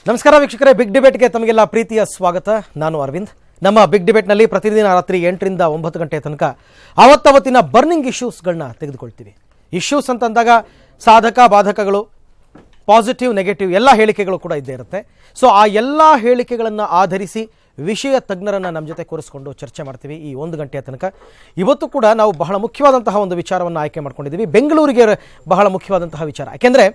ನಮಸ್ಕಾರ ವೀಕ್ಷಕರೇ, ಬಿಗ್ ಡಿಬೇಟ್ಗೆ ತಮಗೆಲ್ಲ ಪ್ರೀತಿಯ ಸ್ವಾಗತ. ನಾನು ಅರವಿಂದ್. ನಮ್ಮ ಬಿಗ್ ಡಿಬೇಟ್ನಲ್ಲಿ ಪ್ರತಿದಿನ ರಾತ್ರಿ 8ರಿಂದ 9 ಗಂಟೆ ತನಕ ಅವತ್ತವತ್ತಿನ ಬರ್ನಿಂಗ್ ಇಶ್ಯೂಸ್ಗಳನ್ನ ತೆಗೆದುಕೊಳ್ತೀವಿ. ಇಶ್ಯೂಸ್ ಅಂತಂದಾಗ ಸಾಧಕ ಬಾಧಕಗಳು, ಪಾಸಿಟಿವ್ ನೆಗೆಟಿವ್ ಎಲ್ಲ ಹೇಳಿಕೆಗಳು ಕೂಡ ಇದ್ದೇ ಇರುತ್ತೆ. ಸೊ ಆ ಎಲ್ಲ ಹೇಳಿಕೆಗಳನ್ನು ಆಧರಿಸಿ ವಿಷಯ ತಜ್ಞರನ್ನು ನಮ್ಮ ಜೊತೆ ಕೂರಿಸ್ಕೊಂಡು ಚರ್ಚೆ ಮಾಡ್ತೀವಿ ಈ 1 ಗಂಟೆಯ ತನಕ. ಇವತ್ತು ಕೂಡ ನಾವು ಬಹಳ ಮುಖ್ಯವಾದಂತಹ ಒಂದು ವಿಚಾರವನ್ನು ಆಯ್ಕೆ ಮಾಡ್ಕೊಂಡಿದ್ದೀವಿ. ಬೆಂಗಳೂರಿಗೆ ಬಹಳ ಮುಖ್ಯವಾದಂತಹ ವಿಚಾರ, ಯಾಕೆಂದರೆ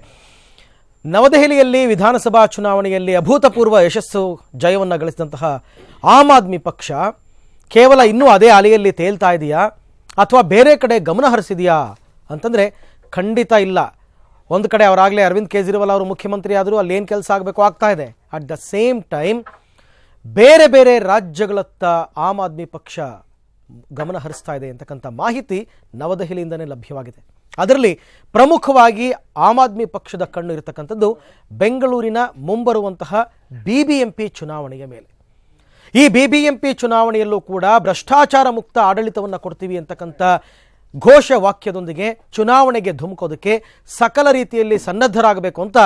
ನವದೆಹಲಿಯಲ್ಲಿ ವಿಧಾನಸಭಾ ಚುನಾವಣೆಯಲ್ಲಿ ಅಭೂತಪೂರ್ವ ಯಶಸ್ಸು ಜಯವನ್ನು ಗಳಿಸಿದಂತಹ ಆಮ್ ಆದ್ಮಿ ಪಕ್ಷ ಕೇವಲ ಇನ್ನೂ ಅದೇ ಅಲೆಯಲ್ಲಿ ತೇಲ್ತಾ ಇದೆಯಾ ಅಥವಾ ಬೇರೆ ಕಡೆ ಗಮನ ಹರಿಸಿದೆಯಾ ಅಂತಂದರೆ ಖಂಡಿತ ಇಲ್ಲ. ಒಂದು ಕಡೆ ಅವರಾಗಲೇ ಅರವಿಂದ್ ಕೇಜ್ರಿವಾಲ್ ಅವರು ಮುಖ್ಯಮಂತ್ರಿ ಆದರೂ ಅಲ್ಲಿ ಏನು ಕೆಲಸ ಆಗಬೇಕು ಆಗ್ತಾ ಇದೆ. ಅಟ್ ದ ಸೇಮ್ ಟೈಮ್ ಬೇರೆ ಬೇರೆ ರಾಜ್ಯಗಳತ್ತ ಆಮ್ ಆದ್ಮಿ ಪಕ್ಷ ಗಮನ ಹರಿಸ್ತಾ ಇದೆ ಅಂತಕ್ಕಂಥ ಮಾಹಿತಿ ನವದೆಹಲಿಯಿಂದನೇ ಲಭ್ಯವಾಗಿದೆ. ಅದರಲ್ಲಿ ಪ್ರಮುಖವಾಗಿ ಆಮ್ ಆದ್ಮಿ ಪಕ್ಷದ ಕಣ್ಣು ಇರತಕ್ಕಂಥದ್ದು ಬೆಂಗಳೂರಿನ ಮುಂಬರುವಂತಹ BBMP ಚುನಾವಣೆಯ ಮೇಲೆ. ಈ BBMP ಚುನಾವಣೆಯಲ್ಲೂ ಕೂಡ ಭ್ರಷ್ಟಾಚಾರ ಮುಕ್ತ ಆಡಳಿತವನ್ನು ಕೊಡ್ತೀವಿ ಅಂತಕ್ಕಂಥ ಘೋಷ ವಾಕ್ಯದೊಂದಿಗೆ ಚುನಾವಣೆಗೆ ಧುಮುಕೋದಕ್ಕೆ ಸಕಲ ರೀತಿಯಲ್ಲಿ ಸನ್ನದ್ಧರಾಗಬೇಕು ಅಂತ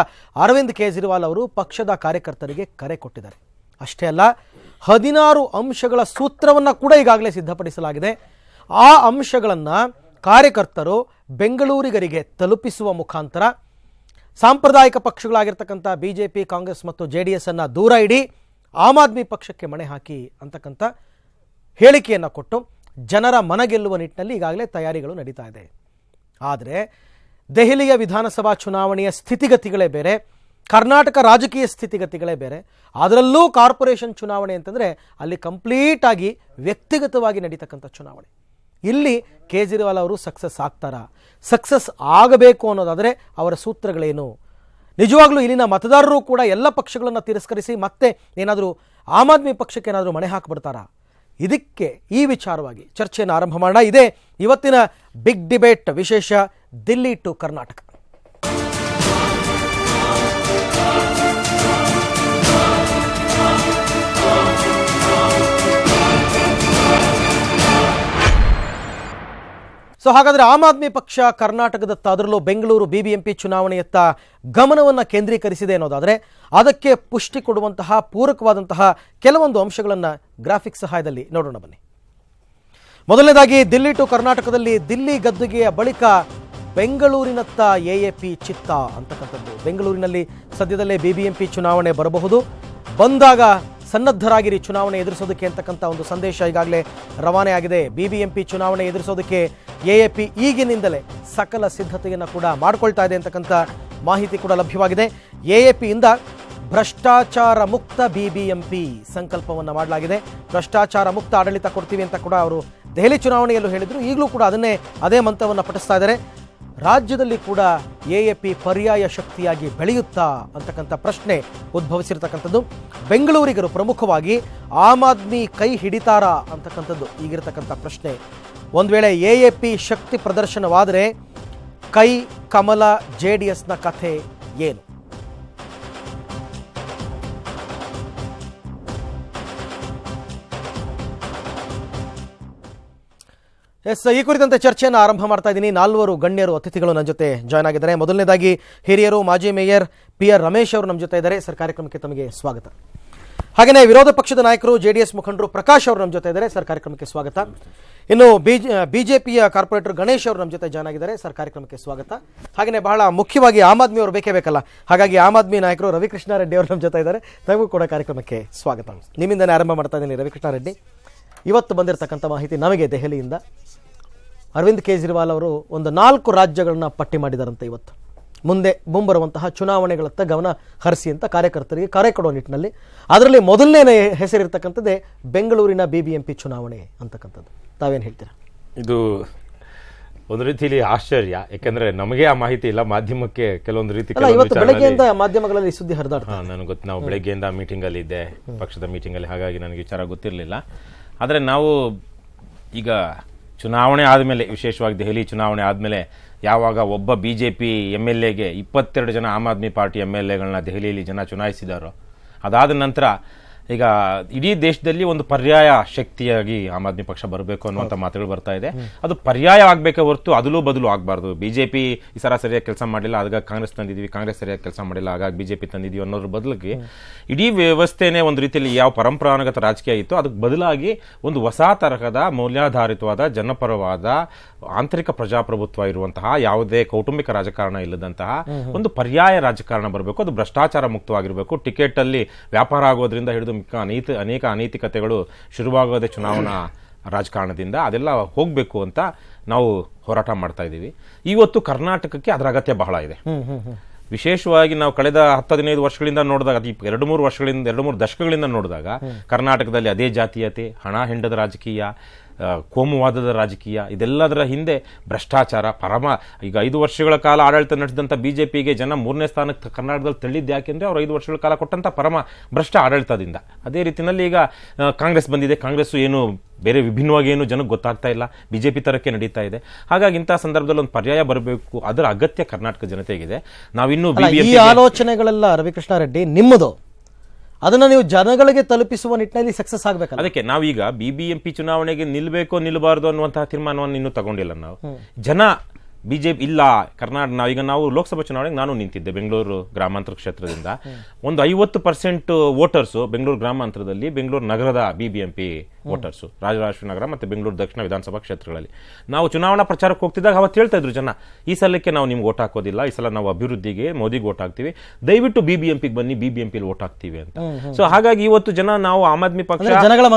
ಅರವಿಂದ್ ಕೇಜ್ರಿವಾಲ್ ಅವರು ಪಕ್ಷದ ಕಾರ್ಯಕರ್ತರಿಗೆ ಕರೆ ಕೊಟ್ಟಿದ್ದಾರೆ. ಅಷ್ಟೇ ಅಲ್ಲ, 16 ಅಂಶಗಳ ಸೂತ್ರವನ್ನು ಕೂಡ ಈಗಾಗಲೇ ಸಿದ್ಧಪಡಿಸಲಾಗಿದೆ. ಆ ಅಂಶಗಳನ್ನು ಕಾರ್ಯಕರ್ತರು ಬೆಂಗಳೂರಿಗರಿಗೆ ತಲುಪಿಸುವ ಮುಖಾಂತರ ಸಾಂಪ್ರದಾಯಿಕ ಪಕ್ಷಗಳಾಗಿರ್ತಕ್ಕಂಥ BJP, ಕಾಂಗ್ರೆಸ್ ಮತ್ತು JDS ಅನ್ನು ದೂರ ಇಡಿ, ಆಮ್ ಆದ್ಮಿ ಪಕ್ಷಕ್ಕೆ ಮಣೆ ಹಾಕಿ ಅಂತಕ್ಕಂಥ ಹೇಳಿಕೆಯನ್ನು ಕೊಟ್ಟು ಜನರ ಮನಗೆಲ್ಲುವ ನಿಟ್ಟಿನಲ್ಲಿ ಈಗಾಗಲೇ ತಯಾರಿಗಳು ನಡೀತಾ ಇದೆ. ಆದರೆ ದೆಹಲಿಯ ವಿಧಾನಸಭಾ ಚುನಾವಣೆಯ ಸ್ಥಿತಿಗತಿಗಳೇ ಬೇರೆ, ಕರ್ನಾಟಕ ರಾಜಕೀಯ ಸ್ಥಿತಿಗತಿಗಳೇ ಬೇರೆ. ಅದರಲ್ಲೂ ಕಾರ್ಪೊರೇಷನ್ ಚುನಾವಣೆ ಅಂತಂದರೆ ಅಲ್ಲಿ ಕಂಪ್ಲೀಟ್ ಆಗಿ ವ್ಯಕ್ತಿಗತವಾಗಿ ನಡೀತಕ್ಕಂಥ ಚುನಾವಣೆ. ಇಲ್ಲಿ ಕೇಜ್ರಿವಾಲ್ ಅವರು ಸಕ್ಸಸ್ ಆಗ್ತಾರಾ? ಸಕ್ಸಸ್ ಆಗಬೇಕು ಅನ್ನೋದಾದರೆ ಅವರ ಸೂತ್ರಗಳೇನು? ನಿಜವಾಗ್ಲೂ ಇಲ್ಲಿನ ಮತದಾರರು ಕೂಡ ಎಲ್ಲ ಪಕ್ಷಗಳನ್ನು ತಿರಸ್ಕರಿಸಿ ಮತ್ತೆ ಏನಾದರೂ ಆಮ್ ಆದ್ಮಿ ಪಕ್ಷಕ್ಕೆ ಏನಾದರೂ ಮಣೆ ಹಾಕಿಬಿಡ್ತಾರಾ? ಇದಕ್ಕೆ ಈ ವಿಚಾರವಾಗಿ ಚರ್ಚೆಯನ್ನು ಆರಂಭ ಮಾಡೋಣ. ಇದೇ ಇವತ್ತಿನ ಬಿಗ್ ಡಿಬೇಟ್ ವಿಶೇಷ, ದಿಲ್ಲಿ ಟು ಕರ್ನಾಟಕ. ಸೊ ಹಾಗಾದರೆ ಆಮ್ ಆದ್ಮಿ ಪಕ್ಷ ಕರ್ನಾಟಕದತ್ತ, ಅದರಲ್ಲೂ ಬೆಂಗಳೂರು BBMP ಚುನಾವಣೆಯತ್ತ ಗಮನವನ್ನು ಕೇಂದ್ರೀಕರಿಸಿದೆ ಅನ್ನೋದಾದರೆ ಅದಕ್ಕೆ ಪುಷ್ಟಿ ಕೊಡುವಂತಹ ಪೂರಕವಾದಂತಹ ಕೆಲವೊಂದು ಅಂಶಗಳನ್ನು ಗ್ರಾಫಿಕ್ಸ್ ಸಹಾಯದಲ್ಲಿ ನೋಡೋಣ ಬನ್ನಿ. ಮೊದಲನೇದಾಗಿ ದಿಲ್ಲಿ ಟು ಕರ್ನಾಟಕದಲ್ಲಿ ದಿಲ್ಲಿ ಗದ್ದುಗೆಯ ಬಳಿಕ ಬೆಂಗಳೂರಿನತ್ತ AAP ಚಿತ್ತ ಅಂತಕ್ಕಂಥದ್ದು. ಬೆಂಗಳೂರಿನಲ್ಲಿ ಸದ್ಯದಲ್ಲೇ BBMP ಚುನಾವಣೆ ಬರಬಹುದು, ಬಂದಾಗ ಸನ್ನದ್ಧರಾಗಿರಿ ಚುನಾವಣೆ ಎದುರಿಸೋದಕ್ಕೆ ಅಂತಕ್ಕಂಥ ಒಂದು ಸಂದೇಶ ಈಗಾಗಲೇ ರವಾನೆ ಆಗಿದೆ. BBMP ಚುನಾವಣೆ ಎದುರಿಸೋದಕ್ಕೆ AAP ಈಗಿನಿಂದಲೇ ಸಕಲ ಸಿದ್ಧತೆಯನ್ನು ಕೂಡ ಮಾಡಿಕೊಳ್ತಾ ಇದೆ ಅಂತಕ್ಕಂಥ ಮಾಹಿತಿ ಕೂಡ ಲಭ್ಯವಾಗಿದೆ. AAP ಇಂದ ಭ್ರಷ್ಟಾಚಾರ ಮುಕ್ತ BBMP ಸಂಕಲ್ಪವನ್ನು ಮಾಡಲಾಗಿದೆ. ಭ್ರಷ್ಟಾಚಾರ ಮುಕ್ತ ಆಡಳಿತ ಕೊಡ್ತೀವಿ ಅಂತ ಕೂಡ ಅವರು ದೆಹಲಿ ಚುನಾವಣೆಯಲ್ಲೂ ಹೇಳಿದರು. ಈಗಲೂ ಕೂಡ ಅದೇ ಮಂತ್ರವನ್ನು ಪಠಿಸ್ತಾ ಇದ್ದಾರೆ. ರಾಜ್ಯದಲ್ಲಿ ಕೂಡ AAP ಪರ್ಯಾಯ ಶಕ್ತಿಯಾಗಿ ಬೆಳೆಯುತ್ತಾ ಅಂತಕ್ಕಂಥ ಪ್ರಶ್ನೆ ಉದ್ಭವಿಸಿರ್ತಕ್ಕಂಥದ್ದು. ಬೆಂಗಳೂರಿಗರು ಪ್ರಮುಖವಾಗಿ ಆಮ್ ಆದ್ಮಿ ಕೈ ಹಿಡಿತಾರಾ ಅಂತಕ್ಕಂಥದ್ದು ಈಗಿರತಕ್ಕಂಥ ಪ್ರಶ್ನೆ. ಒಂದು ವೇಳೆ AAP ಶಕ್ತಿ ಪ್ರದರ್ಶನವಾದರೆ ಕೈ ಕಮಲ JDSನ ಕಥೆ ಏನು? ಈ ಕುರಿತಂತೆ ಚರ್ಚೆಯನ್ನು ಆರಂಭ ಮಾಡ್ತಾ ಇದ್ದೀನಿ. 4 ಗಣ್ಯರು ಅತಿಥಿಗಳು ನನ್ನ ಜೊತೆ ಜಾಯ್ನ್ ಆಗಿದ್ದಾರೆ. ಮೊದಲನೇದಾಗಿ ಹಿರಿಯರು ಮಾಜಿ ಮೇಯರ್ PR ರಮೇಶ್ ಅವರು ನಮ್ಮ ಜೊತೆ ಇದ್ದಾರೆ. ಸರ್, ಕಾರ್ಯಕ್ರಮಕ್ಕೆ ತಮಗೆ ಸ್ವಾಗತ. ಹಾಗೆಯೇ ವಿರೋಧ ಪಕ್ಷದ ನಾಯಕರು JDS ಮುಖಂಡರು ಪ್ರಕಾಶ್ ಅವರು ನಮ್ಮ ಜೊತೆ ಇದ್ದಾರೆ. ಸರ್, ಕಾರ್ಯಕ್ರಮಕ್ಕೆ ಸ್ವಾಗತ. ಇನ್ನು BJPಯ ಕಾರ್ಪೊರೇಟರ್ ಗಣೇಶ್ ಅವರು ನಮ್ಮ ಜೊತೆ ಜಾಯ್ನ್ ಆಗಿದ್ದಾರೆ. ಸರ್, ಕಾರ್ಯಕ್ರಮಕ್ಕೆ ಸ್ವಾಗತ. ಹಾಗೆಯೇ ಬಹಳ ಮುಖ್ಯವಾಗಿ ಆಮ್ ಆದ್ಮಿ ಅವರು ಬೇಕೇ ಬೇಕಲ್ಲ, ಹಾಗಾಗಿ ಆಮ್ ಆದ್ಮಿ ನಾಯಕರು ರವಿಕೃಷ್ಣ ರೆಡ್ಡಿ ಅವರು ನಮ್ಮ ಜೊತೆ ಇದ್ದಾರೆ. ತಮಗೂ ಕೂಡ ಕಾರ್ಯಕ್ರಮಕ್ಕೆ ಸ್ವಾಗತ. ನಿಮ್ಮಿಂದನೇ ಆರಂಭ ಮಾಡ್ತಾ ಇದ್ದೀನಿ. ರವಿಕೃಷ್ಣ ರೆಡ್ಡಿ, ಇವತ್ತು ಬಂದಿರತಕ್ಕಂಥ ಮಾಹಿತಿ ನಮಗೆ ದೆಹಲಿಯಿಂದ ಅರವಿಂದ್ ಕೇಜ್ರಿವಾಲ್ ಅವರು ಒಂದು 4 ರಾಜ್ಯಗಳನ್ನ ಪಟ್ಟಿ ಮಾಡಿದಾರಂತೆ. ಇವತ್ತು ಮುಂಬರುವಂತಹ ಚುನಾವಣೆಗಳತ್ತ ಗಮನ ಹರಿಸಿ ಅಂತ ಕಾರ್ಯಕರ್ತರಿಗೆ ಕರೆ ಕೊಡೋ ನಿಟ್ಟಿನಲ್ಲಿ ಅದರಲ್ಲಿ ಮೊದಲನೇ ಹೆಸರಿರ್ತಕ್ಕಂಥದ್ದೇ ಬೆಂಗಳೂರಿನ BBMP ಚುನಾವಣೆ ಅಂತಕ್ಕಂಥದ್ದು. ತಾವೇನು ಹೇಳ್ತೀರಾ? ಇದು ಒಂದು ರೀತಿಯಲ್ಲಿ ಆಶ್ಚರ್ಯ, ಯಾಕಂದ್ರೆ ನಮಗೆ ಆ ಮಾಹಿತಿ ಇಲ್ಲ, ಮಾಧ್ಯಮಕ್ಕೆ ಕೆಲವೊಂದು ರೀತಿ ಇವತ್ತು ಬೆಳಗ್ಗೆಯಿಂದ ಮಾಧ್ಯಮಗಳಲ್ಲಿ ಸುದ್ದಿ ಹರಿದಾಡ್ತಾರೆ. ನನಗೆ ಗೊತ್ತು, ನಾವು ಬೆಳಗ್ಗೆಯಿಂದ ಮೀಟಿಂಗ್ ಅಲ್ಲಿ ಇದ್ದೆ, ಪಕ್ಷದ ಮೀಟಿಂಗ್ ಅಲ್ಲಿ, ಹಾಗಾಗಿ ನನಗೆ ವಿಚಾರ ಗೊತ್ತಿರಲಿಲ್ಲ. ಆದರೆ ನಾವು ಈಗ ಚುನಾವಣೆ ಆದಮೇಲೆ, ವಿಶೇಷವಾಗಿ ದೆಹಲಿ ಚುನಾವಣೆ ಆದಮೇಲೆ, ಯಾವಾಗ ಒಬ್ಬ BJP MLAಗೆ 22 ಜನ ಆಮ್ ಆದ್ಮಿ ಪಾರ್ಟಿ MLAಗಳನ್ನ ದೆಹಲಿಯಲ್ಲಿ ಜನ ಚುನಾಯಿಸಿದಾರೋ, ಅದಾದ ನಂತರ ಈಗ ಇಡೀ ದೇಶದಲ್ಲಿ ಒಂದು ಪರ್ಯಾಯ ಶಕ್ತಿಯಾಗಿ ಆಮ್ ಆದ್ಮಿ ಪಕ್ಷ ಬರಬೇಕು ಅನ್ನುವಂಥ ಮಾತುಗಳು ಬರ್ತಾ ಇದೆ. ಅದು ಪರ್ಯಾಯ ಆಗಬೇಕೇ ಹೊರತು ಅದಲು ಬದಲು ಆಗಬಾರ್ದು. ಬಿಜೆಪಿ ಈ ಸಲ ಸರಿಯಾಗಿ ಕೆಲಸ ಮಾಡಿಲ್ಲ, ಆಗ ಕಾಂಗ್ರೆಸ್ ತಂದಿದ್ವಿ, ಕಾಂಗ್ರೆಸ್ ಸರಿಯಾಗಿ ಕೆಲಸ ಮಾಡಿಲ್ಲ, ಹಾಗಾಗಿ ಬಿಜೆಪಿ ತಂದಿದ್ವಿ ಅನ್ನೋದ್ರ ಬದಲಿಗೆ ಇಡೀ ವ್ಯವಸ್ಥೆನೇ ಒಂದು ರೀತಿಯಲ್ಲಿ ಯಾವ ಪರಂಪರಾಗತ ರಾಜಕೀಯ ಇತ್ತು ಅದಕ್ಕೆ ಬದಲಾಗಿ ಒಂದು ಹೊಸ ತರಹದ ಮೌಲ್ಯಾಧಾರಿತವಾದ ಜನಪರವಾದ ಆಂತರಿಕ ಪ್ರಜಾಪ್ರಭುತ್ವ ಇರುವಂತಹ ಯಾವುದೇ ಕೌಟುಂಬಿಕ ರಾಜಕಾರಣ ಇಲ್ಲದಂತಹ ಒಂದು ಪರ್ಯಾಯ ರಾಜಕಾರಣ ಬರಬೇಕು. ಅದು ಭ್ರಷ್ಟಾಚಾರ ಮುಕ್ತವಾಗಿರಬೇಕು. ಟಿಕೆಟ್ ಅಲ್ಲಿ ವ್ಯಾಪಾರ ಆಗೋದ್ರಿಂದ ಹಿಡಿದು ಅನೇಕ ಅನೈತಿಕತೆಗಳು ಶುರುವಾಗೋದೇ ಚುನಾವಣಾ ರಾಜಕಾರಣದಿಂದ, ಅದೆಲ್ಲ ಹೋಗಬೇಕು ಅಂತ ನಾವು ಹೋರಾಟ ಮಾಡ್ತಾ ಇದ್ದೀವಿ. ಇವತ್ತು ಕರ್ನಾಟಕಕ್ಕೆ ಅದರ ಅಗತ್ಯ ಬಹಳ ಇದೆ. ವಿಶೇಷವಾಗಿ ನಾವು ಕಳೆದ 10-15 ವರ್ಷಗಳಿಂದ ನೋಡಿದಾಗ, 2-3 ದಶಕಗಳಿಂದ ನೋಡಿದಾಗ ಕರ್ನಾಟಕದಲ್ಲಿ ಅದೇ ಜಾತೀಯತೆ, ಹಣ ಹೆಂಡದ ರಾಜಕೀಯ, ಕೋಮುವಾದದ ರಾಜಕೀಯ, ಇದೆಲ್ಲದರ ಹಿಂದೆ ಭ್ರಷ್ಟಾಚಾರ ಈಗ 5 ವರ್ಷಗಳ ಕಾಲ ಆಡಳಿತ ನಡೆಸಿದಂಥ ಬಿಜೆಪಿಗೆ ಜನ 3ನೇ ಸ್ಥಾನಕ್ಕೆ ಕರ್ನಾಟಕದಲ್ಲಿ ತಳ್ಳಿದ್ದು ಯಾಕೆಂದ್ರೆ ಅವರು 5 ವರ್ಷಗಳ ಕಾಲ ಕೊಟ್ಟಂತ ಪರಮ ಭ್ರಷ್ಟ ಆಡಳಿತದಿಂದ. ಅದೇ ರೀತಿಯಲ್ಲಿ ಈಗ ಕಾಂಗ್ರೆಸ್ ಬಂದಿದೆ. ಕಾಂಗ್ರೆಸ್ ಏನು ಬೇರೆ ವಿಭಿನ್ನವಾಗಿ ಏನು ಜನಕ್ಕೆ ಗೊತ್ತಾಗ್ತಾ ಇಲ್ಲ, ಬಿಜೆಪಿ ತರಕ್ಕೆ ನಡೀತಾ ಇದೆ. ಹಾಗಾಗಿ ಇಂತಹ ಸಂದರ್ಭದಲ್ಲಿ ಒಂದು ಪರ್ಯಾಯ ಬರಬೇಕು, ಅದರ ಅಗತ್ಯ ಕರ್ನಾಟಕ ಜನತೆಗಿದೆ. ನಾವಿನ್ನು ಈ ಆಲೋಚನೆಗಳೆಲ್ಲ ರವಿಕೃಷ್ಣ ರೆಡ್ಡಿ ನಿಮ್ಮದು, ಅದನ್ನ ನೀವು ಜನಗಳಿಗೆ ತಲುಪಿಸುವ ನಿಟ್ಟಿನಲ್ಲಿ ಸಕ್ಸಸ್ ಆಗಬೇಕಲ್ಲ. ಅದಕ್ಕೆ ನಾವೀಗ ಬಿಬಿಎಂಪಿ ಚುನಾವಣೆಗೆ ನಿಲ್ಬೇಕೋ ನಿಲ್ಲಬಾರ್ದು ಅನ್ನುವಂತಹ ತೀರ್ಮಾನವನ್ನು ಇನ್ನೂ ತಗೊಂಡಿಲ್ಲ ನಾವು. ಜನ ಬಿಜೆಪಿ ಇಲ್ಲ ಕರ್ನಾಟಕ, ನಾವು ಲೋಕಸಭಾ ಚುನಾವಣೆಗೆ ನಾನು ನಿಂತಿದ್ದೆ ಬೆಂಗಳೂರು ಗ್ರಾಮಾಂತರ ಕ್ಷೇತ್ರದಿಂದ. ಒಂದು 50% ವೋಟರ್ಸು ಬೆಂಗಳೂರು ಗ್ರಾಮಾಂತರದಲ್ಲಿ, ಬೆಂಗಳೂರು ನಗರದ ಬಿಬಿಎಂಪಿ ವೋಟರ್ಸು, ರಾಜರಾಜೇಶ್ವರಿ ನಗರ ಮತ್ತು ಬೆಂಗಳೂರು ದಕ್ಷಿಣ ವಿಧಾನಸಭಾ ಕ್ಷೇತ್ರಗಳಲ್ಲಿ ನಾವು ಚುನಾವಣಾ ಪ್ರಚಾರಕ್ಕೆ ಹೋಗ್ತಿದ್ದಾಗ ಅವತ್ತು ಹೇಳ್ತಾ ಇದ್ರು ಜನ, ಈ ಸಲಕ್ಕೆ ನಾವು ನಿಮ್ಗೆ ಓಟ್ ಹಾಕೋದಿಲ್ಲ, ಈ ಸಲ ನಾವು ಅಭಿವೃದ್ಧಿಗೆ ಮೋದಿಗೆ ಓಟ್ ಹಾಕ್ತೀವಿ, ದಯವಿಟ್ಟು ಬಿಬಿಎಂಪಿಗೆ ಬನ್ನಿ, ಬಿಬಿಎಂಪಿಲಿ ಓಟ್ ಹಾಕ್ತೀವಿ ಅಂತ. ಸೊ ಹಾಗಾಗಿ ಇವತ್ತು ಜನ ನಾವು ಆಮ್ ಆದ್ಮಿ ಪಕ್ಷ ಜನರ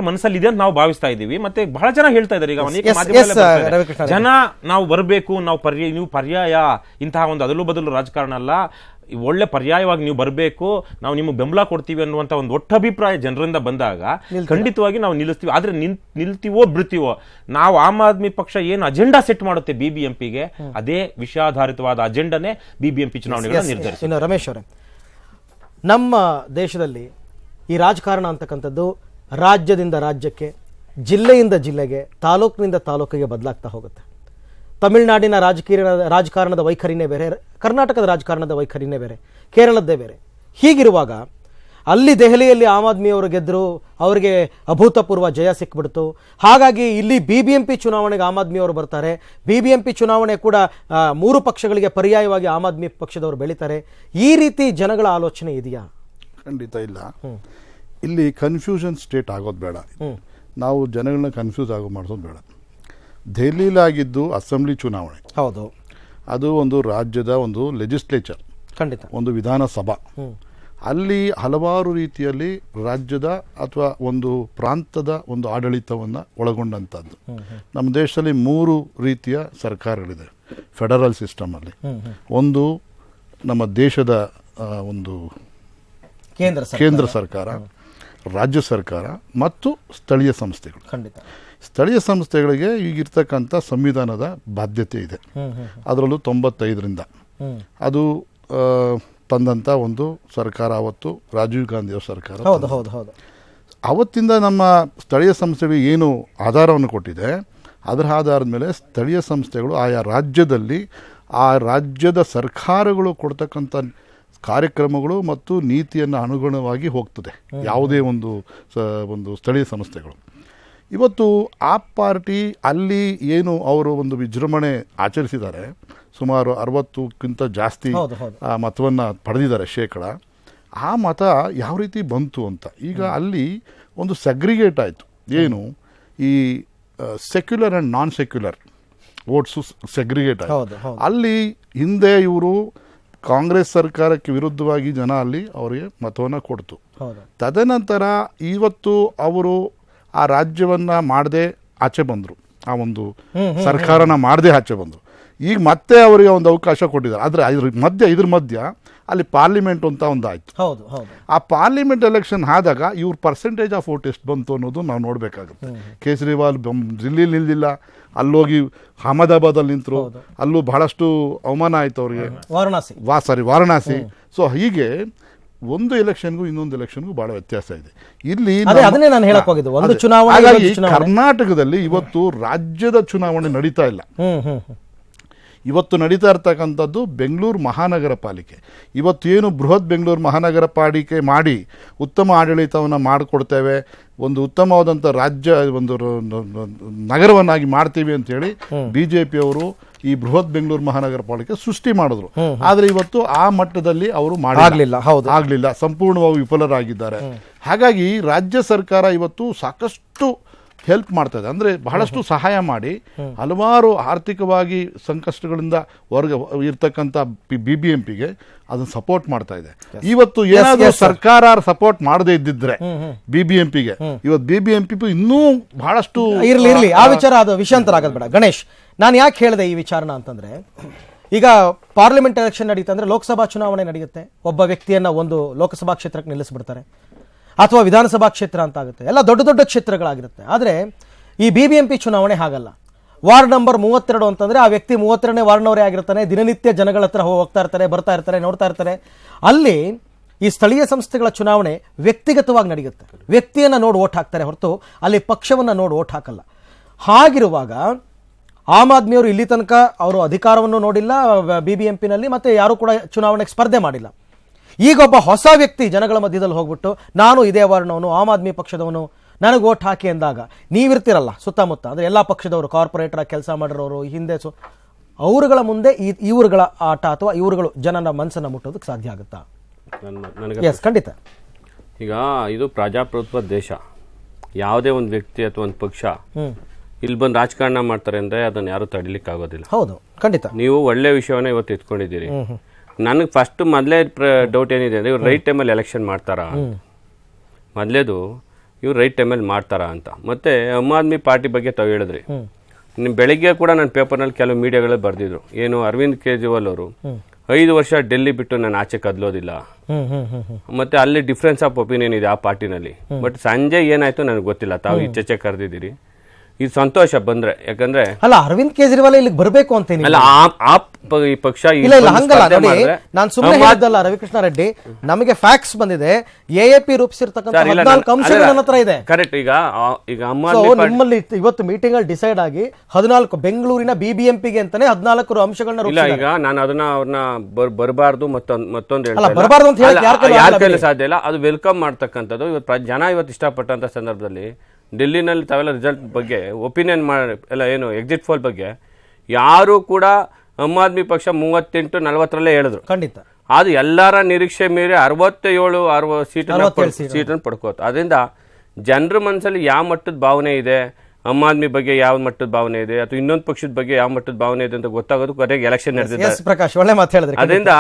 ಮನಸ್ಸಲ್ಲಿ ಇದೆ ಅಂತ ನಾವು ಭಾವಿಸ್ತಾ ಇದ್ದೀವಿ. ಮತ್ತೆ ಬಹಳ ಜನ ಹೇಳ್ತಾ ಇದ್ದಾರೆ ಈಗ ಅನೇಕ ಮಾಧ್ಯಮಗಳಲ್ಲಿ, ಜನ ನಾವು ಬರಬೇಕು, ನೀವು ಪರ್ಯಾಯ, ಇಂತಹ ಒಂದು ಅದಲು ಬದಲು ರಾಜಕಾರಣ ಅಲ್ಲ, ಒಳ್ಳೆ ಪರ್ಯಾಯವಾಗಿ ನೀವು ಬರಬೇಕು, ನಾವು ನಿಮಗೆ ಬೆಂಬಲ ಕೊಡ್ತೀವಿ ಅನ್ನುವಂಥ ಒಂದು ಒಟ್ಟಭಿಪ್ರಾಯ ಜನರಿಂದ ಬಂದಾಗ ಖಂಡಿತವಾಗಿ ನಾವು ನಿಲ್ಲಿಸ್ತೀವಿ. ಆದ್ರೆ ನಿಲ್ತೀವೋ ಬಿಡ್ತೀವೋ, ನಾವು ಆಮ್ ಆದ್ಮಿ ಪಕ್ಷ ಏನು ಅಜೆಂಡಾ ಸೆಟ್ ಮಾಡುತ್ತೆ ಬಿಬಿಎಂಪಿಗೆ, ಅದೇ ವಿಷಯಾಧಾರಿತವಾದ ಅಜೆಂಡಾನೇ ಬಿಬಿಎಂಪಿ ಚುನಾವಣೆಗಳನ್ನ ನಿರ್ಧರಿಸಿ. ಇನ್ನು ರಮೇಶ್ ಅವರೇ, ನಮ್ಮ ದೇಶದಲ್ಲಿ ಈ ರಾಜಕಾರಣ ಅಂತಕ್ಕಂಥದ್ದು ರಾಜ್ಯದಿಂದ ರಾಜ್ಯಕ್ಕೆ, ಜಿಲ್ಲೆಯಿಂದ ಜಿಲ್ಲೆಗೆ, ತಾಲೂಕಿನಿಂದ ತಾಲೂಕಿಗೆ ಬದಲಾಗ್ತಾ ಹೋಗುತ್ತೆ. ತಮಿಳುನಾಡಿನ ರಾಜಕಾರಣದ ವೈಖರಿನೇ ಬೇರೆ, ಕರ್ನಾಟಕದ ರಾಜಕಾರಣದ ವೈಖರಿನೇ ಬೇರೆ, ಕೇರಳದ್ದೇ ಬೇರೆ. ಹೀಗಿರುವಾಗ ಅಲ್ಲಿ ದೆಹಲಿಯಲ್ಲಿ ಆಮ್ ಆದ್ಮಿ ಅವರು ಗೆದ್ದರು, ಅವರಿಗೆ ಅಭೂತಪೂರ್ವ ಜಯ ಸಿಕ್ಬಿಡ್ತು. ಹಾಗಾಗಿ ಇಲ್ಲಿ ಬಿಬಿಎಂಪಿ ಚುನಾವಣೆಗೆ ಆಮ್ ಆದ್ಮಿ ಅವರು ಬರ್ತಾರೆ. ಬಿಬಿಎಂಪಿ ಚುನಾವಣೆ ಕೂಡ 3 ಪಕ್ಷಗಳಿಗೆ ಪರ್ಯಾಯವಾಗಿ ಆಮ್ ಆದ್ಮಿ ಪಕ್ಷದವರು ಬೆಳೀತಾರೆ. ಈ ರೀತಿ ಜನಗಳ ಆಲೋಚನೆ ಇದೆಯಾ? ಖಂಡಿತ ಇಲ್ಲ. ಇಲ್ಲಿ ಕನ್ಫ್ಯೂಷನ್ ಸ್ಟೇಟ್ ಆಗೋದು ಬೇಡ. ನಾವು ಜನಗಳನ್ನ ಕನ್ಫ್ಯೂಸ್ ಮಾಡಿಸೋದು ಬೇಡ. ದೆಹಲಿಲಾಗಿದ್ದು ಅಸೆಂಬ್ಲಿ ಚುನಾವಣೆ, ಹೌದು, ಅದು ಒಂದು ರಾಜ್ಯದ ಒಂದು ಲೆಜಿಸ್ಲೇಚರ್, ಖಂಡಿತ ಒಂದು ವಿಧಾನಸಭಾ. ಅಲ್ಲಿ ಹಲವಾರು ರೀತಿಯಲ್ಲಿ ರಾಜ್ಯದ ಅಥವಾ ಒಂದು ಪ್ರಾಂತದ ಒಂದು ಆಡಳಿತವನ್ನು ಒಳಗೊಂಡಂಥದ್ದು. ನಮ್ಮ ದೇಶದಲ್ಲಿ 3 ರೀತಿಯ ಸರ್ಕಾರಗಳಿದೆ ಫೆಡರಲ್ ಸಿಸ್ಟಮಲ್ಲಿ. ಒಂದು ನಮ್ಮ ದೇಶದ ಒಂದು ಕೇಂದ್ರ ಸರ್ಕಾರ, ರಾಜ್ಯ ಸರ್ಕಾರ ಮತ್ತು ಸ್ಥಳೀಯ ಸಂಸ್ಥೆಗಳು. ಖಂಡಿತ ಸ್ಥಳೀಯ ಸಂಸ್ಥೆಗಳಿಗೆ ಈಗಿರ್ತಕ್ಕಂಥ ಸಂವಿಧಾನದ ಬಾಧ್ಯತೆ ಇದೆ. ಅದರಲ್ಲೂ 95ರಿಂದ ಅದು ತಂದಂಥ ಒಂದು ಸರ್ಕಾರ, ಅವತ್ತು ರಾಜೀವ್ ಗಾಂಧಿಯವರ ಸರ್ಕಾರ. ಅವತ್ತಿಂದ ನಮ್ಮ ಸ್ಥಳೀಯ ಸಂಸ್ಥೆಗಳಿಗೆ ಏನು ಆಧಾರವನ್ನು ಕೊಟ್ಟಿದೆ, ಅದರ ಆಧಾರದ ಮೇಲೆ ಸ್ಥಳೀಯ ಸಂಸ್ಥೆಗಳು ಆಯಾ ರಾಜ್ಯದಲ್ಲಿ ಆ ರಾಜ್ಯದ ಸರ್ಕಾರಗಳು ಕೊಡ್ತಕ್ಕಂಥ ಕಾರ್ಯಕ್ರಮಗಳು ಮತ್ತು ನೀತಿಯನ್ನು ಅನುಗುಣವಾಗಿ ಹೋಗ್ತದೆ ಯಾವುದೇ ಒಂದು ಸ್ಥಳೀಯ ಸಂಸ್ಥೆಗಳು. ಇವತ್ತು ಆ ಪಾರ್ಟಿ ಅಲ್ಲಿ ಏನು ಅವರು ಒಂದು ವಿಜೃಂಭಣೆ ಆಚರಿಸಿದ್ದಾರೆ, ಸುಮಾರು 60ಕ್ಕಿಂತ ಜಾಸ್ತಿ ಮತವನ್ನು ಪಡೆದಿದ್ದಾರೆ ಶೇಕಡ. ಆ ಮತ ಯಾವ ರೀತಿ ಬಂತು ಅಂತ ಈಗ ಅಲ್ಲಿ ಒಂದು ಸೆಗ್ರಿಗೇಟ್ ಆಯಿತು. ಏನು ಈ secular and non secular votes segregate ಆಯಿತು. ಅಲ್ಲಿ ಹಿಂದೆ ಇವರು ಕಾಂಗ್ರೆಸ್ ಸರ್ಕಾರಕ್ಕೆ ವಿರುದ್ಧವಾಗಿ ಜನ ಅಲ್ಲಿ ಅವರಿಗೆ ಮತವನ್ನು ಕೊಡ್ತು. ತದನಂತರ ಇವತ್ತು ಅವರು ಆ ರಾಜ್ಯವನ್ನು ಮಾಡದೆ ಆಚೆ ಬಂದರು, ಆ ಒಂದು ಸರ್ಕಾರನ ಮಾಡದೆ ಆಚೆ ಬಂದರು. ಈಗ ಮತ್ತೆ ಅವರಿಗೆ ಒಂದು ಅವಕಾಶ ಕೊಟ್ಟಿದ್ದಾರೆ. ಆದರೆ ಇದ್ರ ಮಧ್ಯ ಅಲ್ಲಿ ಪಾರ್ಲಿಮೆಂಟ್ ಅಂತ ಒಂದು ಆಯಿತು. ಆ ಪಾರ್ಲಿಮೆಂಟ್ ಎಲೆಕ್ಷನ್ ಆದಾಗ ಇವ್ರ ಪರ್ಸೆಂಟೇಜ್ ಆಫ್ ವೋಟ್ ಎಷ್ಟು ಬಂತು ಅನ್ನೋದು ನಾವು ನೋಡಬೇಕಾಗುತ್ತೆ. ಕೇಜ್ರಿವಾಲ್ ದಿಲ್ಲಿ ನಿಲ್ಲಿಲ್ಲ, ಅಲ್ಲೋಗಿ ಅಹಮದಾಬಾದಲ್ಲಿ ನಿಂತರು, ಅಲ್ಲೂ ಬಹಳಷ್ಟು ಅವಮಾನ ಆಯಿತು ಅವರಿಗೆ, ವಾರಣಾಸಿ. ಸೊ ಹೀಗೆ ಒಂದು ಎಲೆಕ್ಷನ್ಗೂ ಇನ್ನೊಂದು ಎಲೆಕ್ಷನ್ಗೂ ಬಹಳ ವ್ಯತ್ಯಾಸ ಇದೆ. ಇಲ್ಲಿ ಹಾಗಾಗಿ ಕರ್ನಾಟಕದಲ್ಲಿ ಇವತ್ತು ರಾಜ್ಯದ ಚುನಾವಣೆ ನಡೀತಾ ಇಲ್ಲ. ಇವತ್ತು ನಡೀತಾ ಇರ್ತಕ್ಕಂಥದ್ದು ಬೆಂಗಳೂರು ಮಹಾನಗರ ಪಾಲಿಕೆ. ಇವತ್ತು ಏನು ಬೃಹತ್ ಬೆಂಗಳೂರು ಮಹಾನಗರ ಪಾಲಿಕೆ ಮಾಡಿ ಉತ್ತಮ ಆಡಳಿತವನ್ನು ಮಾಡಿಕೊಡ್ತೇವೆ, ಒಂದು ಉತ್ತಮವಾದಂಥ ರಾಜ್ಯ, ಒಂದು ನಗರವನ್ನಾಗಿ ಮಾಡ್ತೀವಿ ಅಂತೇಳಿ ಬಿಜೆಪಿಯವರು ಈ ಬೃಹತ್ ಬೆಂಗಳೂರು ಮಹಾನಗರ ಪಾಲಿಕೆ ಸೃಷ್ಟಿ ಮಾಡಿದ್ರು. ಆದರೆ ಇವತ್ತು ಆ ಮಟ್ಟದಲ್ಲಿ ಅವರು ಆಗಲಿಲ್ಲ, ಸಂಪೂರ್ಣವಾಗಿ ವಿಫಲರಾಗಿದ್ದಾರೆ. ಹಾಗಾಗಿ ರಾಜ್ಯ ಸರ್ಕಾರ ಇವತ್ತು ಸಾಕಷ್ಟು ಹೆಲ್ಪ್ ಮಾಡ್ತಾ ಇದೆ, ಅಂದರೆ ಬಹಳಷ್ಟು ಸಹಾಯ ಮಾಡಿ ಹಲವಾರು ಆರ್ಥಿಕವಾಗಿ ಸಂಕಷ್ಟಗಳಿಂದ ಇರ್ತಕ್ಕಂಥ BBMPಗೆ ಅದನ್ನು ಸಪೋರ್ಟ್ ಮಾಡ್ತಾ ಇದೆ. ಇವತ್ತು ಏನಾದರೂ ಸರ್ಕಾರ ಸಪೋರ್ಟ್ ಮಾಡದೇ ಇದ್ದಿದ್ರೆ BBMPಗೆ, ಇವತ್ತು BBMP ಇನ್ನೂ ಬಹಳಷ್ಟು ಇರ್ಲಿ ಆ ವಿಚಾರ, ಅದು ವಿಷಯಾಂತರ ಆಗೋದು ಬೇಡ. ಗಣೇಶ್, ನಾನು ಯಾಕೆ ಹೇಳಿದೆ ಈ ವಿಚಾರನ ಅಂತಂದ್ರೆ, ಈಗ ಪಾರ್ಲಿಮೆಂಟ್ ಎಲೆಕ್ಷನ್ ನಡೀತಾ ಅಂದ್ರೆ ಲೋಕಸಭಾ ಚುನಾವಣೆ ನಡೆಯುತ್ತೆ, ಒಬ್ಬ ವ್ಯಕ್ತಿಯನ್ನ ಒಂದು ಲೋಕಸಭಾ ಕ್ಷೇತ್ರಕ್ಕೆ ನಿಲ್ಲಿಸ್ಬಿಡ್ತಾರೆ, ಅಥವಾ ವಿಧಾನಸಭಾ ಕ್ಷೇತ್ರ ಅಂತ ಆಗುತ್ತೆ, ಎಲ್ಲ ದೊಡ್ಡ ದೊಡ್ಡ ಕ್ಷೇತ್ರಗಳಾಗಿರುತ್ತೆ. ಆದರೆ ಈ BBMP ಚುನಾವಣೆ ಹಾಗಲ್ಲ. ವಾರ್ಡ್ ನಂಬರ್ 32 ಅಂತಂದ್ರೆ ಆ ವ್ಯಕ್ತಿ 32ನೇ ವಾರ್ಡ್ನವರೇ ಆಗಿರ್ತಾನೆ, ದಿನನಿತ್ಯ ಜನಗಳ ಹತ್ರ ಹೋಗ್ತಾ ಇರ್ತಾರೆ, ಬರ್ತಾ ಇರ್ತಾರೆ, ನೋಡ್ತಾ ಇರ್ತಾರೆ. ಅಲ್ಲಿ ಈ ಸ್ಥಳೀಯ ಸಂಸ್ಥೆಗಳ ಚುನಾವಣೆ ವ್ಯಕ್ತಿಗತವಾಗಿ ನಡೆಯುತ್ತೆ, ವ್ಯಕ್ತಿಯನ್ನ ನೋಡಿ ಓಟ್ ಹಾಕ್ತಾರೆ ಹೊರತು ಅಲ್ಲಿ ಪಕ್ಷವನ್ನ ನೋಡಿ ಓಟ್ ಹಾಕಲ್ಲ. ಹಾಗಿರುವಾಗ ಆಮ್ ಆದ್ಮಿಯವರು ಇಲ್ಲಿ ತನಕ ಅವರು ಅಧಿಕಾರವನ್ನು ನೋಡಿಲ್ಲ BBMPನಲ್ಲಿ, ಮತ್ತೆ ಯಾರು ಕೂಡ ಚುನಾವಣೆಗೆ ಸ್ಪರ್ಧೆ ಮಾಡಿಲ್ಲ. ಈಗ ಒಬ್ಬ ಹೊಸ ವ್ಯಕ್ತಿ ಜನಗಳ ಮಧ್ಯದಲ್ಲಿ ಹೋಗ್ಬಿಟ್ಟು ನಾನು ಇದೇ ವಾರ್ಡ್ನವನು, ಆಮ್ ಆದ್ಮಿ ಪಕ್ಷದವನು, ನನಗೆ ಓಟ್ ಹಾಕಿ ಅಂದಾಗ ನೀವಿರ್ತಿರಲ್ಲ ಸುತ್ತಮುತ್ತ, ಅಂದರೆ ಎಲ್ಲ ಪಕ್ಷದವರು, ಕಾರ್ಪೊರೇಟರ್ ಕೆಲಸ ಮಾಡಿರೋರು, ಹಿಂದೆ ಅವರುಗಳ ಮುಂದೆ ಇವರುಗಳ ಆಟ ಅಥವಾ ಇವರುಗಳು ಜನನ ಮನಸ್ಸನ್ನು ಮುಟ್ಟೋದಕ್ಕೆ ಸಾಧ್ಯ ಆಗುತ್ತಾ? ಎಸ್, ಖಂಡಿತ. ಈಗ ಇದು ಪ್ರಜಾಪ್ರಭುತ್ವ ದೇಶ. ಯಾವುದೇ ಒಂದು ವ್ಯಕ್ತಿ ಅಥವಾ ಒಂದು ಪಕ್ಷ ಇಲ್ಲಿ ಬಂದು ರಾಜಕಾರಣ ಮಾಡ್ತಾರೆ ಅಂದ್ರೆ ಅದನ್ನ ಯಾರು ತಡಿಲಿಕ್ಕೆ ಆಗೋದಿಲ್ಲ. ಹೌದು, ಖಂಡಿತ. ನೀವು ಒಳ್ಳೆ ವಿಷಯವನ್ನ ಇವತ್ತು ಎತ್ಕೊಂಡಿದ್ದೀರಿ. ನನಗೆ ಫಸ್ಟ್ ಮೊದಲೇ ಡೌಟ್ ಏನಿದೆ ಅಂದ್ರೆ ಇವ್ರು ರೈಟ್ ಟೈಮಲ್ಲಿ ಎಲೆಕ್ಷನ್ ಮಾಡ್ತಾರಾ, ಮೊದಲೇದು ಇವ್ರು ರೈಟ್ ಟೈಮಲ್ಲಿ ಮಾಡ್ತಾರಾ ಅಂತ. ಮತ್ತೆ ಆಮ್ ಆದ್ಮಿ ಪಾರ್ಟಿ ಬಗ್ಗೆ ತಾವು ಹೇಳಿದ್ರಿ. ಬೆಳಿಗ್ಗೆ ಕೂಡ ನನ್ನ ಪೇಪರ್ನಲ್ಲಿ ಕೆಲವು ಮೀಡಿಯಾಗಳೇ ಬರ್ದಿದ್ರು, ಏನು ಅರವಿಂದ್ ಕೇಜ್ರಿವಾಲ್ ಅವರು 5 ವರ್ಷ ಡೆಲ್ಲಿ ಬಿಟ್ಟು ನಾನು ಆಚೆ ಕದಲೋದಿಲ್ಲ, ಮತ್ತೆ ಅಲ್ಲಿ ಡಿಫ್ರೆನ್ಸ್ ಆಫ್ ಒಪಿನಿಯನ್ ಇದೆ ಆ ಪಾರ್ಟಿನಲ್ಲಿ. ಬಟ್ ಸಂಜೆ ಏನಾಯ್ತು ನನಗೆ ಗೊತ್ತಿಲ್ಲ, ತಾವು ಈಚೆ ಕರೆದಿದ್ದೀರಿ, ಇದು ಸಂತೋಷ ಬಂದ್ರೆ. ಯಾಕಂದ್ರೆ ಅಲ್ಲ, ಅರವಿಂದ್ ಕೇಜ್ರಿವಾಲ್ ಇಲ್ಲಿಗೆ ಬರಬೇಕು ಅಂತೇನಿ ಅಲ್ಲ, ಈ ಪಕ್ಷ ಹಂಗಲ್ಲ ನೋಡಿ. ನಾನು ಸುಮ್ಮನೆ ಹೇಳಿದ್ದಲ್ಲ ರವಿಕೃಷ್ಣ ರೆಡ್ಡಿ, ನಮಗೆ ಫ್ಯಾಕ್ಸ್ ಬಂದಿದೆ, AAP ರೂಪಿಸಿರ್ತಕ್ಕಂಥ 14 ಅಂಶಗಳು ನನ್ನ ಹತ್ರ ಇದೆ. ಕರೆಕ್ಟ್. ಈಗ ನಿಮ್ಮಲ್ಲಿ ಇವತ್ತು ಮೀಟಿಂಗ್ ಅಲ್ಲಿ ಡಿಸೈಡ್ ಆಗಿ 14 ಬೆಂಗಳೂರಿನ BBMPಗೆ ಅಂತಾನೆ 14 ಅಂಶಗಳನ್ನ ಇಲ್ಲ. ಈಗ ನಾನು ಅವ್ರನ್ನ ಬರಬಾರ್ದು ಮತ್ತೊಂದು ಬರಬಾರ್ದು ಅಂತ ಹೇಳಿ ಯಾರ ಕೈಲಿ ಸಾಧ್ಯ ಇಲ್ಲ. ಅದು ವೆಲ್ಕಮ್ ಮಾಡ್ತಕ್ಕಂಥದ್ದು ಇವತ್ತು ಜನ ಇವತ್ತು ಇಷ್ಟಪಟ್ಟಂತ ಸಂದರ್ಭದಲ್ಲಿ ಡೆಲ್ಲಿನಲ್ಲಿ ತಾವೆಲ್ಲ ರಿಸಲ್ಟ್ ಬಗ್ಗೆ ಒಪಿನಿಯನ್ ಎಲ್ಲ ಏನು ಎಕ್ಸಿಟ್ ಪೋಲ್ ಬಗ್ಗೆ ಯಾರು ಕೂಡ ಆಮ್ ಆದ್ಮಿ ಪಕ್ಷ 38-40 ಹೇಳಿದ್ರು. ಖಂಡಿತ ಅದು ಎಲ್ಲರ ನಿರೀಕ್ಷೆ ಮೀರಿ 67 ಸೀಟನ್ನು ಪಡ್ಕೋತ. ಅದರಿಂದ ಜನರ ಮನಸ್ಸಲ್ಲಿ ಯಾವ ಮಟ್ಟದ ಭಾವನೆ ಇದೆ, ಆಮ್ ಆದ್ಮಿ ಬಗ್ಗೆ ಯಾವ ಮಟ್ಟದ ಭಾವನೆ ಇದೆ, ಅಥವಾ ಇನ್ನೊಂದು ಪಕ್ಷದ ಬಗ್ಗೆ ಯಾವ ಮಟ್ಟದ ಭಾವನೆ ಇದೆ ಅಂತ ಗೊತ್ತಾಗೋದು ಕರೆಕ್ಟ್ ಎಲೆಕ್ಷನ್ ನಡೆದಿದೆ. ಪ್ರಕಾಶ್, ಒಳ್ಳೆ ಮಾತು ಹೇಳಿದ್ರಿ. ಅದರಿಂದ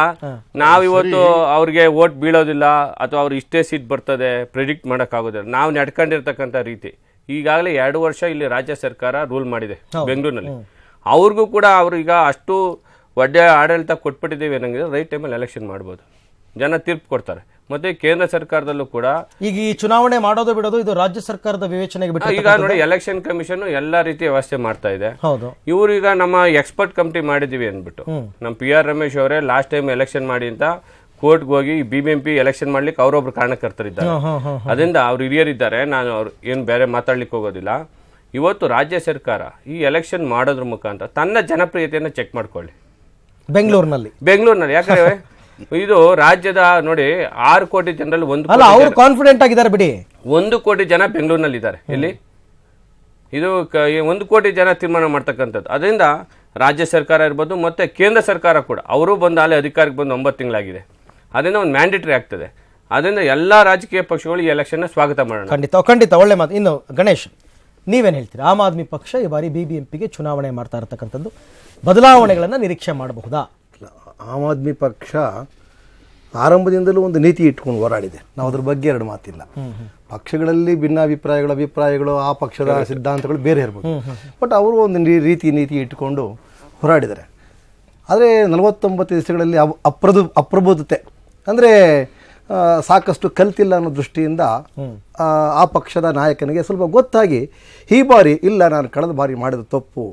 ನಾವಿವತ್ತು ಅವ್ರಿಗೆ ವೋಟ್ ಬೀಳೋದಿಲ್ಲ ಅಥವಾ ಅವ್ರು ಇಷ್ಟೇ ಸೀಟ್ ಬರ್ತದೆ ಪ್ರಿಡಿಕ್ಟ್ ಮಾಡೋಕ್ಕಾಗೋದಿಲ್ಲ. ನಾವು ನಡ್ಕೊಂಡಿರ್ತಕ್ಕಂಥ ರೀತಿ ಈಗಾಗಲೇ 2 ವರ್ಷ ಇಲ್ಲಿ ರಾಜ್ಯ ಸರ್ಕಾರ ರೂಲ್ ಮಾಡಿದೆ ಬೆಂಗಳೂರಿನಲ್ಲಿ. ಅವ್ರಿಗೂ ಕೂಡ ಅವ್ರೀಗ ಅಷ್ಟು ಒಡ್ಡೆ ಆಡಳಿತ ಕೊಟ್ಬಿಟ್ಟಿದ್ದೀವಿ ಅನ್ನಂಗಿದ್ರೆ ರೈಟ್ ಟೈಮಲ್ಲಿ ಎಲೆಕ್ಷನ್ ಮಾಡ್ಬೋದು, ಜನ ತೀರ್ಪು ಕೊಡ್ತಾರೆ. ಮತ್ತೆ ಕೇಂದ್ರ ಸರ್ಕಾರದಲ್ಲೂ ಕೂಡ ಈಗ ಈ ಚುನಾವಣೆ ಮಾಡೋದು ಬಿಡೋದು ಇದು ರಾಜ್ಯ ಸರ್ಕಾರದ ವಿವೇಚನೆಗೆ ಬಿಟ್ಟು. ಈಗ ನೋಡಿ, ಎಲೆಕ್ಷನ್ ಕಮಿಷನ್ ಎಲ್ಲಾ ರೀತಿಯ ವ್ಯವಸ್ಥೆ ಮಾಡ್ತಾ ಇದೆ. ಇವ್ರು ಈಗ ನಮ್ಮ ಎಕ್ಸ್ಪರ್ಟ್ ಕಮಿಟಿ ಮಾಡಿದೀವಿ ಅಂದ್ಬಿಟ್ಟು ನಮ್ಮ PR ರಮೇಶ್ ಅವರೇ ಲಾಸ್ಟ್ ಟೈಮ್ ಎಲೆಕ್ಷನ್ ಮಾಡಿ ಅಂತ ಕೋರ್ಟ್ಗೆ ಹೋಗಿ BBMP ಎಲೆಕ್ಷನ್ ಮಾಡ್ಲಿಕ್ಕೆ ಅವರೊಬ್ರು ಕಾರಣಕರ್ತರಿದ್ದಾರೆ. ಅದರಿಂದ ಅವ್ರು ಹಿರಿಯರಿದ್ದಾರೆ, ನಾನು ಅವ್ರು ಏನು ಬೇರೆ ಮಾತಾಡ್ಲಿಕ್ಕೆ ಹೋಗೋದಿಲ್ಲ. ಇವತ್ತು ರಾಜ್ಯ ಸರ್ಕಾರ ಈ ಎಲೆಕ್ಷನ್ ಮಾಡೋದ್ರ ಮುಖಾಂತರ ತನ್ನ ಜನಪ್ರಿಯತೆಯನ್ನು ಚೆಕ್ ಮಾಡ್ಕೊಳ್ಳಿ ಬೆಂಗಳೂರಿನಲ್ಲಿ. ಯಾಕಂದ್ರೆ ಇದು ರಾಜ್ಯದ ನೋಡಿ 6 ಕೋಟಿ ಜನರಲ್ಲಿ 1 ಕಾನ್ಫಿಡೆಂಟ್ ಆಗಿದ್ದಾರೆ ಬಿಡಿ. 1 ಕೋಟಿ ಜನ ಬೆಂಗಳೂರಿನಲ್ಲಿ ಇದ್ದಾರೆ. ಇಲ್ಲಿ ಇದು 1 ಕೋಟಿ ಜನ ತೀರ್ಮಾನ ಮಾಡ್ತಕ್ಕಂಥದ್ದು. ಅದರಿಂದ ರಾಜ್ಯ ಸರ್ಕಾರ ಇರ್ಬೋದು ಮತ್ತೆ ಕೇಂದ್ರ ಸರ್ಕಾರ ಕೂಡ ಅವರು ಬಂದು ಅಲ್ಲಿ ಅಧಿಕಾರಕ್ಕೆ ಬಂದು 9 ತಿಂಗಳಾಗಿದೆ. ಅದರಿಂದ ಒಂದು ಮ್ಯಾಂಡೇಟರಿ ಆಗ್ತದೆ. ಅದರಿಂದ ಎಲ್ಲಾ ರಾಜಕೀಯ ಪಕ್ಷಗಳು ಈ ಎಲೆಕ್ಷನ್ ಸ್ವಾಗತ ಮಾಡೋಣ. ಖಂಡಿತ ಒಳ್ಳೆ ಮಾತು. ಇನ್ನು ಗಣೇಶ್, ನೀವೇನು ಹೇಳ್ತೀರಾ? ಆಮ್ ಆದ್ಮಿ ಪಕ್ಷ ಈ ಬಾರಿ BBMPಗೆ ಚುನಾವಣೆ ಮಾಡ್ತಾ ಇರತಕ್ಕಂಥದ್ದು ಬದಲಾವಣೆಗಳನ್ನು ನಿರೀಕ್ಷೆ ಮಾಡಬಹುದಾ? ಆಮ್ ಆದ್ಮಿ ಪಕ್ಷ ಆರಂಭದಿಂದಲೂ ಒಂದು ನೀತಿ ಇಟ್ಕೊಂಡು ಹೋರಾಡಿದೆ, ನಾವು ಅದ್ರ ಬಗ್ಗೆ 2 ಮಾತಿಲ್ಲ. ಪಕ್ಷಗಳಲ್ಲಿ ಅಭಿಪ್ರಾಯಗಳು ಆ ಪಕ್ಷದ ಸಿದ್ಧಾಂತಗಳು ಬೇರೆ ಇರ್ಬೋದು, ಬಟ್ ಅವರು ಒಂದು ನೀತಿ ಇಟ್ಟುಕೊಂಡು ಹೋರಾಡಿದ್ದಾರೆ. ಆದರೆ 49 ದಿವಸಗಳಲ್ಲಿ ಅಪ್ರಬುದ್ಧತೆ ಅಂದರೆ ಸಾಕಷ್ಟು ಕಲ್ತಿಲ್ಲ ಅನ್ನೋ ದೃಷ್ಟಿಯಿಂದ ಆ ಪಕ್ಷದ ನಾಯಕನಿಗೆ ಸ್ವಲ್ಪ ಗೊತ್ತಾಗಿ ಈ ಬಾರಿ ಇಲ್ಲ, ನಾನು ಕಳೆದ ಬಾರಿ ಮಾಡಿದ ತಪ್ಪು,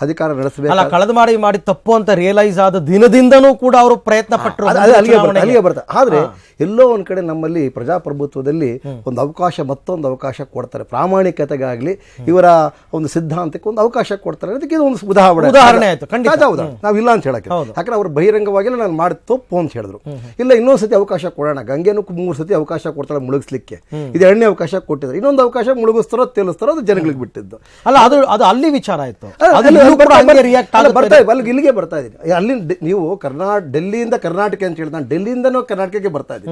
ಅಧಿಕಾರ ನಡೆಸಬೇಕು. ಅಲ್ಲ, ಕಳೆದ ಮಾಡಿ ತಪ್ಪು ಅಂತ ರಿಯಲೈಸ್ ಆದ ದಿನದಿಂದನೂ ಕೂಡ ಅವರು ಪ್ರಯತ್ನ ಪಟ್ಟರು. ಅಲ್ಲಿಗೆ ಬರ್ತಾರೆ. ಆದ್ರೆ ಎಲ್ಲೋ ಒಂದ್ ಕಡೆ ನಮ್ಮಲ್ಲಿ ಪ್ರಜಾಪ್ರಭುತ್ವದಲ್ಲಿ ಒಂದು ಅವಕಾಶ, ಮತ್ತೊಂದು ಅವಕಾಶ ಕೊಡ್ತಾರೆ. ಪ್ರಾಮಾಣಿಕತೆಗಾಗ್ಲಿ ಇವರ ಒಂದು ಸಿದ್ಧಾಂತಕ್ಕೆ ಒಂದು ಅವಕಾಶ ಕೊಡ್ತಾರೆ. ಅದಕ್ಕೆ ಇದು ಒಂದು ಉದಾಹರಣೆ ಆಯ್ತು. ಖಂಡಿತ ನಾವಿಲ್ಲ ಅಂತ ಹೇಳಕ್ಕೆ, ಯಾಕಂದ್ರೆ ಅವ್ರು ಬಹಿರಂಗವಾಗಿಲ್ಲ ನಾನು ಮಾಡಿ ತಪ್ಪು ಅಂತ ಹೇಳಿದ್ರು. ಇಲ್ಲ, ಇನ್ನೊಂದ್ ಸತಿ ಅವಕಾಶ ಕೊಡೋಣ. ಗಂಗೆನೂ 3 ಸತಿ ಅವಕಾಶ ಕೊಡ್ತಾಳೆ ಮುಳುಗಿಸ್ಲಿಕ್ಕೆ. ಇದು 2ನೇ ಅವಕಾಶ ಕೊಟ್ಟಿದ್ರು. ಇನ್ನೊಂದು ಅವಕಾಶ ಮುಳುಗಿಸ್ತಾರೋ ತೇಲಿಸ್ತಾರೋ ಅದು ಜನಗಳಿಗೆ ಬಿಟ್ಟಿದ್ದು. ಅಲ್ಲ, ಅದು ಅಲ್ಲಿ ವಿಚಾರ ಆಯ್ತು. ಇಲ್ಲಿಗೆ ಬರ್ತಾ ಇದೀನಿ. ಅಲ್ಲಿ ನೀವು ಡೆಲ್ಲಿಯಿಂದ ಕರ್ನಾಟಕ ಅಂತ ಹೇಳಿದ, ನಾನು ಡೆಲ್ಲಿಯಿಂದನೂ ಕರ್ನಾಟಕಕ್ಕೆ ಬರ್ತಾ ಇದ್ದೀನಿ.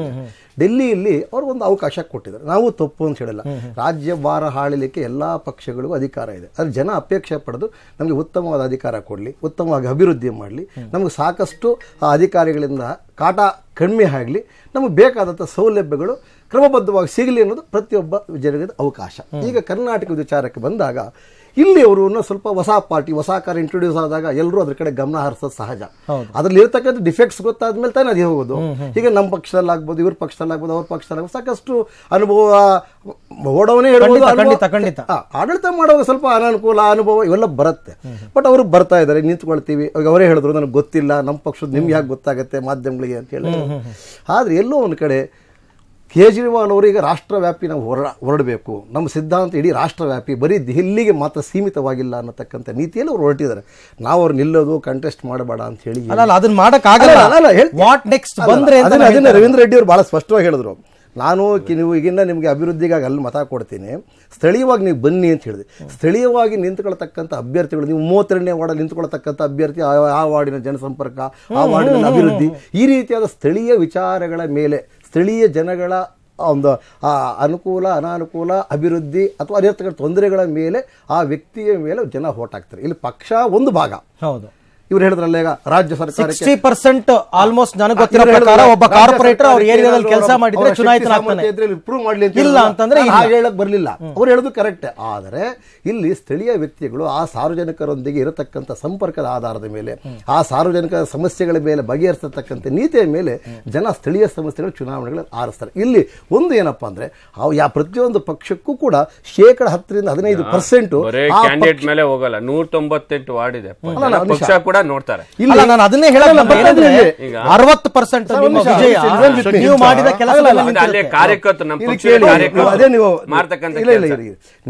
ಡೆಲ್ಲಿಯಲ್ಲಿ ಅವ್ರಿಗೆ ಒಂದು ಅವಕಾಶ ಕೊಟ್ಟಿದ್ದಾರೆ. ನಾವು ತಪ್ಪು ಅಂತ ಹೇಳಿಲ್ಲ. ರಾಜ್ಯ ಭಾರ ಹಾಳಲಿಕ್ಕೆ ಎಲ್ಲಾ ಪಕ್ಷಗಳಿಗೂ ಅಧಿಕಾರ ಇದೆ. ಅದ್ರ ಜನ ಅಪೇಕ್ಷೆ ಪಡೆದು ನಮಗೆ ಉತ್ತಮವಾದ ಅಧಿಕಾರ ಕೊಡಲಿ, ಉತ್ತಮವಾಗಿ ಅಭಿವೃದ್ಧಿ ಮಾಡಲಿ, ನಮಗೆ ಸಾಕಷ್ಟು ಅಧಿಕಾರಿಗಳಿಂದ ಕಾಟ ಕಡಿಮೆ ಆಗಲಿ, ನಮಗೆ ಬೇಕಾದಂಥ ಸೌಲಭ್ಯಗಳು ಕ್ರಮಬದ್ಧವಾಗಿ ಸಿಗಲಿ ಅನ್ನೋದು ಪ್ರತಿಯೊಬ್ಬ ಜನರಿಗೆ ಅವಕಾಶ. ಈಗ ಕರ್ನಾಟಕದ ವಿಚಾರಕ್ಕೆ ಬಂದಾಗ ಇಲ್ಲಿ ಅವರು ಸ್ವಲ್ಪ ಹೊಸ ಪಾರ್ಟಿ, ಹೊಸ ಕಾರ್ ಇಂಟ್ರೊಡ್ಯೂಸ್ ಆದಾಗ ಎಲ್ಲರೂ ಅದ್ರ ಕಡೆ ಗಮನ ಹರಿಸೋದು ಸಹಜ. ಅದ್ರಲ್ಲಿ ಇರ್ತಕ್ಕಂಥ ಡಿಫೆಕ್ಟ್ಸ್ ಗೊತ್ತಾದ್ಮೇಲೆ ತಾನೇ ಅದೇ ಹೋಗೋದು. ಈಗ ನಮ್ಮ ಪಕ್ಷದಲ್ಲಿ ಆಗ್ಬೋದು, ಇವ್ರ ಪಕ್ಷದಲ್ಲಿ ಆಗ್ಬೋದು, ಅವ್ರ ಪಕ್ಷದಲ್ಲಿ ಆಗ್ಬೋದು, ಸಾಕಷ್ಟು ಅನುಭವ ಓಡವನೇ ಹೇಳ್ಬೋದು. ಆಡಳಿತ ಮಾಡುವಾಗ ಸ್ವಲ್ಪ ಅನಾನುಕೂಲ ಅನುಭವ ಇವೆಲ್ಲ ಬರುತ್ತೆ. ಬಟ್ ಅವರು ಬರ್ತಾ ಇದ್ದಾರೆ, ನಿಂತ್ಕೊಳ್ತೀವಿ. ಅವರೇ ಹೇಳಿದ್ರು ನನಗೆ ಗೊತ್ತಿಲ್ಲ, ನಮ್ಮ ಪಕ್ಷದ ನಿಮ್ಗೆ ಯಾಕೆ ಗೊತ್ತಾಗುತ್ತೆ ಮಾಧ್ಯಮಗಳಿಗೆ ಅಂತ ಹೇಳಿ. ಆದ್ರೆ ಎಲ್ಲೋ ಒಂದು ಕಡೆ ಕೇಜ್ರಿವಾಲ್ ಅವರು ಈಗ ರಾಷ್ಟ್ರವ್ಯಾಪಿ ನಾವು ಹೊರಡಬೇಕು, ನಮ್ಮ ಸಿದ್ಧಾಂತ ಇಡೀ ರಾಷ್ಟ್ರವ್ಯಾಪಿ, ಬರೀ ದೆಹಲಿಗೆ ಮಾತ್ರ ಸೀಮಿತವಾಗಿಲ್ಲ ಅನ್ನತಕ್ಕಂಥ ನೀತಿಯಲ್ಲಿ ಅವರು ಹೊರಟಿದ್ದಾರೆ. ನಾವು ಅವ್ರು ನಿಲ್ಲೋದು ಕಂಟೆಸ್ಟ್ ಮಾಡಬೇಡ ಅಂತ ಹೇಳಿ ಅದನ್ನ ಮಾಡಕ್ಕಾಗಲ್ಲ. ಅದನ್ನ ರವೀಂದ್ರ ರೆಡ್ಡಿ ಅವರು ಬಹಳ ಸ್ಪಷ್ಟವಾಗಿ ಹೇಳಿದ್ರು. ನಾನು ನೀವು ಈಗಿನ ನಿಮಗೆ ಅಭಿವೃದ್ಧಿಗಾಗಿ ಅಲ್ಲಿ ಮತ ಕೊಡ್ತೀನಿ, ಸ್ಥಳೀಯವಾಗಿ ನೀವು ಬನ್ನಿ ಅಂತ ಹೇಳಿದೆ. ಸ್ಥಳೀಯವಾಗಿ ನಿಂತ್ಕೊಳ್ತಕ್ಕಂಥ ಅಭ್ಯರ್ಥಿಗಳು, ನೀವು 32ನೇ ವಾರ್ಡಲ್ಲಿ ನಿಂತ್ಕೊಳ್ತಕ್ಕಂಥ ಅಭ್ಯರ್ಥಿ, ಆ ವಾರ್ಡಿನ ಜನಸಂಪರ್ಕ, ಆ ವಾರ್ಡಿನ ಅಭಿವೃದ್ಧಿ, ಈ ರೀತಿಯಾದ ಸ್ಥಳೀಯ ವಿಚಾರಗಳ ಮೇಲೆ, ಸ್ಥಳೀಯ ಜನಗಳ ಒಂದು ಅನುಕೂಲ ಅನಾನುಕೂಲ, ಅಭಿವೃದ್ಧಿ ಅಥವಾ ಅಲ್ಲಿರ್ತಕ್ಕಂಥ ತೊಂದರೆಗಳ ಮೇಲೆ, ಆ ವ್ಯಕ್ತಿಯ ಮೇಲೆ ಜನ ವೋಟ್ ಹಾಕ್ತಾರೆ. ಇಲ್ಲಿ ಪಕ್ಷ ಒಂದು ಭಾಗ. ಹೌದು, ಇವ್ರು ಹೇಳಿದ್ರಲ್ಲ ಈಗ ರಾಜ್ಯ ಸರ್ಕಾರಕ್ಕೆ 60% ಆಲ್ಮೋಸ್ಟ್ ನನಗೆ ಗೊತ್ತಿರೋ ಪ್ರಕಾರ ಒಬ್ಬ ಕಾರ್ಪೊರೇಟರ್ ಅವ್ರ ಏರಿಯಾದಲ್ಲಿ ಕೆಲಸ ಮಾಡಿದ್ರೆ ಚುನಾಯಿತನಾಗ್ತಾನೆ. ಪ್ರೂವ್ ಮಾಡ್ಲಿ ಅಂತ ಇಲ್ಲ ಅಂತಂದ್ರೆ ಹೇಳಕ್ ಬರಲಿಲ್ಲ. ಅವ್ರು ಹೇಳೋದು ಕರೆಕ್ಟ್. ಆದರೆ ಇಲ್ಲಿ ಸ್ಥಳೀಯ ವ್ಯಕ್ತಿಗಳು ಆ ಸಾರ್ವಜನಿಕರೊಂದಿಗೆ ಇರತಕ್ಕಂಥ ಸಂಪರ್ಕದ ಆಧಾರದ ಮೇಲೆ, ಆ ಸಾರ್ವಜನಿಕ ಸಮಸ್ಯೆಗಳ ಮೇಲೆ ಬಗೆಹರಿಸತಕ್ಕಂಥ ನೀತಿಯ ಮೇಲೆ ಜನ ಸ್ಥಳೀಯ ಸಮಸ್ಯೆಗಳು ಚುನಾವಣೆಗಳಲ್ಲಿ ಆರಿಸ್ತಾರೆ. ಇಲ್ಲಿ ಒಂದು ಏನಪ್ಪಾ ಅಂದ್ರೆ ಪ್ರತಿಯೊಂದು ಪಕ್ಷಕ್ಕೂ ಕೂಡ 10% ಕ್ಯಾಂಡಿಡೇಟ್ ಮೇಲೆ ಹೋಗಲ್ಲ. 198 ವಾರ್ಡ್ ಇದೆ, ಪಕ್ಷ ಕೂಡ ನೋಡ್ತಾರೆ. ಇಲ್ಲ, ನಾನು ಅದನ್ನೇ ಹೇಳಲ್ಲ. 60% ನಿಮ್ಮ ವಿಜಯ ನೀವು ಮಾಡಿದ ಕೆಲಸ.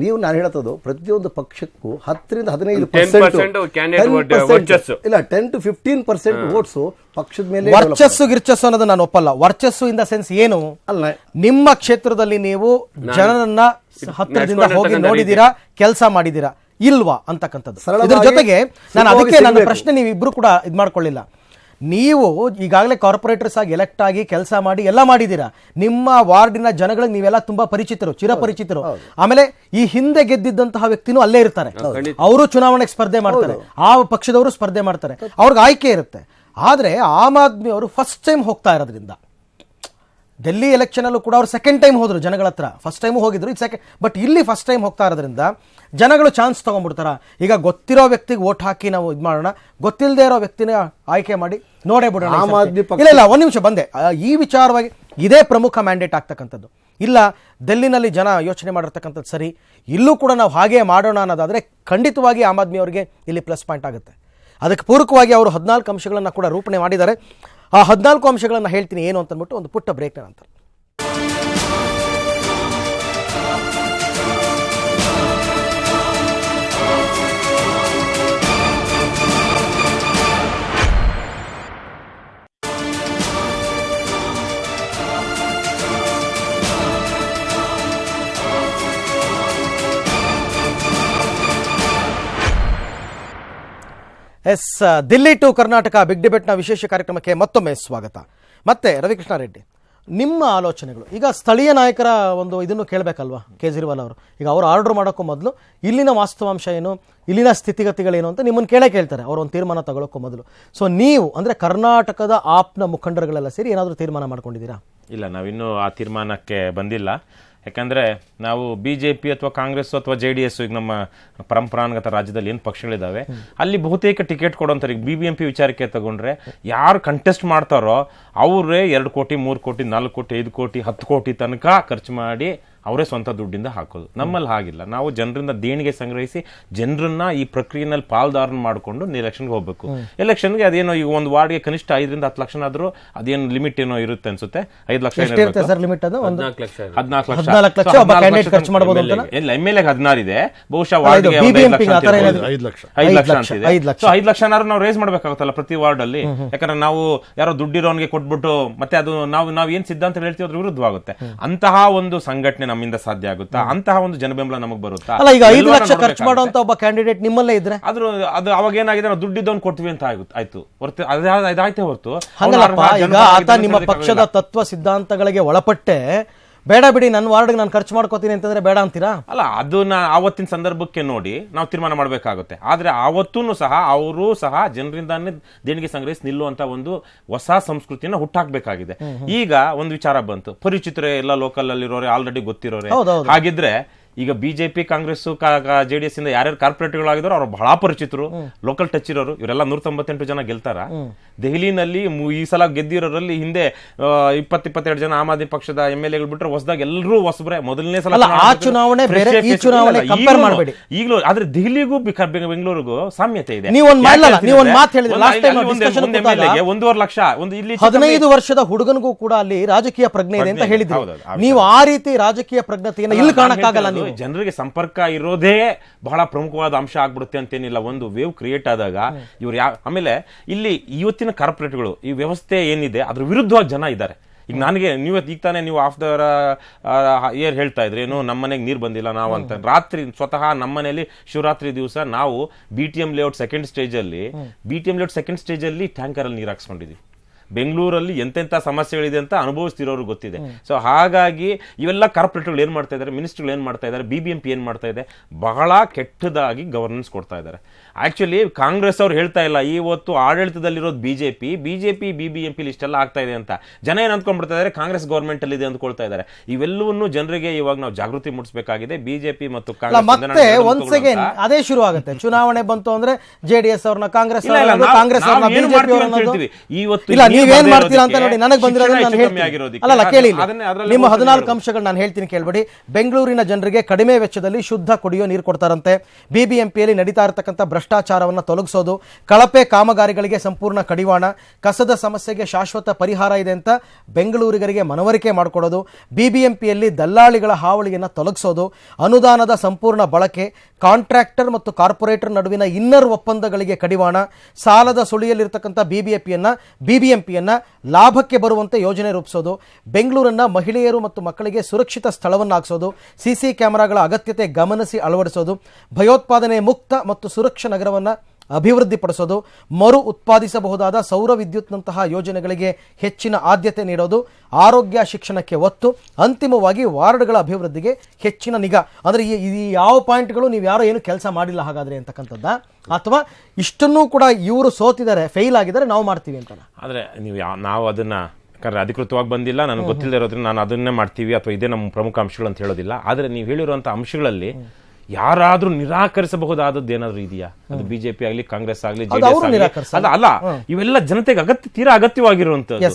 ನೀವು ನಾನು ಹೇಳ್ತದ್ದು ಪ್ರತಿಯೊಂದು ಪಕ್ಷಕ್ಕೂ 10-15% ಇಲ್ಲ 10 to 15% ವೋಟ್ಸ್ ಪಕ್ಷದ ಮೇಲೆ. ಗಿರ್ಚಸ್ಸು ಅನ್ನೋದು ನಾನು ಒಪ್ಪಲ್ಲ. ವರ್ಚಸ್ಸು ಇನ್ ದ ಸೆನ್ಸ್ ಏನು ಅಲ್ಲ, ನಿಮ್ಮ ಕ್ಷೇತ್ರದಲ್ಲಿ ನೀವು ಜನರನ್ನ ಹತ್ತಿರದಿಂದ ಹೋಗಿ ನೋಡಿದೀರಾ, ಕೆಲಸ ಮಾಡಿದೀರಾ ಇಲ್ವಾ ಅಂತಕ್ಕಂಥದ್ದು. ಇದ್ರ ಜೊತೆಗೆ ನಾನು ಅದಕ್ಕೆ ನನ್ನ ಪ್ರಶ್ನೆ ನೀವು ಇಬ್ರು ಕೂಡ ಇದ್ ಮಾಡ್ಕೊಳ್ಳಿಲ್ಲ. ನೀವು ಈಗಾಗಲೇ ಕಾರ್ಪೊರೇಟರ್ಸ್ ಆಗಿ ಎಲೆಕ್ಟ್ ಆಗಿ ಕೆಲಸ ಮಾಡಿ ಎಲ್ಲ ಮಾಡಿದೀರಾ. ನಿಮ್ಮ ವಾರ್ಡಿನ ಜನಗಳಿಗೆ ನೀವೆಲ್ಲ ತುಂಬಾ ಪರಿಚಿತರು, ಚಿರಪರಿಚಿತರು. ಆಮೇಲೆ ಈ ಹಿಂದೆ ಗೆದ್ದಿದ್ದಂತಹ ವ್ಯಕ್ತಿನೂ ಅಲ್ಲೇ ಇರ್ತಾರೆ. ಅವರು ಚುನಾವಣೆಗೆ ಸ್ಪರ್ಧೆ ಮಾಡ್ತಾರೆ, ಆ ಪಕ್ಷದವರು ಸ್ಪರ್ಧೆ ಮಾಡ್ತಾರೆ, ಅವ್ರಿಗೆ ಆಯ್ಕೆ ಇರುತ್ತೆ. ಆದ್ರೆ ಆಮ್ ಆದ್ಮಿ ಅವರು ಫಸ್ಟ್ ಟೈಮ್ ಹೋಗ್ತಾ ಇರೋದ್ರಿಂದ, ಡೆಲ್ಲಿ ಎಲೆಕ್ಷನ್ ಅಲ್ಲೂ ಕೂಡ ಅವ್ರು ಸೆಕೆಂಡ್ ಟೈಮ್ ಹೋದ್ರು ಜನಗಳ ಹತ್ರ. ಫಸ್ಟ್ ಟೈಮ್ ಹೋಗಿದ್ರು, ಇದು ಸೆಕೆಂಡ್. ಬಟ್ ಇಲ್ಲಿ ಫಸ್ಟ್ ಟೈಮ್ ಹೋಗ್ತಾ ಇರೋದ್ರಿಂದ ಜನಗಳು ಚಾನ್ಸ್ ತಗೊಂಡ್ಬಿಡ್ತಾರ. ಈಗ ಗೊತ್ತಿರೋ ವ್ಯಕ್ತಿಗೆ ವೋಟ್ ಹಾಕಿ ನಾವು ಇದು ಮಾಡೋಣ, ಗೊತ್ತಿಲ್ಲದೆ ಇರೋ ವ್ಯಕ್ತಿನ ಆಯ್ಕೆ ಮಾಡಿ ನೋಡೇ ಬಿಡೋಣ. ಇಲ್ಲ ಒಂದ್ ನಿಮಿಷ ಬಂದೆ. ಈ ವಿಚಾರವಾಗಿ ಇದೇ ಪ್ರಮುಖ ಮ್ಯಾಂಡೇಟ್ ಆಗ್ತಕ್ಕಂಥದ್ದು. ಇಲ್ಲ, ಡೆಲ್ಲಿನಲ್ಲಿ ಜನ ಯೋಚನೆ ಮಾಡಿರ್ತಕ್ಕಂಥದ್ದು ಸರಿ, ಇಲ್ಲೂ ಕೂಡ ನಾವು ಹಾಗೆ ಮಾಡೋಣ ಅನ್ನೋದಾದ್ರೆ ಖಂಡಿತವಾಗಿ ಆಮ್ ಆದ್ಮಿ ಅವರಿಗೆ ಇಲ್ಲಿ ಪ್ಲಸ್ ಪಾಯಿಂಟ್ ಆಗುತ್ತೆ. ಅದಕ್ಕೆ ಪೂರಕವಾಗಿ ಅವರು 14 ಅಂಶಗಳನ್ನು ಕೂಡ ರೂಪಣೆ ಮಾಡಿದ್ದಾರೆ. ಆ 14 ಅಂಶಗಳನ್ನು ಹೇಳ್ತೀನಿ ಏನು ಅಂತಂದ್ಬಿಟ್ಟು ಒಂದು ಪುಟ್ಟ ಬ್ರೇಕ್ನ ನಂತರ. ದಿಲ್ಲಿ ಟು ಕರ್ನಾಟಕ ಬಿಗ್ ಡಿಬೇಟ್ನ ವಿಶೇಷ ಕಾರ್ಯಕ್ರಮಕ್ಕೆ ಮತ್ತೊಮ್ಮೆ ಸ್ವಾಗತ. ಮತ್ತೆ ರವಿಕೃಷ್ಣ ರೆಡ್ಡಿ, ನಿಮ್ಮ ಆಲೋಚನೆಗಳು. ಈಗ ಸ್ಥಳೀಯ ನಾಯಕರ ಒಂದು ಇದನ್ನು ಕೇಳಬೇಕಲ್ವಾ ಕೇಜ್ರಿವಾಲ್ ಅವರು. ಈಗ ಅವರು ಆರ್ಡರ್ ಮಾಡೋಕ್ಕೂ ಮೊದಲು ಇಲ್ಲಿನ ವಾಸ್ತವಾಂಶ ಏನು, ಇಲ್ಲಿನ ಸ್ಥಿತಿಗತಿಗಳೇನು ಅಂತ ನಿಮ್ಮನ್ನು ಕೇಳ್ತಾರೆ ಅವರು ಒಂದು ತೀರ್ಮಾನ ತಗೊಳ್ಳೋಕ್ಕೂ ಮೊದಲು. ಸೊ ನೀವು ಅಂದರೆ ಕರ್ನಾಟಕದ ಆಪ್ನ ಮುಖಂಡರುಗಳೆಲ್ಲ ಸೇರಿ ಏನಾದರೂ ತೀರ್ಮಾನ ಮಾಡ್ಕೊಂಡಿದ್ದೀರಾ? ಇಲ್ಲ, ನಾವಿನ್ನೂ ಆ ತೀರ್ಮಾನಕ್ಕೆ ಬಂದಿಲ್ಲ. ಯಾಕಂದರೆ ನಾವು BJP ಅಥವಾ ಕಾಂಗ್ರೆಸ್ ಅಥವಾ JDS, ಈಗ ನಮ್ಮ ಪರಂಪರಾಗತ ರಾಜ್ಯದಲ್ಲಿ ಏನು ಪಕ್ಷಗಳಿದ್ದಾವೆ ಅಲ್ಲಿ ಬಹುತೇಕ ಟಿಕೆಟ್ ಕೊಡೋಂಥವ್ರು. ಈಗ BBMP ವಿಚಾರಕ್ಕೆ ತಗೊಂಡ್ರೆ ಯಾರು ಕಂಟೆಸ್ಟ್ ಮಾಡ್ತಾರೋ ಅವರೇ 2 ಕೋಟಿ 3 ಕೋಟಿ 4 ಕೋಟಿ 5 ಕೋಟಿ 10 ಕೋಟಿ ತನಕ ಖರ್ಚು ಮಾಡಿ ಅವರೇ ಸ್ವಂತ ದುಡ್ಡಿಂದ ಹಾಕೋದು. ನಮ್ಮಲ್ಲಿ ಹಾಗಿಲ್ಲ. ನಾವು ಜನರಿಂದ ದೇಣಿಗೆ ಸಂಗ್ರಹಿಸಿ ಜನರನ್ನ ಈ ಪ್ರಕ್ರಿಯೆನಲ್ಲಿ ಪಾಲ್ದಾರನ್ ಮಾಡಿಕೊಂಡು ಎಲೆಕ್ಷನ್ಗೆ ಹೋಗ್ಬೇಕು. ಎಲೆಕ್ಷನ್ಗೆ ಅದೇನೋ ಈಗ ಒಂದು ವಾರ್ಡ್ಗೆ ಕನಿಷ್ಠ 5 ರಿಂದ 10 ಲಕ್ಷ ಆದ್ರೂ ಅದೇನು ಲಿಮಿಟ್ ಏನೋ ಇರುತ್ತೆ ಅನ್ಸುತ್ತೆ. 5 ಲಕ್ಷ ಸರ್ ಲಿಮಿಟ್ ಅದು 14 ಲಕ್ಷ 14 ಲಕ್ಷ ಒಬ್ಬ ಕ್ಯಾಂಡಿಡೇಟ್ ಖರ್ಚು ಮಾಡಬಹುದು ಅಂತ. MLA 16 ಇದೆ, ಬಹುಶಃ ವಾರ್ಡ್ಗೆ 5 ಲಕ್ಷ ಅಂತ ಇದೆ. 5 ಲಕ್ಷನಾದ್ರೂ ನಾವು ರೇಸ್ ಮಾಡ್ಬೇಕಾಗುತ್ತಲ್ಲ ಪ್ರತಿ ವಾರ್ಡ್ ಅಲ್ಲಿ. ಯಾಕಂದ್ರೆ ನಾವು ಯಾರೋ ದುಡ್ಡಿರೋನ್ಗೆ ಕೊಟ್ಬಿಟ್ಟು ಮತ್ತೆ ಅದು ನಾವು ಏನ್ ಸಿದ್ಧಾಂತ ಹೇಳ್ತೀವಿ ಅದ್ರ ವಿರುದ್ಧವಾಗುತ್ತೆ. ಅಂತಹ ಒಂದು ಸಂಘಟನೆ ನಮ್ಮಿಂದ ಸಾಧ್ಯ ಆಗುತ್ತಾ? ಅಂತಹ ಒಂದು ಜನಬೆಂಬಲ ನಮಗ್ ಬರುತ್ತಾ? ಅಲ್ಲ, ಈಗ 5 ಲಕ್ಷ ಖರ್ಚು ಮಾಡುವಂತ ಒಬ್ಬ ಕ್ಯಾಂಡಿಡೇಟ್ ನಿಮ್ಮಲ್ಲೇ ಇದ್ರೆ ಅದು ಅವಾಗ ಏನಾಗಿದೆ, ನಾವು ದುಡ್ಡಿದ್ದವನ್ ಕೊಡ್ತೀವಿ ಅಂತ ಆಯ್ತು ಹೊರತು ಅದಾಯ್ತೇ ಹೊರತು ಹಂಗಲ್ಲಪ್ಪ. ಈಗ ಆತ ನಿಮ್ಮ ಪಕ್ಷದ ತತ್ವ ಸಿದ್ಧಾಂತಗಳಿಗೆ ಒಳಪಟ್ಟೆ ಬೇಡ ಬಿಡಿ ನನ್ನ ವಾರ್ಡ್ಗೆ ನಾನು ಖರ್ಚು ಮಾಡ್ಕೋತೀನಿ ಅಂತಂದ್ರೆ ಬೇಡ ಅಂತೀರಾ? ಅಲ್ಲ, ಅದನ್ನ ಆವತ್ತಿನ ಸಂದರ್ಭಕ್ಕೆ ನೋಡಿ ನಾವು ತೀರ್ಮಾನ ಮಾಡಬೇಕಾಗುತ್ತೆ. ಆದ್ರೆ ಆವತ್ತೂ ಸಹ ಅವರು ಸಹ ಜನರಿಂದಾನೇ ದೇಣಿಗೆ ಸಂಗ್ರಹಿಸಿ ನಿಲ್ಲುವಂತ ಒಂದು ಹೊಸ ಸಂಸ್ಕೃತಿಯನ್ನ ಹುಟ್ಟಾಕ್ಬೇಕಾಗಿದೆ. ಈಗ ಒಂದು ವಿಚಾರ ಬಂತು, ಪರಿಚಿತರೇ ಎಲ್ಲ ಲೋಕಲ್ ಅಲ್ಲಿರೋರೆ, ಆಲ್ರೆಡಿ ಗೊತ್ತಿರೋರೆ. ಹಾಗಿದ್ರೆ ಈಗ ಬಿಜೆಪಿ, ಕಾಂಗ್ರೆಸ್, JDS ಇಂದ ಯಾರ್ಯಾರು ಕಾರ್ಪೊರೇಟ್ಗಳಾಗಿದ್ರು ಅವ್ರು ಬಹಳ ಪರಿಚಿತರು, ಲೋಕಲ್ ಟಚ್ ಇರೋರು. ಇವರೆಲ್ಲ 198 ಜನ ಗೆಲ್ತಾರ. ದೆಹಲಿನಲ್ಲಿ ಈ ಸಲ ಗೆದ್ದಿರೋರಲ್ಲಿ ಹಿಂದೆ 20-22 ಜನ ಆಮ್ ಆದ್ಮಿ ಪಕ್ಷದ MLAಗಳು ಬಿಟ್ಟರೆ ಹೊಸದಾಗಿ ಎಲ್ಲರೂ ಹೊಸಬ್ರೆ. ಮೊದಲನೇ ಸಲ ಈಗಲೂ. ಆದ್ರೆ ದೆಹಲಿಗೂ ಬೆಂಗಳೂರಿಗೂ ಸಾಮ್ಯತೆ ಇದೆ. 1.5 ಲಕ್ಷ ಇಲ್ಲಿ 15 ವರ್ಷದ ಹುಡುಗನಿಗೂ ಕೂಡ ಅಲ್ಲಿ ರಾಜಕೀಯ ಪ್ರಜ್ಞೆ ಇದೆ ಅಂತ ಹೇಳಿದ್ರು. ನೀವು ಆ ರೀತಿ ರಾಜಕೀಯ ಪ್ರಜ್ಞತೆಯನ್ನು ಇಲ್ಲಿ ಕಾಣಕ್ಕಾಗಲ್ಲ. ಜನರಿಗೆ ಸಂಪರ್ಕ ಇರೋದೇ ಬಹಳ ಪ್ರಮುಖವಾದ ಅಂಶ ಆಗ್ಬಿಡುತ್ತೆ ಅಂತೇನಿಲ್ಲ. ಒಂದು ವೇವ್ ಕ್ರಿಯೇಟ್ ಆದಾಗ ಇವ್ರು ಆಮೇಲೆ ಇಲ್ಲಿ ಇವತ್ತಿನ ಕಾರ್ಪೊರೇಟ್ಗಳು ಈ ವ್ಯವಸ್ಥೆ ಏನಿದೆ ಅದ್ರ ವಿರುದ್ಧವಾಗಿ ಜನ ಇದ್ದಾರೆ. ಈಗ ನನಗೆ ಈಗ ತಾನೇ ನೀವು ಆಫ್ ದ ಇಯರ್ ಹೇಳ್ತಾ ಇದ್ರಿ, ಏನು ನಮ್ಮ ಮನೆಗೆ ನೀರು ಬಂದಿಲ್ಲ ನಾವು ಅಂತ. ರಾತ್ರಿ ಸ್ವತಃ ನಮ್ಮ ಮನೆಯಲ್ಲಿ ಶಿವರಾತ್ರಿ ದಿವಸ ನಾವು BTM ಲೇಔಟ್ ಸೆಕೆಂಡ್ ಸ್ಟೇಜ್ ಅಲ್ಲಿ ಟ್ಯಾಂಕರ್ ಅಲ್ಲಿ ನೀರು ಹಾಕ್ಸ್ಕೊಂಡಿದ್ವಿ. ಬೆಂಗಳೂರಲ್ಲಿ ಎಂತೆಂಥ ಸಮಸ್ಯೆಗಳಿದೆ ಅಂತ ಅನುಭವಿಸ್ತಿರೋರು ಗೊತ್ತಿದೆ. ಸೊ ಹಾಗಾಗಿ ಇವೆಲ್ಲ ಕಾರ್ಪೊರೇಟ್ಗಳು ಏನ್ ಮಾಡ್ತಾ ಇದ್ದಾರೆ, ಮಿನಿಸ್ಟರ್ಗಳು ಏನ್ ಮಾಡ್ತಾ ಇದ್ದಾರೆ, BBMP ಏನ್ ಮಾಡ್ತಾ ಇದೆ, ಬಹಳ ಕೆಟ್ಟದಾಗಿ ಗವರ್ನೆನ್ಸ್ ಕೊಡ್ತಾ ಇದ್ದಾರೆ. ಆಕ್ಚುಲಿ ಕಾಂಗ್ರೆಸ್ ಅವ್ರು ಹೇಳ್ತಾ ಇಲ್ಲ, ಇವತ್ತು ಆಡಳಿತದಲ್ಲಿರೋದು ಬಿಜೆಪಿ BBMP ಇಷ್ಟೆಲ್ಲ ಆಗ್ತಾ ಇದೆ ಅಂತ. ಜನ ಏನ್ ಅಂದ್ಕೊಂಡ್ಬಿಡ್ತಾ ಇದ್ದಾರೆ, ಕಾಂಗ್ರೆಸ್ ಗವರ್ಮೆಂಟ್ ಅಲ್ಲಿ ಇದೆ ಅಂದ್ಕೊಳ್ತಾ ಇದ್ದಾರೆ. ಇವೆಲ್ಲವನ್ನೂ ಜನರಿಗೆ ಇವಾಗ ನಾವು ಜಾಗೃತಿ ಮೂಡಿಸಬೇಕಾಗಿದೆ. ಬಿಜೆಪಿ ಮತ್ತು ಕಾಂಗ್ರೆಸ್ ಮತ್ತೆ ಒನ್ಸ್ ಅಗೇನ್ ಅದೇ ಶುರು ಆಗುತ್ತೆ. ಚುನಾವಣೆ ಬಂತು ಅಂದ್ರೆ JDS ಅವ್ರನ್ನ ಕಾಂಗ್ರೆಸ್ ನೀವೇನ್ ಮಾಡ್ತೀರಾ ಅಂತ ನೋಡಿ ನನಗೆ ಬಂದಿರೋದನ್ನ ನಾನು ಹೇಳ್ತೀನಿ. ಅಲ್ಲ ಕೇಳಿ, ನಿಮ್ಮ 14 ಅಂಶಗಳು ನಾನು ಹೇಳ್ತೀನಿ ಕೇಳ್ಬೇಡಿ. ಬೆಂಗಳೂರಿನ ಜನರಿಗೆ ಕಡಿಮೆ ವೆಚ್ಚದಲ್ಲಿ ಶುದ್ಧ ಕುಡಿಯೋ ನೀರು ಕೊಡ್ತಾರಂತೆ. BBMPಯಲ್ಲಿ ನಡೀತಾ ಇರತಕ್ಕಂಥ ಭ್ರಷ್ಟಾಚಾರವನ್ನು ತೊಲಗಿಸೋದು, ಕಳಪೆ ಕಾಮಗಾರಿಗಳಿಗೆ ಸಂಪೂರ್ಣ ಕಡಿವಾಣ, ಕಸದ ಸಮಸ್ಯೆಗೆ ಶಾಶ್ವತ ಪರಿಹಾರ ಇದೆ ಅಂತ ಬೆಂಗಳೂರಿಗರಿಗೆ ಮನವರಿಕೆ ಮಾಡಿಕೊಡೋದು, BBMPಯಲ್ಲಿ ದಲ್ಲಾಳಿಗಳ ಹಾವಳಿಯನ್ನು ತೊಲಗಿಸೋದು, ಅನುದಾನದ ಸಂಪೂರ್ಣ ಬಳಕೆ, ಕಾಂಟ್ರಾಕ್ಟರ್ ಮತ್ತು ಕಾರ್ಪೊರೇಟರ್ ನಡುವಿನ ಇನ್ನರ್ ಒಪ್ಪಂದಗಳಿಗೆ ಕಡಿವಾಣ, ಸಾಲದ ಸುಳಿಯಲ್ಲಿರ್ತಕ್ಕಂಥ BBMPಯನ್ನ ಲಾಭಕ್ಕೆ ಬರುವಂತೆ ಯೋಜನೆ ರೂಪಿಸೋದು, ಬೆಂಗಳೂರನ್ನ ಮಹಿಳೆಯರು ಮತ್ತು ಮಕ್ಕಳಿಗೆ ಸುರಕ್ಷಿತ ಸ್ಥಳವನ್ನಾಗಿಸೋದು, CC ಕ್ಯಾಮೆರಾಗಳ ಅಗತ್ಯತೆ ಗಮನಿಸಿ ಅಳವಡಿಸೋದು, ಭಯೋತ್ಪಾದನೆ ಮುಕ್ತ ಮತ್ತು ಸುರಕ್ಷಾ ನಗರವನ್ನು ಅಭಿವೃದ್ಧಿಪಡಿಸೋದು, ಮರು ಉತ್ಪಾದಿಸಬಹುದಾದ ಸೌರ ವಿದ್ಯುತ್ನಂತಹ ಯೋಜನೆಗಳಿಗೆ ಹೆಚ್ಚಿನ ಆದ್ಯತೆ ನೀಡೋದು, ಆರೋಗ್ಯ ಶಿಕ್ಷಣಕ್ಕೆ ಒತ್ತು, ಅಂತಿಮವಾಗಿ ವಾರ್ಡ್ಗಳ ಅಭಿವೃದ್ಧಿಗೆ ಹೆಚ್ಚಿನ ನಿಗಾ. ಅಂದರೆ ಈ ಯಾವ ಪಾಯಿಂಟ್ಗಳು ನೀವು ಯಾರೋ ಏನು ಕೆಲಸ ಮಾಡಿಲ್ಲ ಹಾಗಾದ್ರೆ ಅಂತಕ್ಕಂಥದ್ದ, ಅಥವಾ ಇಷ್ಟನ್ನೂ ಕೂಡ ಇವರು ಸೋತಿದ್ದಾರೆ, ಫೇಲ್ ಆಗಿದ್ದಾರೆ, ನಾವು ಮಾಡ್ತೀವಿ ಅಂತ. ಆದರೆ ನಾವು ಅದನ್ನ ಅಧಿಕೃತವಾಗಿ ಬಂದಿಲ್ಲ, ನನಗೆ ಗೊತ್ತಿಲ್ಲದೆ ಇರೋದ್ರಿಂದ ನಾನು ಅದನ್ನೇ ಮಾಡ್ತೀವಿ ಅಥವಾ ಇದೇ ನಮ್ಮ ಪ್ರಮುಖ ಅಂಶಗಳು ಅಂತ ಹೇಳೋದಿಲ್ಲ. ಆದರೆ ನೀವು ಹೇಳಿರುವಂಥ ಅಂಶಗಳಲ್ಲಿ ಯಾರಾದ್ರೂ ನಿರಾಕರಿಸಬಹುದಾದದ್ದು ಏನಾದ್ರು ಇದೆಯಾ? ಅದು ಬಿಜೆಪಿ ಆಗಲಿ, ಕಾಂಗ್ರೆಸ್ ಆಗಲಿ, JDS ಆಗಲಿ, ಅಲ್ಲ ಇವೆಲ್ಲ ಜನತೆಗೆ ತೀರಾ ಅಗತ್ಯವಾಗಿರುವಂತದ್ದು.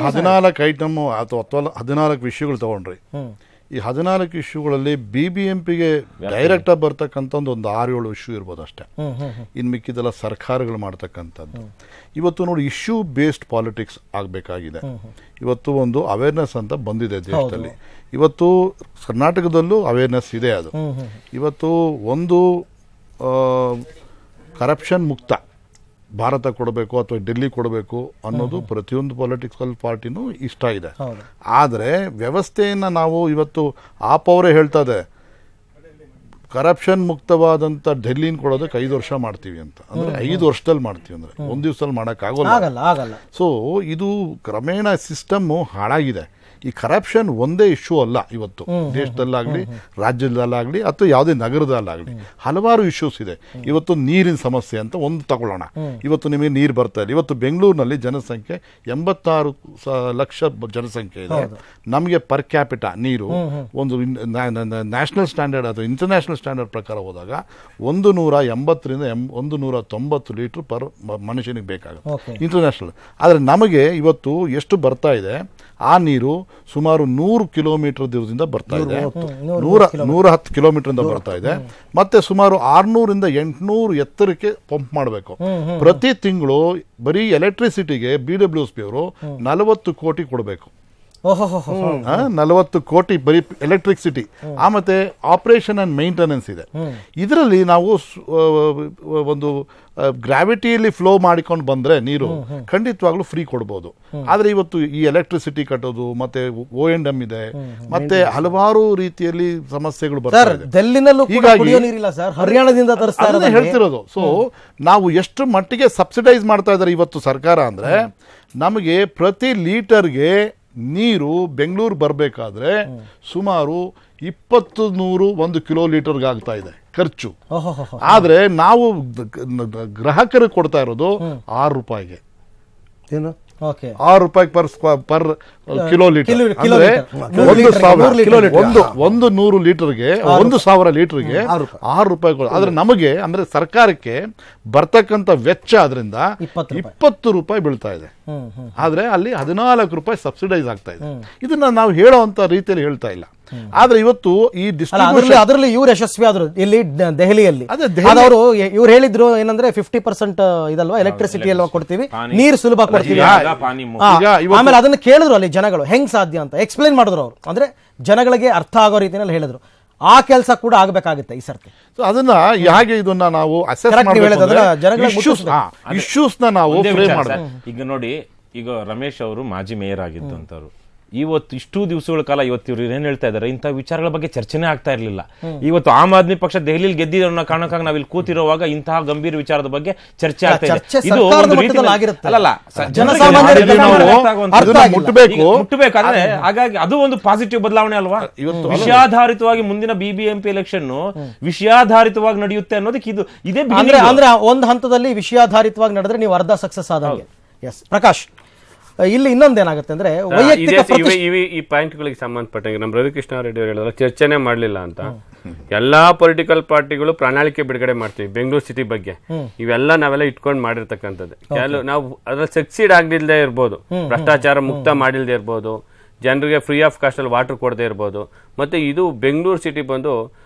14 ಐಟಮ್ ಅಥವಾ 14 ವಿಷಯಗಳು ತಗೊಂಡ್ರಿ. ಈ 14 ಇಶ್ಯೂಗಳಲ್ಲಿ BBMPಗೆ ಡೈರೆಕ್ಟ್ ಆಗಿ ಬರ್ತಕ್ಕಂಥ ಒಂದು 6-7 ಇಶ್ಯೂ ಇರ್ಬೋದು ಅಷ್ಟೇ. ಇನ್ನು ಮಿಕ್ಕಿದೆಲ್ಲ ಸರ್ಕಾರಗಳು ಮಾಡ್ತಕ್ಕಂಥದ್ದು. ಇವತ್ತು ನೋಡಿ, ಇಶ್ಯೂ ಬೇಸ್ಡ್ ಪಾಲಿಟಿಕ್ಸ್ ಆಗಬೇಕಾಗಿದೆ. ಇವತ್ತು ಒಂದು ಅವೇರ್ನೆಸ್ ಅಂತ ಬಂದಿದೆ ದೇಶದಲ್ಲಿ. ಇವತ್ತು ಕರ್ನಾಟಕದಲ್ಲೂ ಅವೇರ್ನೆಸ್ ಇದೆ. ಅದು ಇವತ್ತು ಒಂದು ಕರಪ್ಷನ್ ಮುಕ್ತ ಭಾರತ ಕೊಡಬೇಕು ಅಥವಾ ಡೆಲ್ಲಿ ಕೊಡಬೇಕು ಅನ್ನೋದು ಪ್ರತಿಯೊಂದು ಪೊಲಿಟಿಕಲ್ ಪಾರ್ಟಿನೂ ಇಷ್ಟ ಇದೆ. ಆದರೆ ವ್ಯವಸ್ಥೆಯನ್ನು ನಾವು ಇವತ್ತು ಅವರೇ ಹೇಳ್ತಾ ಇದೆ, ಕರಪ್ಷನ್ ಮುಕ್ತವಾದಂಥ ಡೆಲ್ಲಿನ ಕೊಡೋದಕ್ಕೆ 5 ವರ್ಷ ಮಾಡ್ತೀವಿ ಅಂತ. ಅಂದರೆ 5 ವರ್ಷದಲ್ಲಿ ಮಾಡ್ತೀವಿ ಅಂದರೆ 1 ದಿವಸದಲ್ಲಿ ಮಾಡೋಕ್ಕಾಗಲ್ಲ. ಸೊ ಇದು ಕ್ರಮೇಣ ಸಿಸ್ಟಮ್ಮು ಹಾಳಾಗಿದೆ. ಈ ಕರಪ್ಷನ್ ಒಂದೇ ಇಶ್ಯೂ ಅಲ್ಲ. ಇವತ್ತು ದೇಶದಲ್ಲಾಗಲಿ, ರಾಜ್ಯದಲ್ಲಾಗಲಿ, ಅಥವಾ ಯಾವುದೇ ನಗರದಲ್ಲಾಗಲಿ ಹಲವಾರು ಇಶ್ಯೂಸ್ ಇದೆ. ಇವತ್ತು ನೀರಿನ ಸಮಸ್ಯೆ ಅಂತ ಒಂದು ತಗೊಳ್ಳೋಣ. ಇವತ್ತು ನಿಮಗೆ ನೀರು ಬರ್ತಾ ಇದೆ. ಇವತ್ತು ಬೆಂಗಳೂರಿನಲ್ಲಿ ಜನಸಂಖ್ಯೆ 86 ಲಕ್ಷ ಜನಸಂಖ್ಯೆ ಇದೆ. ನಮಗೆ ಪರ್ ಕ್ಯಾಪಿಟಾ ನೀರು ಒಂದು ನ್ಯಾಷನಲ್ ಸ್ಟ್ಯಾಂಡರ್ಡ್ ಅಥವಾ ಇಂಟರ್ನ್ಯಾಷನಲ್ ಸ್ಟ್ಯಾಂಡರ್ಡ್ ಪ್ರಕಾರ ಹೋದಾಗ 180 ರಿಂದ 190 ಲೀಟರ್ ಪರ್ ಮನುಷ್ಯನಿಗೆ ಬೇಕಾಗುತ್ತೆ ಇಂಟರ್ನ್ಯಾಷನಲ್. ಆದರೆ ನಮಗೆ ಇವತ್ತು ಎಷ್ಟು ಬರ್ತಾ ಇದೆ ಆ ನೀರು ಸುಮಾರು 100 ಕಿಲೋಮೀಟರ್ ದೂರದಿಂದ ಬರ್ತಾ ಇದೆ, 110 ಕಿಲೋಮೀಟರ್ ಬರ್ತಾ ಇದೆ. ಮತ್ತೆ ಸುಮಾರು 600 ಇಂದ 800 ಎತ್ತರಕ್ಕೆ ಪಂಪ್ ಮಾಡಬೇಕು. ಪ್ರತಿ ತಿಂಗಳು ಬರೀ ಎಲೆಕ್ಟ್ರಿಸಿಟಿಗೆ BWSP ಅವರು 40 ಕೋಟಿ ಕೊಡಬೇಕು. 40 ಕೋಟಿ ಬರೀ ಎಲೆಕ್ಟ್ರಿಸಿಟಿ. ಮತ್ತೆ ಆಪರೇಷನ್ ಅಂಡ್ ಮೇಂಟೆನೆನ್ಸ್ ಇದೆ. ಇದರಲ್ಲಿ ನಾವು ಒಂದು ಗ್ರಾವಿಟಿಯಲ್ಲಿ ಫ್ಲೋ ಮಾಡಿಕೊಂಡು ಬಂದ್ರೆ ನೀರು ಖಂಡಿತವಾಗ್ಲೂ ಫ್ರೀ ಕೊಡ್ಬೋದು. ಆದ್ರೆ ಇವತ್ತು ಈ ಎಲೆಕ್ಟ್ರಿಸಿಟಿ ಕಟ್ಟೋದು ಮತ್ತೆ O&M ಇದೆ, ಮತ್ತೆ ಹಲವಾರು ರೀತಿಯಲ್ಲಿ ಸಮಸ್ಯೆಗಳು ಬರ್ತಾ ಇದೆ. ಹೀಗಾಗಿ ಹೇಳ್ತಿರೋದು. ಸೊ ನಾವು ಎಷ್ಟು ಮಟ್ಟಿಗೆ ಸಬ್ಸಿಡೈಸ್ ಮಾಡ್ತಾ ಇದ್ದಾರೆ ಇವತ್ತು ಸರ್ಕಾರ ಅಂದ್ರೆ, ನಮಗೆ ಪ್ರತಿ ಲೀಟರ್ಗೆ ನೀರು ಬೆಂಗಳೂರು ಬರಬೇಕಾದ್ರೆ ಸುಮಾರು 100 ಕಿಲೋ ಲೀಟರ್ಗೆ ಆಗ್ತಾ ಇದೆ ಖರ್ಚು. ಆದ್ರೆ ನಾವು ಗ್ರಾಹಕರಿಗೆ ಕೊಡ್ತಾ ಇರೋದು 6 ರೂಪಾಯಿಗೆ. ಏನು 6 ರೂಪಾಯಿ ಪರ್ ಕಿಲೋ ಲೀಟರ್. ಅಂದ್ರೆ 100 ಲೀಟರ್ಗೆ 1,000 ಲೀಟರ್ಗೆ 6 ರೂಪಾಯಿ. ಆದ್ರೆ ನಮಗೆ ಅಂದ್ರೆ ಸರ್ಕಾರಕ್ಕೆ ಬರ್ತಕ್ಕಂಥ ವೆಚ್ಚ ಅದರಿಂದ 20 ರೂಪಾಯಿ ಬೀಳ್ತಾ ಇದೆ. ಆದ್ರೆ ಅಲ್ಲಿ 14 ರೂಪಾಯಿ ಸಬ್ಸಿಡೈಸ್ ಆಗ್ತಾ ಇದೆ. ಇದನ್ನ ನಾವು ಹೇಳೋಂತ ರೀತಿಯಲ್ಲಿ ಹೇಳ್ತಾ ಇಲ್ಲ. ಆದ್ರೆ ಇವತ್ತು ಈ ಅದರಲ್ಲಿ ಇವ್ರು ಯಶಸ್ವಿ ಆದ್ರು ಇಲ್ಲಿ ದೆಹಲಿಯಲ್ಲಿ. ಅವರು ಇವ್ರು ಹೇಳಿದ್ರು ಏನಂದ್ರೆ 50% ಇದಲ್ವಾ ಎಲೆಕ್ಟ್ರಿಸಿಟಿ ಅಲ್ವಾ ಕೊಡ್ತೀವಿ, ನೀರು ಸುಲಭ ಕೊಡ್ತೀವಿ. ಆಮೇಲೆ ಅದನ್ನ ಕೇಳಿದ್ರು ಅಲ್ಲಿ ಜನಗಳು ಹೆಂಗ್ ಸಾಧ್ಯ ಅಂತ ಎಕ್ಸ್ಪ್ಲೈನ್ ಮಾಡಿದ್ರು ಅವರು. ಅಂದ್ರೆ ಜನಗಳಿಗೆ ಅರ್ಥ ಆಗೋ ರೀತಿಯಲ್ಲಿ ಹೇಳಿದ್ರು. ಆ ಕೆಲಸ ಕೂಡ ಆಗಬೇಕಾಗುತ್ತೆ ಈ ಸರ್ತಿ. ಅದನ್ನ ಹೇಗೆ ಇದನ್ನ ನಾವು ಅಸೆಸ್ ಇಶ್ಯೂಸ್ ನಾವು ಈಗ ನೋಡಿ, ಈಗ ರಮೇಶ್ ಅವರು ಮಾಜಿ ಮೇಯರ್ ಆಗಿದ್ದಂತವ್ರು. ಇವತ್ತು ಇಷ್ಟು ದಿವಸಗಳ ಕಾಲ ಇವತ್ತು ಇವ್ರು ಏನ್ ಹೇಳ್ತಾ ಇದಾರೆ, ಇಂಥ ವಿಚಾರಗಳ ಬಗ್ಗೆ ಚರ್ಚೆನೇ ಆಗ್ತಾ ಇರ್ಲಿಲ್ಲ. ಇವತ್ತು ಆಮ್ ಆದ್ಮಿ ಪಕ್ಷ ದೆಹಲಿಯಲ್ಲಿ ಗೆದ್ದಿರೋ ಕಾರಣಕ್ಕಾಗಿ ನಾವ್ ಇಲ್ಲಿ ಕೂತಿರುವಾಗ ಇಂತಹ ಗಂಭೀರ ವಿಚಾರದ ಬಗ್ಗೆ ಚರ್ಚೆ ಆಗ್ತಾ ಇದೆ. ಇದು ಮುಟ್ಟಬೇಕಾದ್ರೆ ಹಾಗಾಗಿ ಅದು ಒಂದು ಪಾಸಿಟಿವ್ ಬದಲಾವಣೆ ಅಲ್ವಾ? ವಿಷಯಾಧಾರಿತವಾಗಿ ಮುಂದಿನ BBMP ಎಲೆಕ್ಷನ್ ವಿಷಯಾಧಾರಿತವಾಗಿ ನಡೆಯುತ್ತೆ ಅನ್ನೋದಕ್ಕೆ ಇದು ಇದೇ ಅಂದ್ರೆ ಒಂದು ಹಂತದಲ್ಲಿ ವಿಷಯಾಧಾರಿತವಾಗಿ ನಡೆದ್ರೆ ನೀವು ಅರ್ಧ ಸಕ್ಸಸ್ ಆದಂಗೆ. ಎಸ್ ಪ್ರಕಾಶ್, ಇಲ್ಲಿ ಇನ್ನೊಂದೇನಾಗುತ್ತೆ ಅಂದ್ರೆ ಈ ಪಾಯಿಂಟ್ಗಳಿಗೆ ಸಂಬಂಧಪಟ್ಟಂಗೆ ನಮ್ಮ ರವಿಕೃಷ್ಣ ರೆಡ್ಡಿ ಅವರು ಹೇಳಿದ್ರೆ ಚರ್ಚೆನೆ ಮಾಡ್ಲಿಲ್ಲ ಅಂತ. ಎಲ್ಲಾ ಪೊಲಿಟಿಕಲ್ ಪಾರ್ಟಿಗಳು ಪ್ರಣಾಳಿಕೆ ಬಿಡುಗಡೆ ಮಾಡ್ತೀವಿ ಬೆಂಗಳೂರು ಸಿಟಿ ಬಗ್ಗೆ. ಇವೆಲ್ಲ ನಾವೆಲ್ಲ ಇಟ್ಕೊಂಡು ಮಾಡಿರ್ತಕ್ಕಂಥದ್ದು. ನಾವು ಅದ್ರಲ್ಲಿ ಸಕ್ಸೀಡ್ ಆಗದಿಲ್ಲದೆ ಇರ್ಬೋದು, ಭ್ರಷ್ಟಾಚಾರ ಮುಕ್ತ ಮಾಡಿಲ್ದೇ ಇರ್ಬೋದು, ಜನರಿಗೆ ಫ್ರೀ ಆಫ್ ಕಾಸ್ಟ್ ಅಲ್ಲಿ ವಾಟರ್ ಕೊಡದೇ ಇರ್ಬೋದು. ಮತ್ತೆ ಇದು ಬೆಂಗಳೂರು ಸಿಟಿ ಬಂದು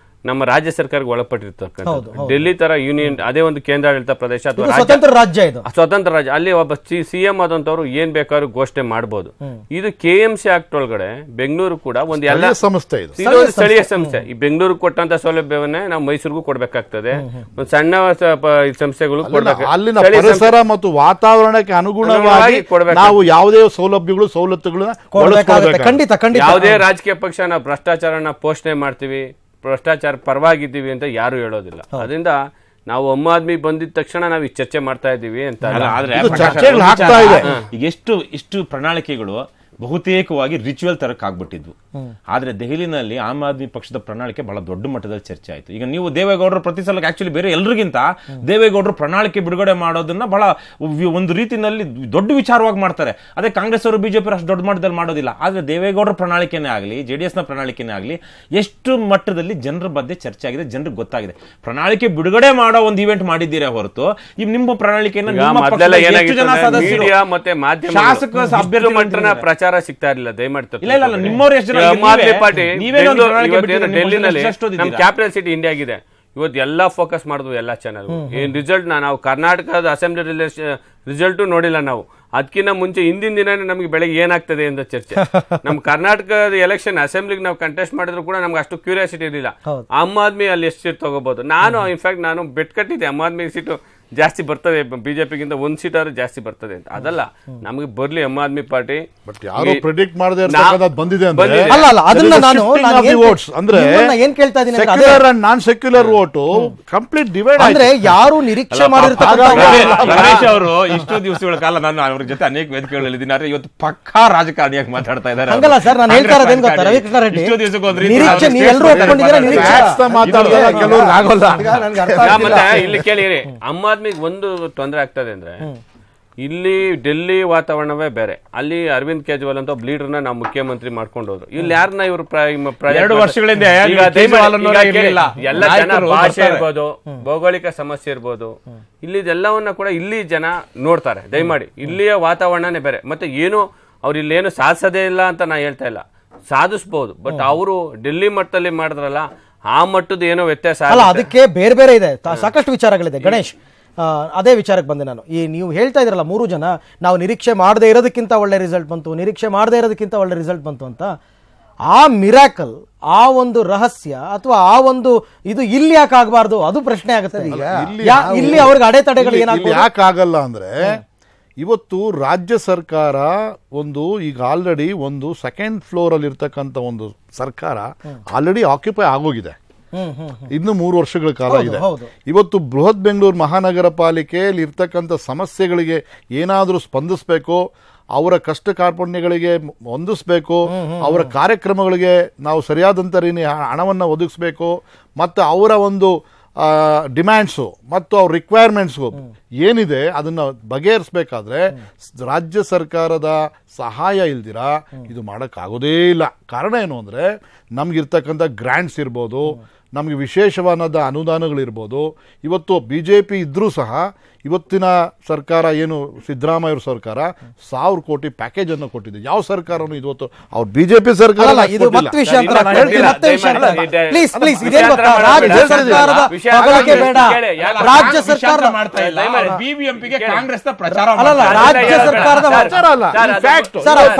ನಮ್ಮ ರಾಜ್ಯ ಸರ್ಕಾರಕ್ಕೆ ಒಳಪಟ್ಟಿರ್ತಕ್ಕಂಥ, ಡೆಲ್ಲಿ ತರ ಯೂನಿಯನ್ ಅದೇ ಒಂದು ಕೇಂದ್ರಾಡಳಿತ ಪ್ರದೇಶ ಅಥವಾ ಸ್ವತಂತ್ರ ರಾಜ್ಯ, ಇದು ಸ್ವತಂತ್ರ ರಾಜ್ಯ. ಅಲ್ಲಿ ಒಬ್ಬ CM ಆದಂತವ್ರು ಏನ್ ಬೇಕಾದ್ರೂ ಘೋಷಣೆ ಮಾಡಬಹುದು. ಇದು KMC ಆಕ್ಟ್ ಒಳಗಡೆ ಬೆಂಗಳೂರು ಕೂಡ ಒಂದು ಎಲ್ಲ ಸಂಸ್ಥೆ, ಸ್ಥಳೀಯ ಸಂಸ್ಥೆ. ಈ ಬೆಂಗಳೂರು ಕೊಟ್ಟಂತ ಸೌಲಭ್ಯವನ್ನೇ ನಾವು ಮೈಸೂರಿಗೂ ಕೊಡ್ಬೇಕಾಗ್ತದೆ. ಒಂದು ಸಣ್ಣ ಸಂಸ್ಥೆಗಳು ಅಲ್ಲಿನ ಪರಿಸರ ಮತ್ತು ವಾತಾವರಣಕ್ಕೆ ಅನುಗುಣವಾಗಿ ನಾವು ಯಾವುದೇ ಸೌಲಭ್ಯಗಳು ಸವಲತ್ತುಗಳನ್ನ ಖಂಡಿತ ಖಂಡಿತ. ಯಾವುದೇ ರಾಜಕೀಯ ಪಕ್ಷ ನಾವು ಭ್ರಷ್ಟಾಚಾರನ ಪೋಷಣೆ ಮಾಡ್ತೀವಿ, ಭ್ರಷ್ಟಾಚಾರ ಪರವಾಗಿದ್ದೀವಿ ಅಂತ ಯಾರು ಹೇಳೋದಿಲ್ಲ. ಅದರಿಂದ ನಾವು ಆಮ್ ಆದ್ಮಿ ಬಂದಿದ ತಕ್ಷಣ ನಾವು ಈ ಚರ್ಚೆ ಮಾಡ್ತಾ ಇದ್ದೀವಿ ಅಂತ. ಈಗ ಇಷ್ಟು ಪ್ರಣಾಳಿಕೆಗಳು ಬಹುತೇಕವಾಗಿ ರಿಚುವಲ್ ತರಕ್ ಆಗ್ಬಿಟ್ಟಿದ್ವು. ಆದ್ರೆ ದೆಹಲಿನಲ್ಲಿ ಆಮ್ ಆದ್ಮಿ ಪಕ್ಷದ ಪ್ರಣಾಳಿಕೆ ಬಹಳ ದೊಡ್ಡ ಮಟ್ಟದಲ್ಲಿ ಚರ್ಚೆ ಆಯ್ತು. ಈಗ ನೀವು ದೇವೇಗೌಡರು ಪ್ರತಿ ಸಲ ಆಕ್ಚುಲಿ ಬೇರೆ ಎಲ್ರಿಗಿಂತ ದೇವೇಗೌಡರು ಪ್ರಣಾಳಿಕೆ ಬಿಡುಗಡೆ ಮಾಡೋದನ್ನ ಬಹಳ ಒಂದು ರೀತಿನಲ್ಲಿ ದೊಡ್ಡ ವಿಚಾರವಾಗಿ ಮಾಡ್ತಾರೆ. ಅದೇ ಕಾಂಗ್ರೆಸ್ ಅವರು BJP ಅಷ್ಟು ದೊಡ್ಡ ಮಟ್ಟದಲ್ಲಿ ಮಾಡೋದಿಲ್ಲ. ಆದ್ರೆ ದೇವೇಗೌಡರ ಪ್ರಣಾಳಿಕೆನೇ ಆಗಲಿ, JDS ನ ಪ್ರಣಾಳಿಕೆನೇ ಆಗಲಿ ಎಷ್ಟು ಮಟ್ಟದಲ್ಲಿ ಜನರ ಬಗ್ಗೆ ಚರ್ಚೆ ಆಗಿದೆ, ಜನರಿಗೆ ಗೊತ್ತಾಗಿದೆ. ಪ್ರಣಾಳಿಕೆ ಬಿಡುಗಡೆ ಮಾಡೋ ಒಂದು ಇವೆಂಟ್ ಮಾಡಿದ್ದೀರಾ ಹೊರತು ನಿಮ್ಮ ಪ್ರಣಾಳಿಕೆಯನ್ನು ಮತ್ತೆ ಮಾಧ್ಯಮ ಪ್ರಚಾರ ಸಿಗ್ತಾ ಇರಲಿಲ್ಲ. ದಯಮಾಡಿ ಡೆಲ್ಲಿನಲ್ಲಿ ನಮ್ಮ ಕ್ಯಾಪಿಟಲ್ ಸಿಟಿ ಇಂಡಿಯಾ ಆಗಿದೆ. ಇವತ್ತು ಎಲ್ಲಾ ಫೋಕಸ್ ಮಾಡಿದ್ವು ಎಲ್ಲಾ ಚಾನಲ್. ಏನ್ ರಿಸಲ್ಟ್ ನಾವು ಕರ್ನಾಟಕದ ಅಸೆಂಬ್ಲಿ ರಿಸಲ್ಟ್ ನೋಡಿಲ್ಲ ನಾವು. ಅದಕ್ಕಿಂತ ಮುಂಚೆ ಹಿಂದಿನ ದಿನನೇ ನಮ್ಗೆ ಬೆಳಗ್ಗೆ ಏನಾಗ್ತದೆ ಅಂತ ಚರ್ಚೆ. ನಮ್ ಕರ್ನಾಟಕದ ಎಲೆಕ್ಷನ್ ಅಸೆಂಬ್ಲಿಗೆ ನಾವು ಕಂಟೆಸ್ಟ್ ಮಾಡಿದ್ರು ಕೂಡ ನಮ್ಗೆ ಅಷ್ಟು ಕ್ಯೂರಿಯಾಸಿಟಿ ಇರಲಿಲ್ಲ. ಆಮ್ ಆದ್ಮಿ ಅಲ್ಲಿ ಎಷ್ಟು ಸೀಟ್ ತಗೋಬಹುದು. ಇನ್ಫ್ಯಾಕ್ಟ್ ನಾನು ಬೆಟ್ ಕಟ್ಟಿದ್ದೆ ಆಮ್ ಆದ್ಮಿ ಸೀಟು ಜಾಸ್ತಿ ಬರ್ತದೆ, BJPಗಿಂತ 1 ಸೀಟ್ ಆದ್ರೂ ಜಾಸ್ತಿ ಬರ್ತದೆ ಅಂತ. ಅದಲ್ಲ, ನಮಗೆ ಬರ್ಲಿ ಆಮ್ ಆದ್ಮಿ ಪಾರ್ಟಿ. ಯಾರು ಪ್ರೆಡಿಕ್ಟ್ ಮಾಡದೆ ಬಂದಿದೆ ನಾನ್ ಸೆಕ್ಯುಲರ್ ವೋಟು ಕಂಪ್ಲೀಟ್ ಡಿವೈಡ್ ಅಂದ್ರೆ ಯಾರು ನಿರೀಕ್ಷೆ ರಮೇಶ್ ಅವರು ಇಷ್ಟು ದಿವಸಗಳ ಕಾಲ ನಾನು ಅವ್ರ ಜೊತೆ ಅನೇಕ ವೇದಿಕೆಗಳಿದ್ದೀನಿ. ಆದ್ರೆ ಇವತ್ತು ಪಕ್ಕಾ ರಾಜಕಾರಣಿಯಾಗಿ ಮಾತಾಡ್ತಾ ಇದ್ದಾರೆ. ಹಂಗಲ್ಲ ಸರ್, ನಾನು ಹೇಳ್ತಾ ಇರೋದೇನು ಗೊತ್ತಾ ರವಿಕೃಷ್ಣ ರೆಡ್ಡಿ, ಇಲ್ಲಿ ಕೇಳಿರಿ, ಆಮ್ ಆದ್ಮಿಗೆ ಒಂದು ತೊಂದರೆ ಆಗ್ತದೆ ಅಂದ್ರೆ ಇಲ್ಲಿ ಡೆಲ್ಲಿ ವಾತಾವರಣವೇ ಬೇರೆ. ಅಲ್ಲಿ ಅರವಿಂದ್ ಕೇಜ್ರಿವಾಲ್ ಅಂತ ಒಬ್ಬ ಲೀಡರ್ನ ನಾವು ಮುಖ್ಯಮಂತ್ರಿ ಮಾಡ್ಕೊಂಡು ಹೋದ್ರು. ಇಲ್ಲಿ ಯಾರನ್ನ ಇವರು 2 ವರ್ಷಗಳಿಂದ ಎಲ್ಲ ಜನ ಭಾಷೆ ಇರ್ಬೋದು, ಭೌಗೋಳಿಕ ಸಮಸ್ಯೆ ಇರ್ಬೋದು, ಇಲ್ಲಿದೆಲ್ಲವನ್ನ ಕೂಡ ಇಲ್ಲಿ ಜನ ನೋಡ್ತಾರೆ. ದಯಮಾಡಿ ಇಲ್ಲಿಯ ವಾತಾವರಣನೇ ಬೇರೆ. ಮತ್ತೆ ಏನು ಅವ್ರು ಇಲ್ಲೇನು ಸಾಧಿಸೋದೇ ಇಲ್ಲ ಅಂತ ನಾ ಹೇಳ್ತಾ ಇಲ್ಲ, ಸಾಧಿಸ್ಬೋದು. ಬಟ್ ಅವರು ಡೆಲ್ಲಿ ಮಟ್ಟದಲ್ಲಿ ಮಾಡಿದ್ರಲ್ಲ ಆ ಮಟ್ಟದ ಏನೋ ವ್ಯತ್ಯಾಸ ಅಲ್ಲ, ಅದಕ್ಕೆ ಬೇರೆ ಬೇರೆ ಇದೆ, ಸಾಕಷ್ಟು ವಿಚಾರಗಳಿದೆ. ಗಣೇಶ್, ಅದೇ ವಿಚಾರಕ್ಕೆ ಬಂದೆ ನಾನು. ಈ ನೀವು ಹೇಳ್ತಾ ಇದ್ರಲ್ಲ 3 ಜನ ನಾವು ನಿರೀಕ್ಷೆ ಮಾಡದೇ ಇರೋದಕ್ಕಿಂತ ಒಳ್ಳೆ ರಿಸಲ್ಟ್ ಬಂತು, ನಿರೀಕ್ಷೆ ಮಾಡದೇ ಇರೋದಕ್ಕಿಂತ ಒಳ್ಳೆ ರಿಸಲ್ಟ್ ಬಂತು ಅಂತ. ಆ ಮಿರಾಕಲ್, ಆ ಒಂದು ರಹಸ್ಯ ಅಥವಾ ಆ ಒಂದು ಇದು ಇಲ್ಲಿ ಯಾಕೆ ಆಗಬಾರ್ದು, ಅದು ಪ್ರಶ್ನೆ ಆಗುತ್ತೆ. ಇಲ್ಲಿ ಅವ್ರಿಗೆ ಅಡೆತಡೆಗಳು ಏನಾಗ್ತದೆ? ಯಾಕಾಗಲ್ಲ ಅಂದ್ರೆ, ಇವತ್ತು ರಾಜ್ಯ ಸರ್ಕಾರ ಈಗ ಆಲ್ರೆಡಿ ಒಂದು ಸೆಕೆಂಡ್ ಫ್ಲೋರ್ ಅಲ್ಲಿ ಇರ್ತಕ್ಕಂಥ ಒಂದು ಸರ್ಕಾರ ಆಲ್ರೆಡಿ ಆಕ್ಯುಪೈ ಆಗೋಗಿದೆ. ಇನ್ನು 3 ವರ್ಷಗಳ ಕಾಲ ಇದೆ. ಇವತ್ತು ಬೃಹತ್ ಬೆಂಗಳೂರು ಮಹಾನಗರ ಪಾಲಿಕೆಯಲ್ಲಿ ಇರ್ತಕ್ಕಂಥ ಸಮಸ್ಯೆಗಳಿಗೆ ಏನಾದರೂ ಸ್ಪಂದಿಸಬೇಕು, ಅವರ ಕಷ್ಟ ಕಾರ್ಪಣ್ಯಗಳಿಗೆ ಹೊಂದಿಸ್ಬೇಕು, ಅವರ ಕಾರ್ಯಕ್ರಮಗಳಿಗೆ ನಾವು ಸರಿಯಾದಂಥ ಹಣವನ್ನು ಒದಗಿಸ್ಬೇಕು, ಮತ್ತು ಅವರ ಒಂದು ಡಿಮ್ಯಾಂಡ್ಸು ಮತ್ತು ಅವ್ರ ರಿಕ್ವೈರ್ಮೆಂಟ್ಸು ಏನಿದೆ ಅದನ್ನು ಬಗೆಹರಿಸಬೇಕಾದ್ರೆ ರಾಜ್ಯ ಸರ್ಕಾರದ ಸಹಾಯ ಇಲ್ದಿರ ಇದು ಮಾಡೋಕ್ಕಾಗೋದೇ ಇಲ್ಲ. ಕಾರಣ ಏನು ಅಂದರೆ, ನಮಗಿರ್ತಕ್ಕಂಥ ಗ್ರ್ಯಾಂಟ್ಸ್ ಇರ್ಬೋದು, ನಮಗೆ ವಿಶೇಷವಾದ ಅನುದಾನಗಳಿರ್ಬೋದು. ಇವತ್ತು BJP ಇದ್ರೂ ಸಹ ಇವತ್ತಿನ ಸರ್ಕಾರ ಏನು ಸಿದ್ದರಾಮಯ್ಯ ಸರ್ಕಾರ 1000 ಕೋಟಿ ಪ್ಯಾಕೇಜ್ ಅನ್ನು ಕೊಟ್ಟಿದೆ. ಯಾವ ಸರ್ಕಾರನು ಇವತ್ತು ಅವ್ರ BJP ಸರ್ಕಾರ ರಾಜ್ಯ ಸರ್ಕಾರ ಮಾಡ್ತಾ ಇಲ್ಲ, ಬಿಬಿಎಂಪಿಗೆ ಕಾಂಗ್ರೆಸ್ ಪ್ರಚಾರ ರಾಜ್ಯ ಸರ್ಕಾರದ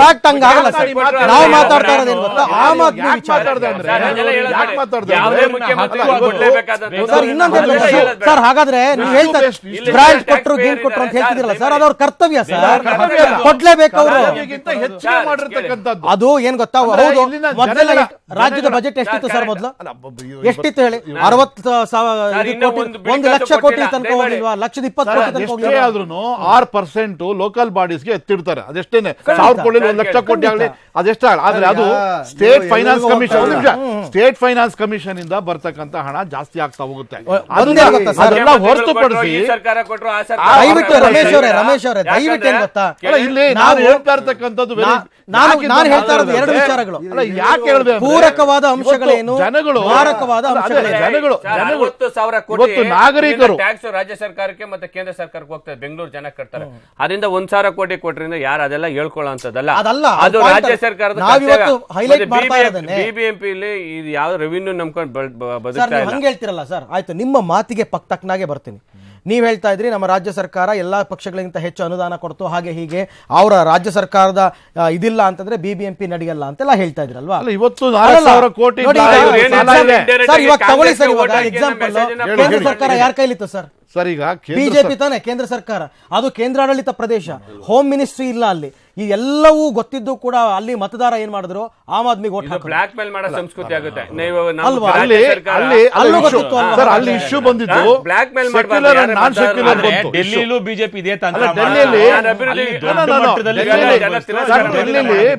ಫ್ಯಾಕ್ಟ್ ಹಂಗಾಗಲ್ಲ ಸರ್. ನಾವು ಮಾತಾಡ್ತಾ ಇರೋದೇನು ಗೊತ್ತಾ, ಆಮ್ ಆದ್ಮಿ ವಿಚಾರ ಸರ್. ಇನ್ನೊಂದು ಸರ್, ಹಾಗಾದ್ರೆ ನೀವು ಹೇಳ್ತಾ ಗ್ರಾಂಟ್ ಕೊಟ್ಟರು ಗೇಮ್ ಕೊಟ್ಟರು ಅಂತ ಹೇಳ್ತಿದ್ರಲ್ಲ ಸರ್, ಅದು ಅವ್ರ ಕರ್ತವ್ಯ ಸರ್, ಕೊಡ್ಲೇಬೇಕು ಅವರು. ಅದು ಏನ್ ಗೊತ್ತಾ, ಹೌದು, ಮೊದಲೆಲ್ಲ ರಾಜ್ಯದ ಬಜೆಟ್ ಎಷ್ಟಿತ್ತು ಸರ್? ಮೊದಲು ಎಷ್ಟಿತ್ತು ಹೇಳಿ? 1 ಲಕ್ಷ ಕೋಟಿ ತನಕ ಹೋಗಿಲ್ವಾ? 1,20,000 ಕೋಟಿ ತನಕ ಹೋಗಿಲ್ವಾ? ಆದ್ರೂ 6% ಲೋಕಲ್ ಬಾಡೀಸ್ಗೆ ಎತ್ತಿಡ್ತಾರೆ. ಅದೆಷ್ಟೇನೆ 1000 ಕೋಟಿ 1 ಲಕ್ಷ ಕೋಟಿ ಆಗಲಿ ಅದೆಷ್ಟ. ಆದ್ರೆ ಅದು state finance commission, state finance commission ಇಂದ ಬರ್ತಕ್ಕಂಥ ಹಣ ಜಾಸ್ತಿ ಆಗ್ತಾ ಹೋಗುತ್ತೆ. ಅದೆಲ್ಲ ಹೊರತುಪಡಿಸಿ ದಯವಿಟ್ಟು ರಮೇಶ್ ಅವರೇ ದಯವಿಟ್ಟು ಏನ್ ಗೊತ್ತಾ, ಇಲ್ಲಿ ನಾನು ಹೇಳ್ತಾ ಇರ್ತಕ್ಕಂಥದ್ದು ನಾನು ಹೇಳ್ತಾ ಇರೋದು 2 ವಿಚಾರಗಳು. ಯಾಕೆ ಹೇಳ್ಬೇಕು, ಪೂರಕವಾದ ಅಂಶಗಳೇನು, ಜನಗಳು, ಮಾರಕವಾದ ಅಂಶಗಳೇನು? ಜನಗಳು 60,000 ಕೋಟಿ ನಾಗರಿಕರು ಟ್ಯಾಕ್ಸ್ ರಾಜ್ಯ ಸರ್ಕಾರಕ್ಕೆ ಮತ್ತೆ ಕೇಂದ್ರ ಸರ್ಕಾರಕ್ಕೆ ಹೋಗ್ತದೆ, ಬೆಂಗಳೂರು ಜನ ಕಟ್ತಾರೆ. ಅದರಿಂದ 1,000 ಕೋಟಿ ಕೊಟ್ರಿಂದ ಯಾರು ಅದೆಲ್ಲ ಹೇಳ್ಕೊಳ್ಳೋಂಥದ್ದಲ್ಲ, ಅದು ರಾಜ್ಯ ಸರ್ಕಾರದ BBMP ಇಲ್ಲಿ ಇದು ಯಾವ ರೆವಿನ್ಯೂ ನಂಬ್ಕೊಂಡು ಬದುಕ್ತಾ ಇಲ್ಲ. ಹಂಗೆ ಹೇಳ್ತಿರಲ್ಲ ಸರ್. ಆಯ್ತು, ನಿಮ್ಮ ಮಾತಿಗೆ ತಕ್ಕನಾಗೆ ಬರ್ತೀನಿ. ನೀವ್ ಹೇಳ್ತಾ ಇದ್ರಿ ನಮ್ಮ ರಾಜ್ಯ ಸರ್ಕಾರ ಎಲ್ಲಾ ಪಕ್ಷಗಳಿಗಿಂತ ಹೆಚ್ಚು ಅನುದಾನ ಕೊಡ್ತು, ಹಾಗೆ ಹೀಗೆ ಅವರ ರಾಜ್ಯ ಸರ್ಕಾರದ ಇದಿಲ್ಲ ಅಂತಂದ್ರೆ BBMP ನಡೆಯಲ್ಲ ಅಂತೆಲ್ಲ ಹೇಳ್ತಾ ಇದ್ರಲ್ವಾ? ಇವತ್ತು 4,000 ಕೋಟಿ ಸರ್. ಇವಾಗ ತಗೊಳ್ಳಿ ಸರ್, ಇವಾಗ ಎಕ್ಸಾಂಪಲ್ ಕೇಂದ್ರ ಸರ್ಕಾರ ಯಾರ ಕೈಲಿತ್ತು ಸರ್? ಸರ್, ಈಗ BJP ತಾನೆ ಕೇಂದ್ರ ಸರ್ಕಾರ, ಅದು ಕೇಂದ್ರಾಡಳಿತ ಪ್ರದೇಶ, ಹೋಮ್ ಮಿನಿಸ್ಟ್ರಿ ಇಲ್ಲ ಅಲ್ಲಿ. ಈ ಎಲ್ಲವೂ ಗೊತ್ತಿದ್ದು ಕೂಡ ಅಲ್ಲಿ ಮತದಾರ ಏನ್ ಮಾಡಿದ್ರು, ಆಮ್ ಆದ್ಮಿಗೆ ವೋಟ್ ಹಾಕಿದ್ರು. ಬ್ಲಾಕ್ ಮೇಲ್ ಮಾಡೋ ಸಂಸ್ಕೃತಿ ಆಗುತ್ತೆ ಅಲ್ಲಿ ಇಶ್ಯೂ ಬಂದಿದ್ದು ಬ್ಲಾಕ್ ಮೇಲ್ ನಾನ್ ಸೆಕ್ಯುಲರ್ ಬಂತು. ಡೆಲ್ಲಿಲೂ ಬಿಜೆಪಿ ಇದೆ ತಂತ್ರ. ಡೆಲ್ಲಿಯಲ್ಲಿ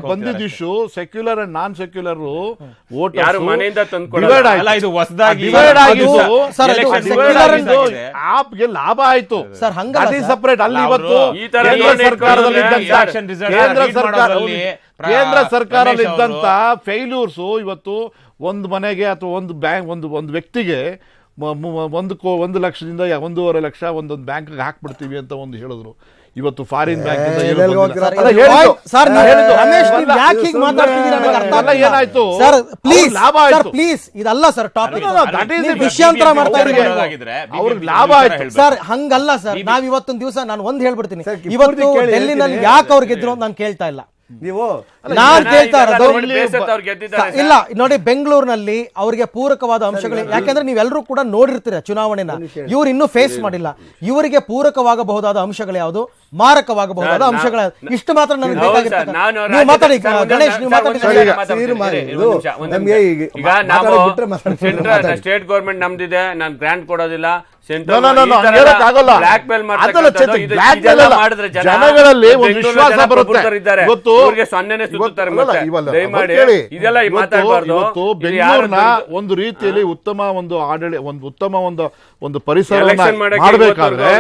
ಬಂದಿದ್ದು issue secular and non secular vote ಯಾರು ಮನೆಯಿಂದ ತಂದ್ಕೊಡಲ್ಲ. ಇದು ಹೊಸದಾಗಿ ಆಪ್ಗೆ ಲಾಭ ಆಯ್ತು ಸರ್. ಹಂಗಾಗಿ ಸಪರೇಟ್ ಅಲ್ಲಿ ಇವತ್ತು ಕೇಂದ್ರ ಸರ್ಕಾರದಲ್ಲಿ ಇದ್ದಂತ ಫೇಲ್ಯೂರ್ಸ್ ಇವತ್ತು ಒಂದು ಮನೆಗೆ ಅಥವಾ ಒಂದು ಬ್ಯಾಂಕ್ ಒಂದು ವ್ಯಕ್ತಿಗೆ 1 ಲಕ್ಷದಿಂದ 1.5 ಲಕ್ಷ ಒಂದೊಂದು ಬ್ಯಾಂಕ್ ಹಾಕ್ಬಿಡ್ತೀವಿ ಅಂತ ಒಂದು ಹೇಳಿದ್ರು. ಇವತ್ತು ಫಾರಿನ್ ಬ್ಯಾಂಕ್ ಏನಾಯ್ತು ಸರ್? ಪ್ಲೀಸ್ ಇದಲ್ಲ ಸರ್ ಟಾಪಿಕ್, ವಿಷಯಾಂತರ ಮಾಡ್ತಾ ಇದ್ದೀವಿ. ಅವ್ರಿಗೆ ಲಾಭ ಆಯ್ತು ಸರ್. ಹಂಗಲ್ಲ ಸರ್. ನಾವ್ ಇವತ್ತೊಂದು ದಿವಸ ನಾನು ಒಂದ್ ಹೇಳ್ಬಿಡ್ತೀನಿ, ಇವತ್ತು ಡೆಲ್ಲಿನಲ್ಲಿ ಯಾಕೆ ಅವ್ರು ಗೆದ್ರು ಅಂತ ನಾನು ಕೇಳ್ತಾ ಇಲ್ಲ. ನಾನ್ ಕೇಳ್ತಾ ಇರೋದು ಇಲ್ಲ ನೋಡಿ, ಬೆಂಗಳೂರಿನಲ್ಲಿ ಅವರಿಗೆ ಪೂರಕವಾದ ಅಂಶಗಳು, ಯಾಕೆಂದ್ರೆ ನೀವೆಲ್ಲರೂ ಕೂಡ ನೋಡಿರ್ತೀರ ಚುನಾವಣೆನ, ಇವ್ರು ಇನ್ನೂ ಫೇಸ್ ಮಾಡಿಲ್ಲ. ಇವರಿಗೆ ಪೂರಕವಾಗಬಹುದಾದ ಅಂಶಗಳು ಯಾವುದು, ಮಾರಕವಾಗಬಹುದಾದ ಅಂಶಗಳ ಇಷ್ಟು ಮಾತ್ರ ನನಗೆ ಬೇಕಾಗಿರ್ತದೆ. ನೀವು ಮಾತಾಡಿ ಗಣೇಶ್, ನೀವು ಮಾತಾಡಿ. ಸ್ಟೇಟ್ ಗೌರ್ಮೆಂಟ್ ನಮ್ದಿದೆ, ನಾನು ಗ್ರಾಂಟ್ ಕೊಡೋದಿಲ್ಲ, ಜನಗಳಲ್ಲಿ ಒಂದು ವಿಶ್ವಾಸ ಬರುತ್ತೆ. ಇವತ್ತು ಬೆಂಗಳೂರಿನ ಒಂದು ರೀತಿಯಲ್ಲಿ ಉತ್ತಮ ಒಂದು ಉತ್ತಮ ಒಂದು ಪರಿಸರ ಮಾಡಬೇಕಾದ್ರೆ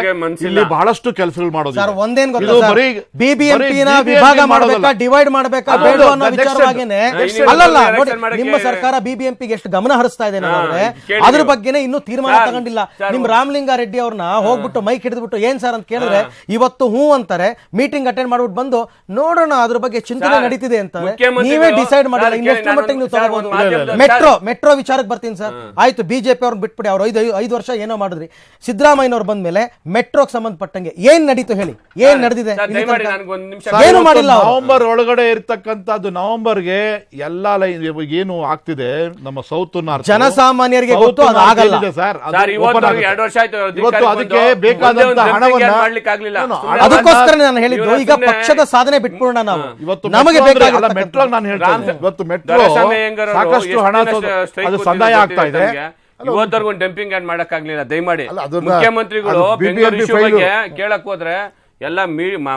ಇಲ್ಲಿ ಬಹಳಷ್ಟು ಕೆಲಸಗಳು ಮಾಡೋದು. ಒಂದೇನ್ ಗೊತ್ತಾ, BBMP ವಿಭಾಗ ಮಾಡಬೇಕಾ, ಡಿವೈಡ್ ಮಾಡಬೇಕಾ ಬೇಡ ಅನ್ನೋ ವಿಚಾರವಾಗೇನೆ ಅಲ್ಲಲ್ಲ. ನೋಡಿ, ನಿಮ್ಮ ಸರ್ಕಾರ BBMP ಗೆ ಎಷ್ಟು ಗಮನ ಹರಿಸ್ತಾ ಇದೆ ಅದ್ರ ಬಗ್ಗೆನೇ ಇನ್ನೂ ತೀರ್ಮಾನ ತಗೊಂಡಿಲ್ಲ. ನಿಮ್ ರಾಮಲಿಂಗಾರೆಡ್ಡಿ ಅವ್ರನ್ನ ಹೋಗ್ಬಿಟ್ಟು ಮೈಕ್ ಹಿಡಿದ್ಬಿಟ್ಟು ಏನ್ ಸರ್ ಅಂತ ಕೇಳಿದ್ರೆ ಇವತ್ತು ಹೂ ಅಂತಾರೆ, ಮೀಟಿಂಗ್ ಅಟೆಂಡ್ ಮಾಡ್ಬಿಟ್ಟು ಬಂದು ನೋಡೋಣ ಅದ್ರ ಬಗ್ಗೆ ಚಿಂತನೆ ನಡೀತಿದೆ ಅಂತಾರೆ. ನೀವೇ ಡಿಸೈಡ್ ಮಾಡಿಲ್ಲ ಇನ್ನೆಷ್ಟು ಮಟ್ಟಿಗೆ ನೀವು ತಗೋಬಹುದು. ಮೆಟ್ರೋ ವಿಚಾರಕ್ಕೆ ಬರ್ತೀನಿ ಸರ್. ಆಯ್ತು, ಬಿಜೆಪಿ ಅವ್ರನ್ನ ಬಿಟ್ಬಿಡಿ, ಅವ್ರು 5 ವರ್ಷ ಏನೋ ಮಾಡಿದ್ರಿ. ಸಿದ್ದರಾಮಯ್ಯನವ್ರು ಬಂದ ಮೇಲೆ ಮೆಟ್ರೋಗೆ ಸಂಬಂಧಪಟ್ಟಂಗೆ ಏನ್ ನಡೀತು ಹೇಳಿ, ಏನ್ ನಡೆದಿದೆ? ಏನು ಮಾಡಿಲ್ಲ. ನವೆಂಬರ್ ಒಳಗಡೆ ಇರ್ತಕ್ಕಂಥದ್ದು, ನವೆಂಬರ್ಗೆ ಎಲ್ಲ ಲೈನ್ ಏನು ಆಗ್ತಿದೆ ನಮ್ಮ ಸೌತ್ ನಾರ್ತ್ ಜನಸಾಮಾನ್ಯರಿಗೆ ಗೊತ್ತು, ಅದು ಆಗಲ್ಲ ಸರ್. ಇವತ್ತು ಅದಕ್ಕೆ ಬೇಕಾದಂತ ಹಣವನ್ನ ಅದಕ್ಕೋಸ್ಕರ ನಾನು ಹೇಳಿದ್ದು ಈಗ ಪಕ್ಷದ ಸಾಧನೆ ಬಿಟ್ಬಿಡೋಣ ನಾವು. ಇವತ್ತು ನಮಗೆ ಬೇಕಾಗಿಲ್ಲ ಮೆಟ್ರೋ. ನಾನು ಹೇಳ್ತೇನೆ ಇವತ್ತು ಮೆಟ್ರೋ ಸಾಕಷ್ಟು ಹಣ ಅದು ಸಂದಾಯ ಆಗ್ತಾ ಇದೆ. ಇವತ್ತವರೆಗೂ ಒಂದು ಡಂಪಿಂಗ್ ಯಾರ್ಡ್ ಮಾಡಕ್ಕಾಗ್ಲಿಲ್ಲ. ದಯಮಾಡಿ ಅದನ್ನ ಮುಖ್ಯಮಂತ್ರಿಗಳು ಅದು ಬೆಂಗಳೂರು BBMP ಇಶ್ಯೂ ಬಗ್ಗೆ ಕೇಳಕ್ ಹೋದ್ರೆ ಎಲ್ಲ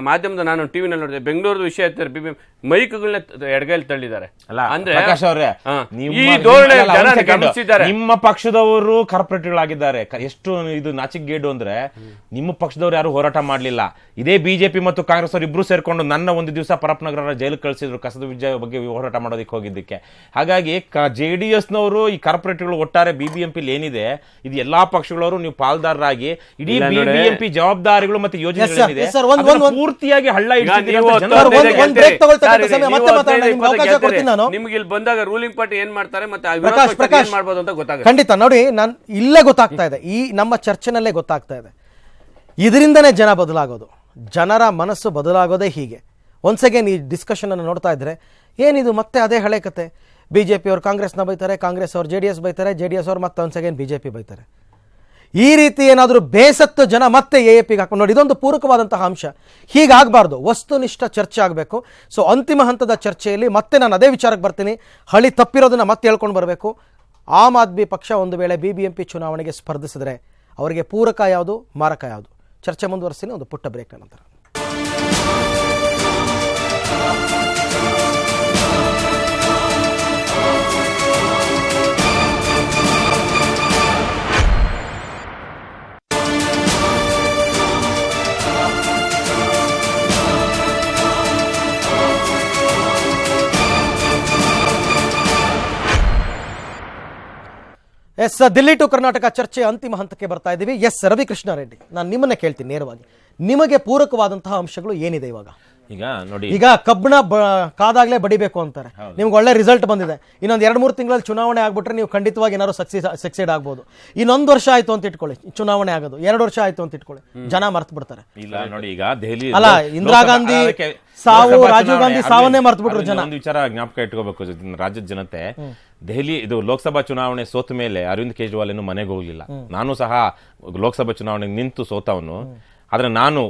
ಮಾಧ್ಯಮದ ನಾನು ಟಿವಿನಲ್ಲಿ ನೋಡಿದೆ, ಬೆಂಗಳೂರು ವಿಷಯ ಎತ್ತಾರೆ, ಮೈಕ್ಗಳನ್ನ ಎಡಗೈಲಿ ತಳ್ಳಿದ್ದಾರೆ. ಅಂದ್ರೆ ಪ್ರಕಾಶ್ ಅವರೇ, ಈ ಧೋರಣೆ ಜನ ಗಮನಿಸಿದ್ದಾರೆ. ನಿಮ್ಮ ಪಕ್ಷದವರು ಕಾರ್ಪೊರೇಟ್ಗಳಾಗಿದ್ದಾರೆ. ಎಷ್ಟು ಇದು ನಾಚಿಕೆಗೇಡು ಅಂದ್ರೆ ನಿಮ್ಮ ಪಕ್ಷದವ್ರು ಯಾರು ಹೋರಾಟ ಮಾಡ್ಲಿಲ್ಲ. ಇದೇ ಬಿಜೆಪಿ ಮತ್ತು ಕಾಂಗ್ರೆಸ್ ಅವರು ಇಬ್ರು ಸೇರ್ಕೊಂಡು ನನ್ನ ಒಂದು ದಿವಸ ಪರಪ್ಪನಗರ ಜೈಲು ಕಳಿಸಿದ್ರು ಕಸದ ವಿಜಯ ಬಗ್ಗೆ ಹೋರಾಟ ಮಾಡೋದಕ್ಕೆ ಹೋಗಿದ್ದಕ್ಕೆ. ಹಾಗಾಗಿ JDS ನವರು ಈ ಕಾರ್ಪೊರೇಟ್ಗಳು ಒಟ್ಟಾರೆ BBMP ಏನಿದೆ ಇದು ಎಲ್ಲಾ ಪಕ್ಷಗಳವರು ನೀವು ಪಾಲ್ದಾರರಾಗಿ ಇಡೀ BBMP ಜವಾಬ್ದಾರಿಗಳು ಮತ್ತೆ ಯೋಜನೆಗಳೇನಿದೆ ಪೂರ್ತಿಯಾಗಿ ಹಳ್ಳ ನಿಮ್ಗೆ ಇಲ್ಲಿ ಬಂದಾಗ ರೂಲಿಂಗ್ ಪಾರ್ಟಿ ಏನ್ ಮಾಡ್ತಾರೆ ಮತ್ತೆ ಏನ್ ಮಾಡ್ಬೋದು ಅಂತ ಗೊತ್ತಾಗುತ್ತೆ. ಖಂಡಿತ ನೋಡಿ, ನಾನು ಇಲ್ಲೇ ಗೊತ್ತಾಗ್ತಾ ಇದೆ, ಈ ನಮ್ಮ ಚರ್ಚೆನಲ್ಲೇ ಗೊತ್ತಾಗ್ತಾ ಇದೆ. ಇದರಿಂದನೇ ಜನ ಬದಲಾಗೋದು, ಜನರ ಮನಸ್ಸು ಬದಲಾಗೋದೇ ಹೀಗೆ. ಒನ್ಸ್ ಅಗೇನ್ ಈ ಡಿಸ್ಕಷನ್ ಅನ್ನು ನೋಡ್ತಾ ಇದ್ರೆ ಏನಿದು ಮತ್ತೆ ಅದೇ ಹಳೆ ಕತೆ. ಬಿಜೆಪಿ ಅವರು ಕಾಂಗ್ರೆಸ್ನ ಬೈತಾರೆ, ಕಾಂಗ್ರೆಸ್ ಅವರು JDS ಬೈತಾರೆ, JDS ಅವರು ಮತ್ತೆ ಒನ್ಸ್ ಅಗೇನ್ BJP ಬೈತಾರೆ. ಈ ರೀತಿ ಏನಾದರೂ ಬೇಸತ್ತು ಜನ ಮತ್ತೆ AAPಗೆ ಹಾಕೊಂಡು ನೋಡಿ, ಇದೊಂದು ಪೂರಕವಾದಂತಹ ಅಂಶ. ಹೀಗಾಗಬಾರ್ದು, ವಸ್ತುನಿಷ್ಠ ಚರ್ಚೆ ಆಗಬೇಕು. ಸೊ ಅಂತಿಮ ಹಂತದ ಚರ್ಚೆಯಲ್ಲಿ ಮತ್ತೆ ನಾನು ಅದೇ ವಿಚಾರಕ್ಕೆ ಬರ್ತೀನಿ, ಹಳಿ ತಪ್ಪಿರೋದನ್ನ ಮತ್ತೆ ಹೇಳ್ಕೊಂಡು ಬರಬೇಕು. ಆಮ್ ಆದ್ಮಿ ಪಕ್ಷ ಒಂದು ವೇಳೆ BBMP ಚುನಾವಣೆಗೆ ಸ್ಪರ್ಧಿಸಿದ್ರೆ ಅವರಿಗೆ ಪೂರಕ ಯಾವುದು, ಮಾರಕ ಯಾವುದು? ಚರ್ಚೆ ಮುಂದುವರಿಸ್ತೀನಿ ಒಂದು ಪುಟ್ಟ ಬ್ರೇಕ್ ನಂತರ. ಎಸ್, ದಿಲ್ಲಿ ಟು ಕರ್ನಾಟಕ ಚರ್ಚೆ ಅಂತಿಮ ಹಂತಕ್ಕೆ ಬರ್ತಾ ಇದ್ದೀವಿ. ಎಸ್, ರವಿಕೃಷ್ಣ ರೆಡ್ಡಿ, ನಾನು ನಿಮ್ಮನ್ನೇ ಕೇಳ್ತೀನಿ ನೇರವಾಗಿ, ನಿಮಗೆ ಪೂರಕವಾದಂತಹ ಅಂಶಗಳು ಏನಿದೆ ಇವಾಗ? ಈಗ ನೋಡಿ, ಈಗ ಕಬ್ಬಣ ಕಾದಾಗ್ಲೇ ಬಡಿಬೇಕು ಅಂತಾರೆ, ನಿಮ್ಗೆ ಒಳ್ಳೆ ರಿಸಲ್ಟ್ ಬಂದಿದೆ. ಇನ್ನೊಂದು 2-3 ತಿಂಗಳಲ್ಲಿ ಚುನಾವಣೆ ಆಗ್ಬಿಟ್ರೆ ನೀವು ಖಂಡಿತವಾಗಿ ಏನಾದ್ರು ಸಕ್ಸೀಡ್ ಆಗ್ಬೋದು. ಇನ್ನೊಂದು ವರ್ಷ ಆಯ್ತು ಅಂತ ಇಟ್ಕೊಳ್ಳಿ, ಚುನಾವಣೆ ಆಗೋದು 2 ವರ್ಷ ಆಯ್ತು ಅಂತ ಇಟ್ಕೊಳ್ಳಿ, ಜನ ಮರ್ತು ಬಿಡ್ತಾರೆ. ಇಲ್ಲ ನೋಡಿ, ಈಗ ದೆಹಲಿ ಅಲ್ಲ, ಇಂದಿರಾ ಗಾಂಧಿ ಸಾವು, ರಾಜೀವ್ ಗಾಂಧಿ ಸಾವನ್ನೇ ಮರ್ತು ಬಿಟ್ರು ಜನ. ಒಂದು ವಿಚಾರ ಜ್ಞಾಪಕ ಇಟ್ಕೋಬೇಕು ರಾಜ್ಯದ ಜನತೆ. ದೆಹಲಿ ಇದು ಲೋಕಸಭಾ ಚುನಾವಣೆ ಸೋತ ಮೇಲೆ ಅರವಿಂದ್ ಕೇಜ್ರಿವಾಲ್ ಏನು ಮನೆಗೆ ಹೋಗ್ಲಿಲ್ಲ. ನಾನು ಸಹ ಲೋಕಸಭಾ ಚುನಾವಣೆಗೆ ನಿಂತು ಸೋತವನು. ಆದ್ರೆ ನಾನು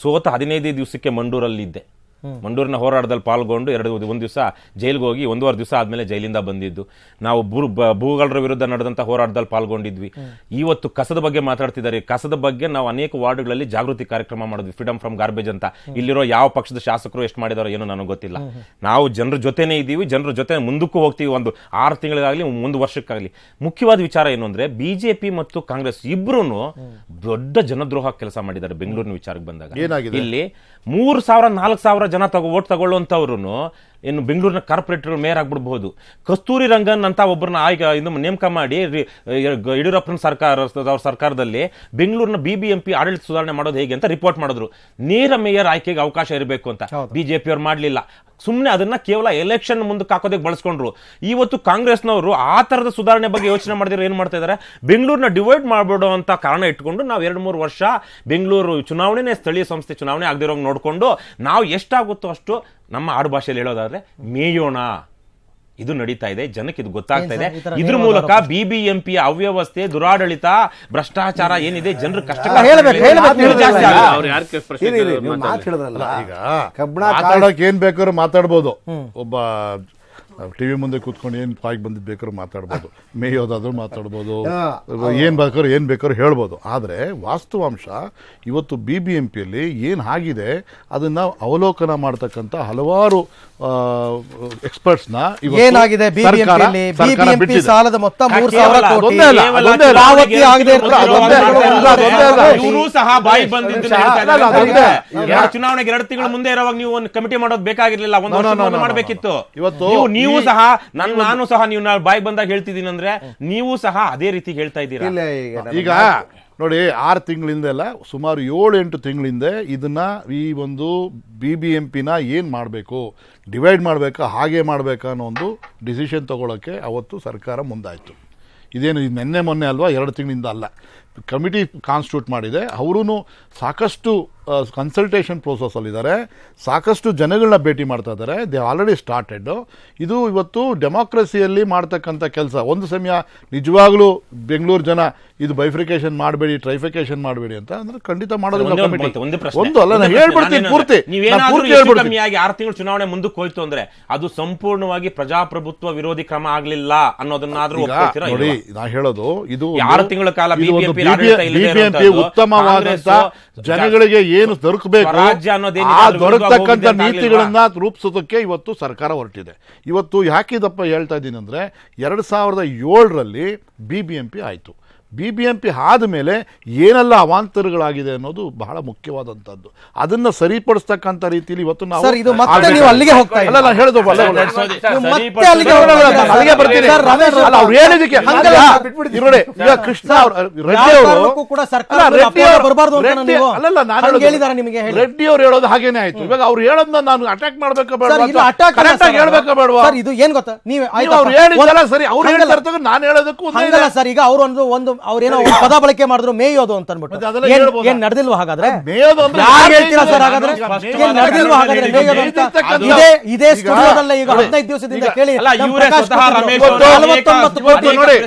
ಸೋತ 15 ದಿವಸಕ್ಕೆ ಮಂಡೂರಲ್ಲಿ ಇದ್ದೆ. ಮಂಡೂರಿನ ಹೋರಾಟದಲ್ಲಿ ಪಾಲ್ಗೊಂಡು 1 ದಿವಸ ಜೈಲಿಗೆ ಹೋಗಿ 1.5 ದಿವಸ ಆದ್ಮೇಲೆ ಜೈಲಿಂದ ಬಂದಿದ್ದು. ನಾವು ಭೂಗಳರ ವಿರುದ್ಧ ನಡೆದಂತ ಹೋರಾಟದಲ್ಲಿ ಪಾಲ್ಗೊಂಡಿದ್ವಿ. ಇವತ್ತು ಕಸದ ಬಗ್ಗೆ ಮಾತಾಡ್ತಿದ್ದಾರೆ. ಕಸದ ಬಗ್ಗೆ ನಾವು ಅನೇಕ ವಾರ್ಡ್ಗಳಲ್ಲಿ ಜಾಗೃತಿ ಕಾರ್ಯಕ್ರಮ ಮಾಡಿದ್ವಿ, ಫ್ರೀಡಮ್ ಫ್ರಮ್ ಗಾರ್ಬೇಜ್ ಅಂತ. ಇಲ್ಲಿರೋ ಯಾವ ಪಕ್ಷದ ಶಾಸಕರು ಎಷ್ಟು ಮಾಡಿದಾರೋ ಏನೋ ನನಗೆ ಗೊತ್ತಿಲ್ಲ. ನಾವು ಜನರ ಜೊತೆನೇ ಇದ್ದೀವಿ, ಜನರ ಜೊತೆ ಮುಂದಕ್ಕೂ ಹೋಗ್ತೀವಿ, ಒಂದು 6 ತಿಂಗಳಿಗಾಗ್ಲಿ 1 ವರ್ಷಕ್ಕಾಗ್ಲಿ. ಮುಖ್ಯವಾದ ವಿಚಾರ ಏನು ಅಂದ್ರೆ BJP ಮತ್ತು ಕಾಂಗ್ರೆಸ್ ಇಬ್ರು ದೊಡ್ಡ ಜನದ್ರೋಹ ಕೆಲಸ ಮಾಡಿದ್ದಾರೆ. ಬೆಂಗಳೂರಿನ ವಿಚಾರಕ್ಕೆ ಬಂದಾಗ ಇಲ್ಲಿ 3,000-4,000 ಜನ ಓಟ್ ತಗೊಳ್ಳುವಂತವ್ರು ಇನ್ನು ಬೆಂಗಳೂರಿನ ಕಾರ್ಪೊರೇಟರ್ ಮೇಯರ್ ಆಗ್ಬಿಡಬಹುದು. ಕಸ್ತೂರಿ ರಂಗನ್ ಅಂತ ಒಬ್ಬರನ್ನ ನೇಮಕ ಮಾಡಿ ಯಡಿಯೂರಪ್ಪನ ಸರ್ಕಾರದಲ್ಲಿ ಬೆಂಗಳೂರಿನ BBMP ಆಡಳಿತ ಸುಧಾರಣೆ ಮಾಡೋದು ಹೇಗೆ ಅಂತ ರಿಪೋರ್ಟ್ ಮಾಡಿದ್ರು. ನೇರ ಮೇಯರ್ ಆಯ್ಕೆಗೆ ಅವಕಾಶ ಇರಬೇಕು ಅಂತ BJP ಅವ್ರು ಮಾಡಲಿಲ್ಲ. ಸುಮ್ಮನೆ ಅದನ್ನ ಕೇವಲ ಎಲೆಕ್ಷನ್ ಮುಂದಕ್ಕೆ ಹಾಕೋದಕ್ಕೆ ಬಳಸ್ಕೊಂಡ್ರು. ಇವತ್ತು ಕಾಂಗ್ರೆಸ್ನವರು ಆ ತರದ ಸುಧಾರಣೆ ಬಗ್ಗೆ ಯೋಚನೆ ಮಾಡಿದ್ರೆ ಏನ್ ಮಾಡ್ತಾ ಇದಾರೆ, ಬೆಂಗಳೂರಿನ ಡಿವೈಡ್ ಮಾಡ್ಬಿಡೋ ಅಂತ ಕಾರಣ ಇಟ್ಕೊಂಡು ನಾವು 2-3 ವರ್ಷ ಬೆಂಗಳೂರು ಚುನಾವಣೆನೇ ಸ್ಥಳೀಯ ಸಂಸ್ಥೆ ಚುನಾವಣೆ ಆಗದಿರೋ ನೋಡ್ಕೊಂಡು ನಾವು ಎಷ್ಟಾಗುತ್ತೋ ಅಷ್ಟು ನಮ್ಮ ಆಡು ಭಾಷೆಯಲ್ಲಿ ಹೇಳೋದಾದ್ರೆ ಮೇಯೋಣ. ಇದು ನಡೀತಾ ಇದೆ, ಜನಕ್ಕೆ ಇದು ಗೊತ್ತಾಗ್ತಾ ಇದೆ. ಇದ್ರ ಮೂಲಕ BBMP ಅವ್ಯವಸ್ಥೆ, ದುರಾಡಳಿತ, ಭ್ರಷ್ಟಾಚಾರ ಏನಿದೆ ಜನರು ಕಷ್ಟ ಏನ್ ಬೇಕಾದ್ರೂ ಮಾತಾಡ್ಬೋದು. ಒಬ್ಬ ಟಿವಿ ಮುಂದೆ ಕೂತ್ಕೊಂಡು ಏನ್ ಬಾಯಿಗೆ ಬಂದಿದ್ ಬೇಕಾದ್ರೂ ಮಾತಾಡ್ಬೋದು, ಮೇಯೋದಾದ್ರೂ ಮಾತಾಡ್ಬೋದು, ಏನ್ ಬೇಕಾದ್ರೂ ಹೇಳ್ಬೋದು. ಆದ್ರೆ ವಾಸ್ತವಾಂಶ ಇವತ್ತು BBMPಯಲ್ಲಿ ಏನ್ ಆಗಿದೆ ಅದನ್ನ ಅವಲೋಕನ ಮಾಡತಕ್ಕಂತ ಹಲವಾರು ಎಕ್ಸ್ಪರ್ಟ್ಸ್ ನ ಏನಾಗಿದೆ BBMP ಸಾಲದ ಮೊತ್ತ 3,000 ಕೋಟಿ ಪಾವತಿ ಆಗದೆ ಚುನಾವಣೆಗೆ 2 ತಿಂಗಳ ಮುಂದೆ ಇರುವಾಗ ನೀವು ಒಂದು ಕಮಿಟಿ ಮಾಡೋದು ಬೇಕಾಗಿರ್ಲಿಲ್ಲ, 1 ವರ್ಷ ಮಾಡಬೇಕಿತ್ತು. ಇವತ್ತು ನೀವು ಸಹ ನಾನು ಸಹ ನೀವು ಬಾಯಿ ಬಂದಾಗ ಹೇಳ್ತಿದ್ದೀನಿ ಅಂದ್ರೆ ನೀವು ಸಹ ಅದೇ ರೀತಿ ಹೇಳ್ತಾ ಇದ್ದೀರಾ. ಈಗ ನೋಡಿ 6 ತಿಂಗಳಿಂದ ಅಲ್ಲ, ಸುಮಾರು 7-8 ತಿಂಗಳಿಂದ ಇದನ್ನ ಈ ಒಂದು BBMPನ ಏನು ಮಾಡಬೇಕು, ಡಿವೈಡ್ ಮಾಡಬೇಕಾ ಹಾಗೆ ಮಾಡಬೇಕಾ ಅನ್ನೋ ಒಂದು ಡಿಸಿಷನ್ ತಗೊಳ್ಳೋಕ್ಕೆ ಅವತ್ತು ಸರ್ಕಾರ ಮುಂದಾಯಿತು. ಇದೇನು ಇದು ನಿನ್ನೆ ಮೊನ್ನೆ ಅಲ್ವಾ, 2 ತಿಂಗಳಿಂದ ಅಲ್ಲ. ಕಮಿಟಿ ಕಾನ್ಸ್ಟಿಟ್ಯೂಟ್ ಮಾಡಿದೆ. ಅವರೂ ಸಾಕಷ್ಟು ಕನ್ಸಲ್ಟೇಷನ್ ಪ್ರೋಸೆಸ್ಸಲ್ಲಿದ್ದಾರೆ, ಸಾಕಷ್ಟು ಜನಗಳನ್ನ ಭೇಟಿ ಮಾಡ್ತಾ ಇದ್ದಾರೆ. They already started. ಇದು ಇವತ್ತು ಡೆಮಾಕ್ರಸಿಯಲ್ಲಿ ಮಾಡ್ತಕ್ಕಂಥ ಕೆಲಸ. ಒಂದು ಸಮಯ ನಿಜವಾಗ್ಲೂ ಬೆಂಗಳೂರು ಜನ ಇದು ಬೈಫ್ರಿಕೇಶನ್ ಮಾಡಬೇಡಿ, ಟ್ರೈಫಿಕೇಶನ್ ಮಾಡಬೇಡಿ ಅಂತ ಅಂದ್ರೆ ಖಂಡಿತ ಮಾಡೋದಿಲ್ಲ ಕಮಿಟಿ. ಒಂದು ಅಲ್ಲ, ನಾನು ಹೇಳ್ಬಿಡ್ತೀನಿ ಪೂರ್ತಿ. ಕಮ್ಮಿಯಾಗಿ 6 ತಿಂಗಳು ಚುನಾವಣೆ ಮುಂದಕ್ಕೆ ಹೋಯ್ತು ಅಂದ್ರೆ ಅದು ಸಂಪೂರ್ಣವಾಗಿ ಪ್ರಜಾಪ್ರಭುತ್ವ ವಿರೋಧಿ ಕ್ರಮ ಆಗ್ಲಿಲ್ಲ ಅನ್ನೋದನ್ನಾದ್ರೂ ಒಪ್ಕೊಳ್ತೀರಾ? ನೋಡಿ, ನಾ ಹೇಳೋದು ಇದು 6 ತಿಂಗಳ ಕಾಲ ಬಿಬಿಎಂಪಿ ಉತ್ತಮವಾದಂತ ಜನಗಳಿಗೆ ಏನು ದೊರಕಬೇಕು ಆ ದೊರಕತಕ್ಕಂಥ ನೀತಿಗಳನ್ನ ರೂಪಿಸೋದಕ್ಕೆ ಇವತ್ತು ಸರ್ಕಾರ ಹೊರಟಿದೆ. ಇವತ್ತು ಯಾಕಿದಪ್ಪ ಹೇಳ್ತಾ ಇದ್ದೀನಿ ಅಂದ್ರೆ 2007ರಲ್ಲಿ BBMP ಆಯಿತು. BBMP ಆದಮೇಲೆ ಏನೆಲ್ಲ ಅವಾಂತರಗಳಾಗಿದೆ ಅನ್ನೋದು ಬಹಳ ಮುಖ್ಯವಾದಂಥದ್ದು. ಅದನ್ನ ಸರಿಪಡಿಸ್ತಕ್ಕಂಥ ರೀತಿಯಲ್ಲಿ ಇವತ್ತು ನಾವು ಸರ್, ಇದು ಮತ್ತೆ ನೀವು ಅಲ್ಲಿಗೆ ಹೋಗ್ತಾ ಇಲ್ಲ. ಅಲ್ಲ, ಹೇಳೋದು ಮತ್ತೆ ಅಲ್ಲಿಗೆ ಅಲ್ಲಿಗೆ ಬರ್ತೀನಿ. ಅಲ್ಲ, ಅವ್ರು ಹೇಳಿದಕ್ಕೆ ನೋಡಿ, ಈಗ ಕೃಷ್ಣ ರೆಡ್ಡಿ ಕೂಡ ರೆಡ್ಡಿ ಅವ್ರು ಹೇಳೋದು ಹಾಗೇನೆ ಆಯ್ತು. ಇವಾಗ ಅವ್ರು ಹೇಳೋದನ್ನ ನಾನು ಅಟ್ಯಾಕ್ ಮಾಡ್ಬೇಕಾ ಹೇಳ್ಬೇಕಾ ಬೇಡವಾ? ಇದು ಏನ್ ಗೊತ್ತಾ, ನೀವು ಅವ್ರು ಹೇಳಿದ್ದಲ್ಲ ಸರಿ, ಅವ್ರು ಹೇಳ್ತಾ ನಾನು ಹೇಳೋದಕ್ಕೂ ಸರ್. ಈಗ ಅವರು ಒಂದು ಅವ್ರೇನೋ ಪದ ಬಳಕೆ ಮಾಡಿದ್ರು, ಮೇಯೋದು ಅಂತ ಅನ್ಬಿಟ್ಟು ಏನ್ ನಡೆದಿಲ್ವಾ? ಹಾಗಾದ್ರೆ ಹೇಳ್ತೀರಾ ಸರ್? ಹಾಗಾದ್ರೆ ಏನ್ ನಡೆದಿಲ್ವಾ? ಹಾಗಾದ್ರೆ ಮೇಯೋದು ಅಂತ ಇದೇ ಸ್ಟುಡಿಯೋದಲ್ಲೇ ಈಗ 15 ದಿವಸದಿಂದ ಕೇಳಿ 49 ಕೋಟಿ ರೂಪಾಯಿ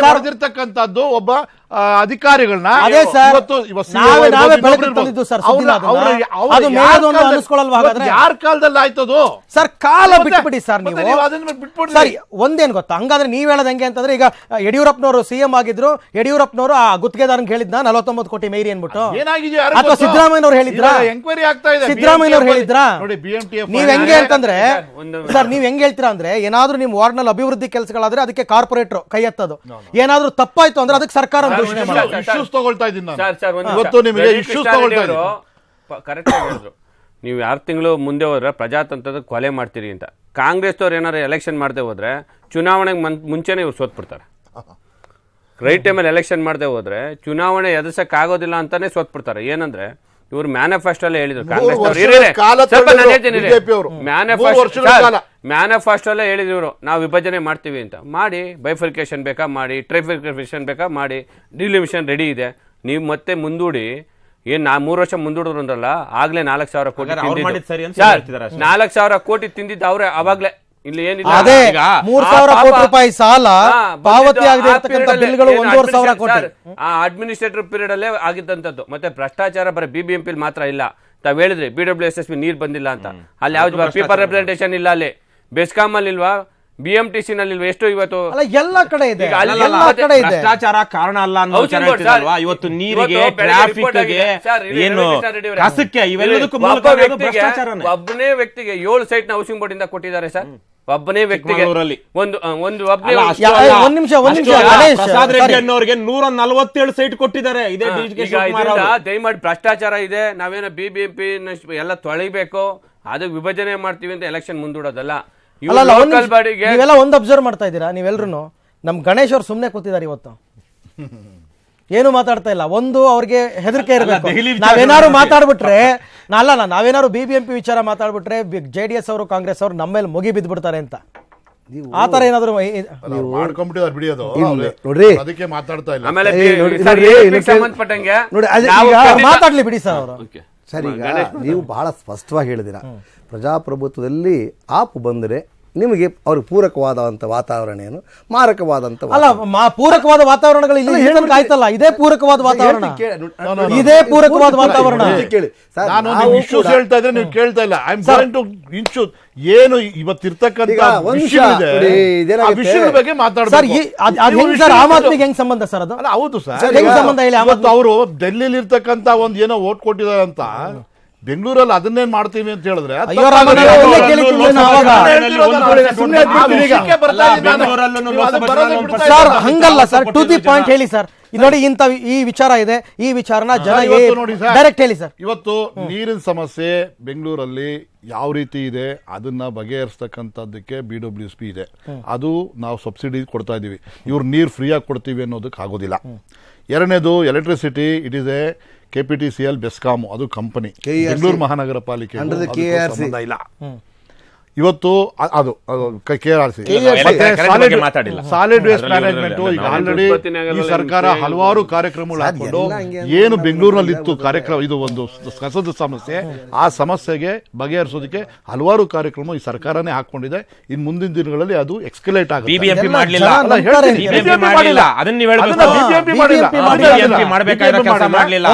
ಹೊಡೆದಿರ್ತಕ್ಕಂಥದ್ದು ಒಬ್ಬ ಅಧಿಕಾರಿಗಳನ್ನ ಅದೇ ಸರ್, ನಾವೇ ಬೆಳಕಿಗೆ ತಂದಿದ್ದು ಸರ್. ಯಾರ ಕಾಲದಲ್ಲಿ ಆಯ್ತದು ಸರ್? ಕಾಲ ಬಿಟ್ಬಿಡಿ ಸರ್ ನೀವು. ಸರಿ, ಒಂದೇನ್ ಗೊತ್ತಾ, ಹಂಗಾದ್ರೆ ನೀವ್ ಹೇಳೋದ್ ಹೆಂಗೆ ಅಂತಂದ್ರೆ, ಈಗ ಯಡಿಯೂರಪ್ಪನವರು CM ಆಗಿದ್ರು, ಯಡಿಯೂರಪ್ಪನವರು ಆ ಗುತ್ತಿಗೆದಾರನ್ ಹೇಳಿದ್ನ 49 ಕೋಟಿ ಮೇರಿ ಅನ್ಬಿಟ್ಟು, ಅಥವಾ ಸಿದ್ದರಾಮಯ್ಯನವರು ಹೇಳಿದ್ರ? ಎಂಕ್ವೈರಿ ಆಗ್ತಾ ಇದೆ. ಸಿದ್ದರಾಮಯ್ಯನವರು ಹೇಳಿದ್ರ? ನೀವ್ ಹೆಂಗೆ ಅಂತಂದ್ರೆ ಸರ್, ನೀವ್ ಹೆಂಗ್ ಹೇಳ್ತೀರಾ ಅಂದ್ರೆ, ಏನಾದ್ರೂ ನಿಮ್ ವಾರ್ಡ್ ನಲ್ಲಿ ಅಭಿವೃದ್ಧಿ ಕೆಲಸಗಳಾದ್ರೆ ಅದಕ್ಕೆ ಕಾರ್ಪೊರೇಟರ್ ಕೈ ಎತ್ತೋದು, ಏನಾದ್ರೂ ತಪ್ಪಾಯ್ತು ಅಂದ್ರೆ ಅದಕ್ಕೆ ಸರ್ಕಾರ ತಗೊಳ್ತಾ ಇದ್ದೀನಿ. ಕರೆಕ್ಟ್ ಹೇಳಿದ್ರು, ನೀವು 6 ತಿಂಗಳು ಮುಂದೆ ಹೋದ್ರೆ ಪ್ರಜಾತಂತ್ರದ ಕೊಲೆ ಮಾಡ್ತೀರಿ ಅಂತ. ಕಾಂಗ್ರೆಸ್ ಅವ್ರು ಏನಾರು ಎಲೆಕ್ಷನ್ ಮಾಡದೆ ಹೋದ್ರೆ ಚುನಾವಣೆಗೆ ಮುಂಚೆನೆ ಇವ್ರು ಸೋತ್ಬಿಡ್ತಾರೆ. ರೈಟ್ ಟೈಮಲ್ಲಿ ಎಲೆಕ್ಷನ್ ಮಾಡದೆ ಹೋದ್ರೆ ಚುನಾವಣೆ ಎದುರ್ಸಕ್ ಆಗೋದಿಲ್ಲ ಅಂತಾನೆ ಸೋತ್ಬಿಡ್ತಾರೆ. ಏನಂದ್ರೆ ಇವ್ರು ಮ್ಯಾನಿಫೆಸ್ಟೋಲ್ಲೇ ಹೇಳಿದ್ರು, ಕಾಂಗ್ರೆಸ್ ಮ್ಯಾನಿಫೆಸ್ಟೋಲ್ಲೇ ಹೇಳಿದ್ರು ನಾವು ವಿಭಜನೆ ಮಾಡ್ತೀವಿ ಅಂತ. ಮಾಡಿ, ಬೈಫರ್ಕೇಶನ್ ಬೇಕಾ ಮಾಡಿ, ಟ್ರೈಫಿಕೇಶನ್ ಬೇಕಾ ಮಾಡಿ, ಡಿಲಿಮಿಷನ್ ರೆಡಿ ಇದೆ. ನೀವು ಮತ್ತೆ ಮುಂದೂಡಿ ಏನ್ 3 ವರ್ಷ ಮುಂದೂಡಿದ್ರು ಅಂದ್ರಲ್ಲ, ಆಗ್ಲೇ 4,000 ಕೋಟಿ 4,000 ಕೋಟಿ ತಿಂದಿದ್ದು ಅವ್ರೆ. ಅವಾಗ್ಲೇ ಇಲ್ಲಿ ಏನಿಲ್ಲ, 3,000 ಕೋಟಿ ರೂಪಾಯಿ ಸಾಲ ಪಾವತಿ ಆಗದೆ ಇರತಕ್ಕಂತ ಬಿಲ್ಗಳು 1,500 ಕೋಟಿ ಆ ಅಡ್ಮಿನಿಸ್ಟ್ರೇಟಿವ್ ಪೀರಿಯಡ್ ಅಲ್ಲೇ ಆಗಿದ್ದಂಥದ್ದು. ಮತ್ತೆ ಭ್ರಷ್ಟಾಚಾರ ಬರೀ BBMP ಮಾತ್ರ ಇಲ್ಲ. ತಾವ್ ಹೇಳಿದ್ರಿ BWSSB ನೀರ್ ಬಂದಿಲ್ಲ ಅಂತ, ಅಲ್ಲಿ ಯಾವ್ದು ಪೀಪಲ್ ರೆಪ್ರೆಸೆಂಟೇಷನ್ ಇಲ್ಲ, ಅಲ್ಲಿ ಬೆಸ್ಕಾಂ ಅಲ್ಲಿ ಇಲ್ವಾ, BMTC ನಲ್ಲಿ ಇಲ್ವಾ? ಎಷ್ಟು ಇವತ್ತು ಎಲ್ಲ ಕಡೆ ಇದೆ. ಭ್ರಷ್ಟಾಚಾರ ಕಾರಣ ಅಲ್ಲ ಅನ್ನೋ ವಿಚಾರ ಹೇಳ್ತಿರಲ್ವಾ? ಇವತ್ತು ನೀರಿಗೆ, ಟ್ರಾಫಿಕ್ಗೆ, ಏನು ಕಸಕ್ಕೆ, ಇವೆಲ್ಲದಕ್ಕೂ ಒಬ್ಬನೇ ವ್ಯಕ್ತಿಗೆ 7 ಸೈಟ್ ನ ಹೌಸಿಂಗ್ ಬೋರ್ಡ್ ಇಂದ ಕೊಟ್ಟಿದ್ದಾರೆ ಸರ್. ಒಬ್ಬನೇ ವ್ಯಕ್ತಿಗೆ ಒಂದು ಪ್ರಸಾದ್ ರೆಡ್ಡಿ ಅನ್ನೋರಿಗೆ 147 ಸೈಟ್ ಕೊಟ್ಟಿದ್ದಾರೆ. ದಯಮಾಡಿ ಭ್ರಷ್ಟಾಚಾರ ಇದೆ, ನಾವೇನೋ BBMP ಎಲ್ಲ ತೊಳಿಬೇಕು, ಅದು ವಿಭಜನೆ ಮಾಡ್ತೀವಿ ಅಂತ ಎಲೆಕ್ಷನ್ ಮುಂದೂಡೋದಲ್ಲ. ನೀವೆಲ್ಲ ಒಂದು ಅಬ್ಸರ್ವ್ ಮಾಡ್ತಾ ಇದ್ದೀರಾ ನೀವೆಲ್ರು? ನಮ್ ಗಣೇಶ್ ಅವ್ರು ಸುಮ್ನೆ ಕೂತಿದ್ದಾರೆ ಇವತ್ತು, ಏನು ಮಾತಾಡ್ತಾ ಇಲ್ಲ. ಒಂದು ಅವ್ರಿಗೆ ಹೆದರಿಕೆ ಇರಬೇಕು. ನಾವೇನಾದ್ರು ಮಾತಾಡ್ಬಿಟ್ರೆ ನಾವೇನಾದ್ರು BBMP ವಿಚಾರ ಮಾತಾಡ್ಬಿಟ್ರೆ JDS ಅವರು, ಕಾಂಗ್ರೆಸ್ ಅವರು ನಮ್ಮ ಮೇಲೆ ಮುಗಿ ಬಿದ್ದ್ಬಿಡ್ತಾರೆ ಅಂತ. ಆತರ ಏನಾದ್ರು ಮಾತಾಡ್ಲಿ ಬಿಡಿ ಸರ್ ಅವರು. ಸರ್, ಈಗ ನೀವು ಬಹಳ ಸ್ಪಷ್ಟವಾಗಿ ಹೇಳಿದಿರ, ಪ್ರಜಾಪ್ರಭುತ್ವದಲ್ಲಿ ಆಪು ಬಂದರೆ ನಿಮಗೆ ಅವ್ರಿಗೆ ಪೂರಕವಾದಂತ ವಾತಾವರಣ ಏನು, ಮಾರಕವಾದಂತ ಅಲ್ಲ, ಪೂರಕವಾದ ವಾತಾವರಣಗಳು ಇಲ್ಲಿ ಆಯ್ತಲ್ಲ. ಇದೇ ಪೂರಕವಾದ ವಾತಾವರಣ, ಇದೇ ಪೂರಕವಾದ ವಾತಾವರಣ. ಹೇಳ್ತಾ ಇದ್ರೆ ನೀವು ಕೇಳ್ತಾ ಇಲ್ಲ. I am going to ensure ಏನು ಇವತ್ತಿರ್ತಕ್ಕಂಥ ವಿಷಯದ ಬಗ್ಗೆ ಮಾತಾಡ್ತಾರೆ. ಆಮ್ ಆದ್ಮಿಗೆ ಹೆಂಗ್ ಸಂಬಂಧ ಸರ್ ಅದು? ಅಲ್ಲ, ಹೌದು ಸರ್, ಹೆಂಗ್ ಸಂಬಂಧ ಹೇಳಿ? ಅವರು ಡೆಲ್ಲಿಲಿ ಇರ್ತಕ್ಕಂಥ ಒಂದ್ ಏನೋ ಓಟ್ ಕೊಟ್ಟಿದ್ದಾರೆ ಅಂತ ಬೆಂಗಳೂರಲ್ಲಿ ಅದನ್ನೇನ್ ಮಾಡ್ತೀವಿ ಅಂತ ಹೇಳಿದ್ರೆ ಸರ್ ಹಂಗಲ್ಲ ಸರ್. ಟು ದಿ ಪಾಯಿಂಟ್ ಹೇಳಿ ಸರ್. ನೋಡಿ ಇಂಥ ಈ ವಿಚಾರ ಇದೆ, ಈ ವಿಚಾರನ ಜನ ಇವತ್ತು ನೋಡಿ ಸರ್, ಡೈರೆಕ್ಟ್ ಹೇಳಿ ಸರ್. ಇವತ್ತು ನೀರಿನ ಸಮಸ್ಯೆ ಬೆಂಗಳೂರಲ್ಲಿ ಯಾವ ರೀತಿ ಇದೆ ಅದನ್ನ ಬಗೆಹರಿಸ್ತಕ್ಕಂಥದ್ದಕ್ಕೆ BWSP ಇದೆ. ಅದು ನಾವು ಸಬ್ಸಿಡಿ ಕೊಡ್ತಾ ಇದೀವಿ. ಇವ್ರು ನೀರು ಫ್ರೀಯಾಗಿ ಕೊಡ್ತೀವಿ ಅನ್ನೋದಕ್ಕೆ ಆಗೋದಿಲ್ಲ. ಎರಡನೇದು electricity, it is A KPTCL BESCOM, ಅದು ಕಂಪನಿ, ಬೆಂಗಳೂರು ಮಹಾನಗರ ಪಾಲಿಕೆ ಸಂಬಂಧ ಇಲ್ಲ. ಇವತ್ತು ಅದು KRC ಸಾಲಿಡ್ ವೇಸ್ಟ್ ಮ್ಯಾನೇಜ್ಮೆಂಟ್ ಈಗ ಆಲ್ರೆಡಿ ಈ ಸರ್ಕಾರ ಹಲವಾರು ಕಾರ್ಯಕ್ರಮಗಳು ಹಾಕೊಂಡು ಏನು ಬೆಂಗಳೂರಿನಲ್ಲಿ ಇತ್ತು ಕಾರ್ಯಕ್ರಮ, ಇದು ಒಂದು ಕಸದ ಸಮಸ್ಯೆ, ಆ ಸಮಸ್ಯೆಗೆ ಬಗೆಹರಿಸೋದಕ್ಕೆ ಹಲವಾರು ಕಾರ್ಯಕ್ರಮ ಈ ಸರ್ಕಾರನೇ ಹಾಕೊಂಡಿದೆ. ಇನ್ನು ಮುಂದಿನ ದಿನಗಳಲ್ಲಿ ಅದು ಎಕ್ಸ್ಕಲೇಟ್ ಆಗುತ್ತೆ. BBMP ಮಾಡಲಿಲ್ಲ,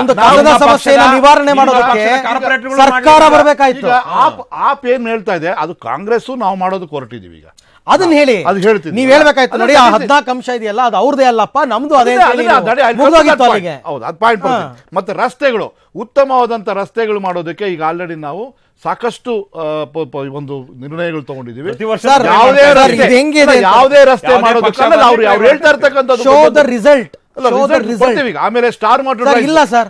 ಒಂದು ಕಸದ ಸಮಸ್ಯೆಯನ್ನು ನಿವಾರಣೆ ಮಾಡೋದಕ್ಕೆ ಸರ್ಕಾರ ಬರಬೇಕಾಯ್ತು. ಆಪ್ ಏನ್ ಹೇಳ್ತಾ ಇದೆ ಅದು ಕಾಂಗ್ರೆಸ್ ನಾವು ಮಾಡೋದಕ್ಕೆ ಹೊರಟಿದೀವಿ. ಈಗ ಅದನ್ನ ಹೇಳಿ, ಅದು ಹೇಳ್ತೀನಿ. ನೀವ್ ಹೇಳ್ಬೇಕಾಯ್ತು ನೋಡಿ, ಆ 14 ಅಂಶ ಇದೆಯಲ್ಲ ಅದು ಅವ್ರದೇ ಅಲ್ಲಪ್ಪ, ನಮ್ದು ಅದೇ. ಮತ್ತೆ ರಸ್ತೆಗಳು, ಉತ್ತಮವಾದಂತ ರಸ್ತೆಗಳು ಮಾಡೋದಕ್ಕೆ ಈಗ ಆಲ್ರೆಡಿ ನಾವು ಸಾಕಷ್ಟು ಒಂದು ನಿರ್ಣಯಗಳು ತಗೊಂಡಿದೀವಿ. ಯಾವುದೇ ರಸ್ತೆ ಮಾಡೋದಕ್ಕೆ ಅವ್ರು ಹೇಳ್ತಾ ಇರ್ತಕ್ಕಂಥದ್ದು ಶೋ ದ ರಿಸಲ್ಟ್. ಆಮೇಲೆ ಸ್ಟಾರ್ ಇಲ್ಲ ಸರ್,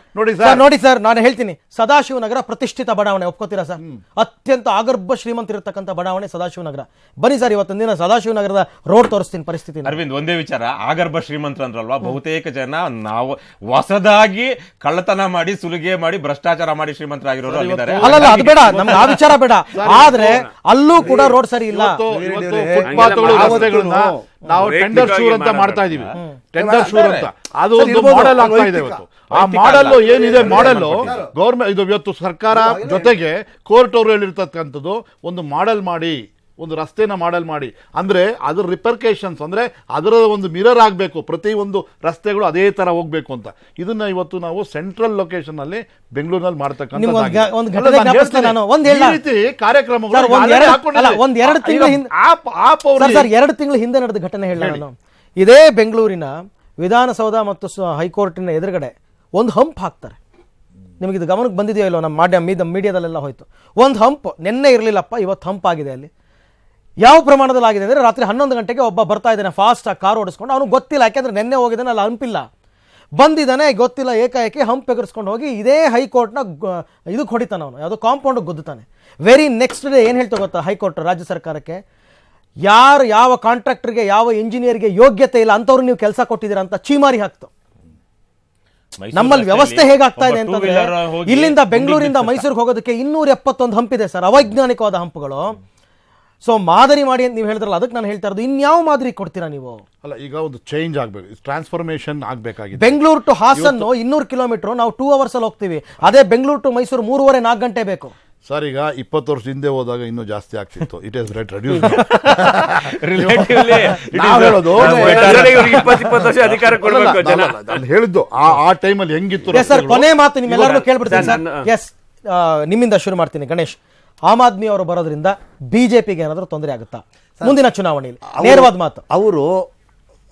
ನೋಡಿ ಸರ್, ನಾನು ಹೇಳ್ತೀನಿ, ಸದಾಶಿವನಗರ ಪ್ರತಿಷ್ಠಿತ ಬಡಾವಣೆ, ಒಪ್ಕೋತೀರಾ ಸರ್? ಅತ್ಯಂತ ಆಗರ್ಭ ಶ್ರೀಮಂತರಿರ್ತಕ್ಕಂಥ ಬಡಾವಣೆ ಸದಾಶಿವನಗರ. ಬನ್ನಿ ಸರ್, ಇವತ್ತೊಂದು ದಿನ ಸದಾಶಿವನಗರದ ರೋಡ್ ತೋರಿಸ್ತೀನಿ ಪರಿಸ್ಥಿತಿ. ಅರವಿಂದ್, ಒಂದೇ ವಿಚಾರ, ಆಗರ್ಭ ಶ್ರೀಮಂತರು ಅಂದ್ರಲ್ವಾ, ಬಹುತೇಕ ಜನ ನಾವು ಹೊಸದಾಗಿ ಕಳ್ಳತನ ಮಾಡಿ, ಸುಲಿಗೆ ಮಾಡಿ, ಭ್ರಷ್ಟಾಚಾರ ಮಾಡಿ ಶ್ರೀಮಂತರಾಗಿರೋರು ಅಲ್ಲಿದ್ದಾರೆ. ಅಲ್ಲಲ್ಲ, ಅದು ಬೇಡ, ನಮ್ಗೆ ಆ ವಿಚಾರ ಬೇಡ. ಆದ್ರೆ ಅಲ್ಲೂ ಕೂಡ ರೋಡ್ ಸರಿ ಇಲ್ಲ. ನಾವು ಟೆಂಡರ್ ಶೂರ್ ಅಂತ ಮಾಡ್ತಾ ಇದೀವಿ. ಟೆಂಡರ್ ಶೂರ್ ಅಂತ ಅದು ಒಂದು ಮಾಡೆಲ್ ಆಗ್ತಾ ಇದೆ ಇವತ್ತು. ಆ ಮಾಡೆಲ್ ಏನಿದೆ, ಮಾಡೆಲ್ ಗೌರ್ಮೆಂಟ್ ಇದು ಇವತ್ತು ಸರ್ಕಾರ ಜೊತೆಗೆ ಕೋರ್ಟ್ ಅವರು ಹೇಳಿರ್ತಕ್ಕಂಥದ್ದು, ಒಂದು ಮಾಡೆಲ್ ಮಾಡಿ, ಒಂದು ರಸ್ತೆನ ಮಾಡೆಲ್ ಮಾಡಿ, ಅಂದ್ರೆ ಅದ್ರ ರಿಪರ್ಕೇಶನ್ಸ್, ಅಂದ್ರೆ ಅದರ ಒಂದು ಮಿರರ್ ಆಗಬೇಕು, ಪ್ರತಿ ಒಂದು ರಸ್ತೆಗಳು ಅದೇ ತರ ಹೋಗ್ಬೇಕು ಅಂತ. ಇದನ್ನ ಇವತ್ತು ನಾವು ಸೆಂಟ್ರಲ್ ಲೊಕೇಶನ್ ಅಲ್ಲಿ ಬೆಂಗಳೂರಿನಲ್ಲಿ ಮಾಡ್ತಕ್ಕಂಥ ಕಾರ್ಯಕ್ರಮಗಳು 2 ತಿಂಗಳ ಹಿಂದೆ ನಡೆದ ಘಟನೆ ಹೇಳ. ನಾನು ಇದೇ ಬೆಂಗಳೂರಿನ ವಿಧಾನಸೌಧ ಮತ್ತು ಹೈಕೋರ್ಟಿನ ಎದುರುಗಡೆ ಒಂದು ಹಂಪ್ ಹಾಕ್ತಾರೆ. ನಿಮಗೆ ಇದು ಗಮನಕ್ಕೆ ಬಂದಿದೆಯೋ ಇಲ್ಲೋ? ನಮ್ಮ ಮೀಡಿಯಾದಲ್ಲೆಲ್ಲ ಹೋಯ್ತು. ಒಂದು ಹಂಪ್ ನಿನ್ನೆ ಇರಲಿಲ್ಲಪ್ಪ, ಇವತ್ತು ಹಂಪ್ ಆಗಿದೆ. ಅಲ್ಲಿ ಯಾವ ಪ್ರಮಾಣದಲ್ಲಿ ಆಗಿದೆ ಅಂದರೆ, ರಾತ್ರಿ 11 ಗಂಟೆಗೆ ಒಬ್ಬ ಬರ್ತಾ ಇದ್ದಾನೆ ಫಾಸ್ಟ್ ಆಗಿ ಕಾರ್ ಓಡಿಸ್ಕೊಂಡು. ಅವನು ಗೊತ್ತಿಲ್ಲ, ಯಾಕೆಂದ್ರೆ ನಿನ್ನೆ ಹೋಗಿದ್ದಾನೆ, ಅಲ್ಲಿ ಹಂಪಿಲ್ಲ, ಬಂದಿದ್ದಾನೆ ಗೊತ್ತಿಲ್ಲ, ಏಕಾಏಕಿ ಹಂಪ್ ಎಗರಿಸ್ಕೊಂಡು ಹೋಗಿ ಇದೇ ಹೈಕೋರ್ಟ್ನ ಇದಕ್ಕೆ ಹೊಡಿತಾನೆ ಅವನು, ಯಾವುದೋ ಕಾಂಪೌಂಡ್ ಗುದ್ದುತ್ತಾನೆ. ವೆರಿ ನೆಕ್ಸ್ಟ್ ಡೇ ಏನು ಹೇಳ್ತಾ ಗೊತ್ತಾ ಹೈಕೋರ್ಟ್ ರಾಜ್ಯ ಸರ್ಕಾರಕ್ಕೆ, ಯಾವ ಕಾಂಟ್ರಾಕ್ಟರ್ಗೆ, ಯಾವ ಇಂಜಿನಿಯರ್ಗೆ ಯೋಗ್ಯತೆ ಇಲ್ಲ ಅಂತವ್ರು ನೀವು ಕೆಲಸ ಕೊಟ್ಟಿದ್ದೀರಾ ಅಂತ ಚೀಮಾರಿ ಹಾಕ್ತು. ನಮ್ಮಲ್ಲಿ ವ್ಯವಸ್ಥೆ ಹೇಗಾಗ್ತಾ ಇದೆ ಅಂತಂದ್ರೆ, ಇಲ್ಲಿಂದ ಬೆಂಗಳೂರಿಂದ ಮೈಸೂರಿಗೆ ಹೋಗೋದಕ್ಕೆ 271 ಹಂಪಿದೆ ಸರ್, ಅವೈಜ್ಞಾನಿಕವಾದ ಹಂಪುಗಳು. ಸೊ ಮಾದರಿ ಮಾಡಿ ಅಂತ ನೀವು ಹೇಳಿದ್ರಲ್ಲ, ಅದಕ್ಕೆ ನಾನು ಹೇಳ್ತಾ ಇರೋದು, ಇನ್ಯಾವ ಮಾದರಿ ಕೊಡ್ತೀರಾ ನೀವು? ಅಲ್ಲ, ಈಗ ಒಂದು ಚೇಂಜ್ ಆಗ್ಬೇಕು, ಟ್ರಾನ್ಸ್ಫಾರ್ಮೇಶನ್ ಆಗ್ಬೇಕಾಗಿದೆ. ಬೆಂಗಳೂರು ಟು ಹಾಸನ್ 200 ಕಿಲೋಮೀಟರ್ ನಾವು 2 hours ಅಲ್ಲಿ ಹೋಗ್ತೀವಿ. ಅದೇ ಬೆಂಗಳೂರು ಟು ಮೈಸೂರು 3.5-4 ಗಂಟೆ ಬೇಕು ಸರ್. ಈಗ 20 ವರ್ಷ ಹಿಂದೆ ಹೋದಾಗ ಇನ್ನೂ ಜಾಸ್ತಿ ಆಗ್ತಿತ್ತು. It is reduce. ಹೇಳಿದ್ದು ಆ ಟೈಮಲ್ಲಿ ಹೆಂಗಿತ್ತು ಸರ್. ಕೊನೆ ಮಾತು ನಿಮ್ಮೆಲ್ಲರೂ ಕೇಳ್ಬಿಡ್ತೀನಿ ಸರ್. ಎಸ್, ನಿಮ್ಮಿಂದ ಶುರು ಮಾಡ್ತೀನಿ. ಗಣೇಶ್, ಆಮ್ ಆದ್ಮಿ ಅವರು ಬರೋದ್ರಿಂದ ಬಿಜೆಪಿಗೆ ಏನಾದರೂ ತೊಂದರೆ ಆಗುತ್ತಾ ಮುಂದಿನ ಚುನಾವಣೆಯಲ್ಲಿ? ನೇರವಾದ ಮಾತು. ಅವರು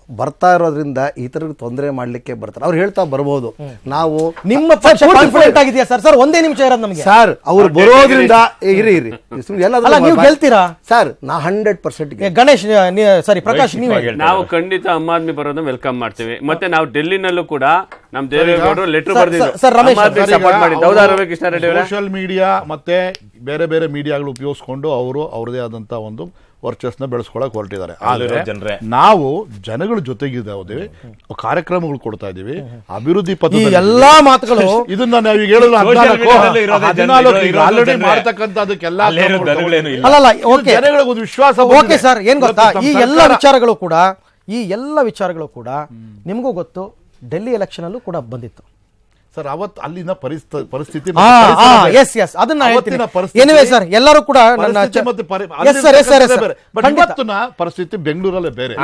ಬರ್ತಾ ಇರೋದ್ರಿಂದ ಈ ತರ ತೊಂದರೆ ಮಾಡ್ಲಿಕ್ಕೆ ಬರ್ತಾರೆ. ಅವ್ರು ಹೇಳ್ತಾ ಬರ್ಬೋದು, ನಾವು ನಿಮ್ಮ ಪಕ್ಷ ಕಾನ್ಫಿಡೆಂಟ್ ಆಗಿದೆಯಾ ಸರ್? ಸರ್ ಒಂದೇ ನಿಮಿಷ ಇರೋದು ನಮಗೆ ಸರ್. ಅವ್ರು ಬರೋದ್ರಿಂದ ಇರಿ ನೀವು ಗೆಲ್ತೀರಾ ಸರ್? ನಾ 100%. ಗಣೇಶ್, ಸಾರಿ ಪ್ರಕಾಶ್, ನೀವು ನಾವು ಖಂಡಿತ ಆಮ್ ಆದ್ಮಿ ಬರೋದನ್ನ ವೆಲ್ಕಮ್ ಮಾಡ್ತೀವಿ. ಮತ್ತೆ ನಾವು ಡೆಲ್ಲಿನಲ್ಲೂ ಕೂಡ ನಮ್ಮ ದೇವೇಗೌಡರು ಲೆಟರ್ ಬರೆದಿದ್ರು, ಸಪೋರ್ಟ್ ಮಾಡಿದ್ದು. ಹೌದಾ ರವಿಕೃಷ್ಣ ರೆಡ್ಡಿ ಅವರೇ? ಸೋಷಿಯಲ್ ಮೀಡಿಯಾ ಮತ್ತೆ ಬೇರೆ ಬೇರೆ ಮೀಡಿಯಾಗಳು ಉಪಯೋಗಿಸ್ಕೊಂಡು ಅವರು ಅವ್ರದೇ ಆದಂತ ಒಂದು ವರ್ಚಸ್ನ ಬೆಳೆಸ್ಕೊಳಕ್ ಹೊರಟಿದ್ದಾರೆ. ಆದ್ರೆ ನಾವು ಜನಗಳ ಜೊತೆಗಿದ್ದೇವೆ, ಕಾರ್ಯಕ್ರಮಗಳು ಕೊಡ್ತಾ ಇದೀವಿ, ಅಭಿವೃದ್ಧಿ ಪಥ ಎಲ್ಲಾ ಮಾತುಗಳು. ಇದನ್ನ ನಾವು ಈಗ ಹೇಳಲು 14 ಆಲ್ರೆಡಿ ಮಾಡ್ತಕ್ಕಂಥದಕ್ಕೆಲ್ಲ ಜನಗಳಿಗೆ ಒಂದು ವಿಶ್ವಾಸ. ಓಕೆ ಸರ್, ಏನ್ ಗೊತ್ತಾ, ಈ ಎಲ್ಲ ವಿಚಾರಗಳು ಕೂಡ ನಿಮಗೂ ಗೊತ್ತು, ಡೆಲ್ಲಿ ಎಲೆಕ್ಷನ್ ಅಲ್ಲೂ ಕೂಡ ಬಂದಿತ್ತು ಸರ್. ಅವತ್ತು ಅಲ್ಲಿನ ಪರಿಸ್ಥಿತಿ ಅದನ್ನ ಸರ್ ಎಲ್ಲರೂ ಕೂಡ ಪರಿಸ್ಥಿತಿ ಬೆಂಗಳೂರಲ್ಲೇ ಬೇರೆ.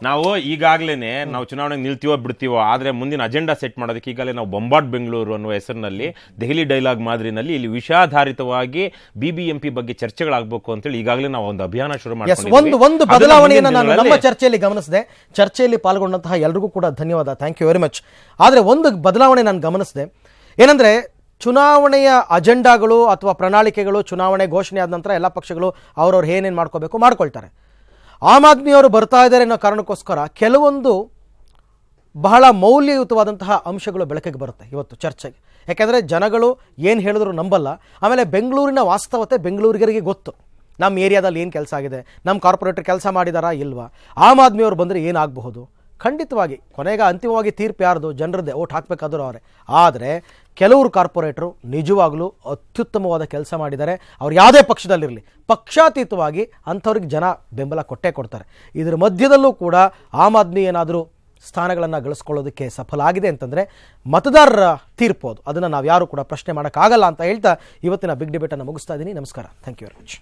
ನಾವು ಈಗಾಗಲೇ ನಾವು ಚುನಾವಣೆ ನಿಲ್ತೀವೋ ಬಿಡ್ತೀವೋ, ಆದ್ರೆ ಮುಂದಿನ ಅಜೆಂಡಾ ಸೆಟ್ ಮಾಡೋದಕ್ಕೆ ಈಗಾಗಲೇ ನಾವು ಬೊಂಬಾಟ್ ಬೆಂಗಳೂರು ಅನ್ನುವ ಹೆಸರಿನಲ್ಲಿ ದೆಹಲಿ ಡೈಲಾಗ್ ಮಾದರಿನಲ್ಲಿ ಇಲ್ಲಿ ವಿಷಾಧಾರಿತವಾಗಿ BBMP ಬಗ್ಗೆ ಚರ್ಚೆಗಳಾಗಬೇಕು ಅಂತೇಳಿ ಈಗಾಗಲೇ ನಾವು ಒಂದು ಅಭಿಯಾನ ಶುರು ಮಾಡಿದ್ದೀವಿ. ಒಂದು ಬದಲಾವಣೆಯನ್ನು ನಾನು ನಮ್ಮ ಚರ್ಚೆಯಲ್ಲಿ ಗಮನಿಸಿದೆ. ಚರ್ಚೆಯಲ್ಲಿ ಪಾಲ್ಗೊಂಡಂತಹ ಎಲ್ಲರಿಗೂ ಕೂಡ ಧನ್ಯವಾದ, ಥ್ಯಾಂಕ್ ಯು ವೆರಿ ಮಚ್. ಆದರೆ ಒಂದು ಬದಲಾವಣೆ ನಾನು ಗಮನಿಸಿದೆ, ಏನಂದರೆ ಚುನಾವಣೆಯ ಅಜೆಂಡಾಗಳು ಅಥವಾ ಪ್ರಣಾಳಿಕೆಗಳು ಚುನಾವಣೆ ಘೋಷಣೆ ಆದ ನಂತರ ಎಲ್ಲ ಪಕ್ಷಗಳು ಅವ್ರವ್ರು ಏನೇನು ಮಾಡ್ಕೋಬೇಕು ಮಾಡ್ಕೊಳ್ತಾರೆ. ಆಮ್ ಆದ್ಮಿಯವರು ಬರ್ತಾ ಇದ್ದಾರೆ ಅನ್ನೋ ಕಾರಣಕ್ಕೋಸ್ಕರ ಕೆಲವೊಂದು ಬಹಳ ಮೌಲ್ಯಯುತವಾದಂತಹ ಅಂಶಗಳು ಬೆಳಕಿಗೆ ಬರುತ್ತೆ ಇವತ್ತು ಚರ್ಚೆಗೆ. ಯಾಕೆಂದರೆ ಜನಗಳು ಏನು ಹೇಳಿದ್ರು ನಂಬಲ್ಲ. ಆಮೇಲೆ ಬೆಂಗಳೂರಿನ ವಾಸ್ತವತೆ ಬೆಂಗಳೂರಿಗರಿಗೆ ಗೊತ್ತು. ನಮ್ಮ ಏರಿಯಾದಲ್ಲಿ ಏನು ಕೆಲಸ ಆಗಿದೆ, ನಮ್ಮ ಕಾರ್ಪೊರೇಟರ್ ಕೆಲಸ ಮಾಡಿದಾರಾ ಇಲ್ವಾ, ಆಮ್ ಆದ್ಮಿಯವರು ಬಂದರೆ ಏನಾಗಬಹುದು. ಖಂಡಿತವಾಗಿ ಕೊನೆಗೆ ಅಂತಿಮವಾಗಿ ತೀರ್ಪು ಯಾರ್ದು, ಜನರದ್ದೇ, ಓಟ್ ಹಾಕಬೇಕಾದ್ರೂ ಅವರೇ. ಆದರೆ ಕೆಲವರು ಕಾರ್ಪೊರೇಟರು ನಿಜವಾಗ್ಲೂ ಅತ್ಯುತ್ತಮವಾದ ಕೆಲಸ ಮಾಡಿದ್ದಾರೆ. ಅವ್ರು ಯಾವುದೇ ಪಕ್ಷದಲ್ಲಿರಲಿ, ಪಕ್ಷಾತೀತವಾಗಿ ಅಂಥವ್ರಿಗೆ ಜನ ಬೆಂಬಲ ಕೊಟ್ಟೇ ಕೊಡ್ತಾರೆ. ಇದರ ಮಧ್ಯದಲ್ಲೂ ಕೂಡ ಆಮ್ ಆದ್ಮಿ ಏನಾದರೂ ಸ್ಥಾನಗಳನ್ನು ಗಳಿಸ್ಕೊಳ್ಳೋದಕ್ಕೆ ಸಫಲ ಆಗಿದೆ ಅಂತಂದರೆ ಮತದಾರರ ತೀರ್ಪು ಅದು. ಅದನ್ನು ನಾವು ಯಾರು ಕೂಡ ಪ್ರಶ್ನೆ ಮಾಡೋಕ್ಕಾಗಲ್ಲ ಅಂತ ಹೇಳ್ತಾ ಇವತ್ತಿನ ಬಿಗ್ ಡಿಬೇಟನ್ನು ಮುಗಿಸ್ತಾ ಇದ್ದೀನಿ. ನಮಸ್ಕಾರ. Thank you very much.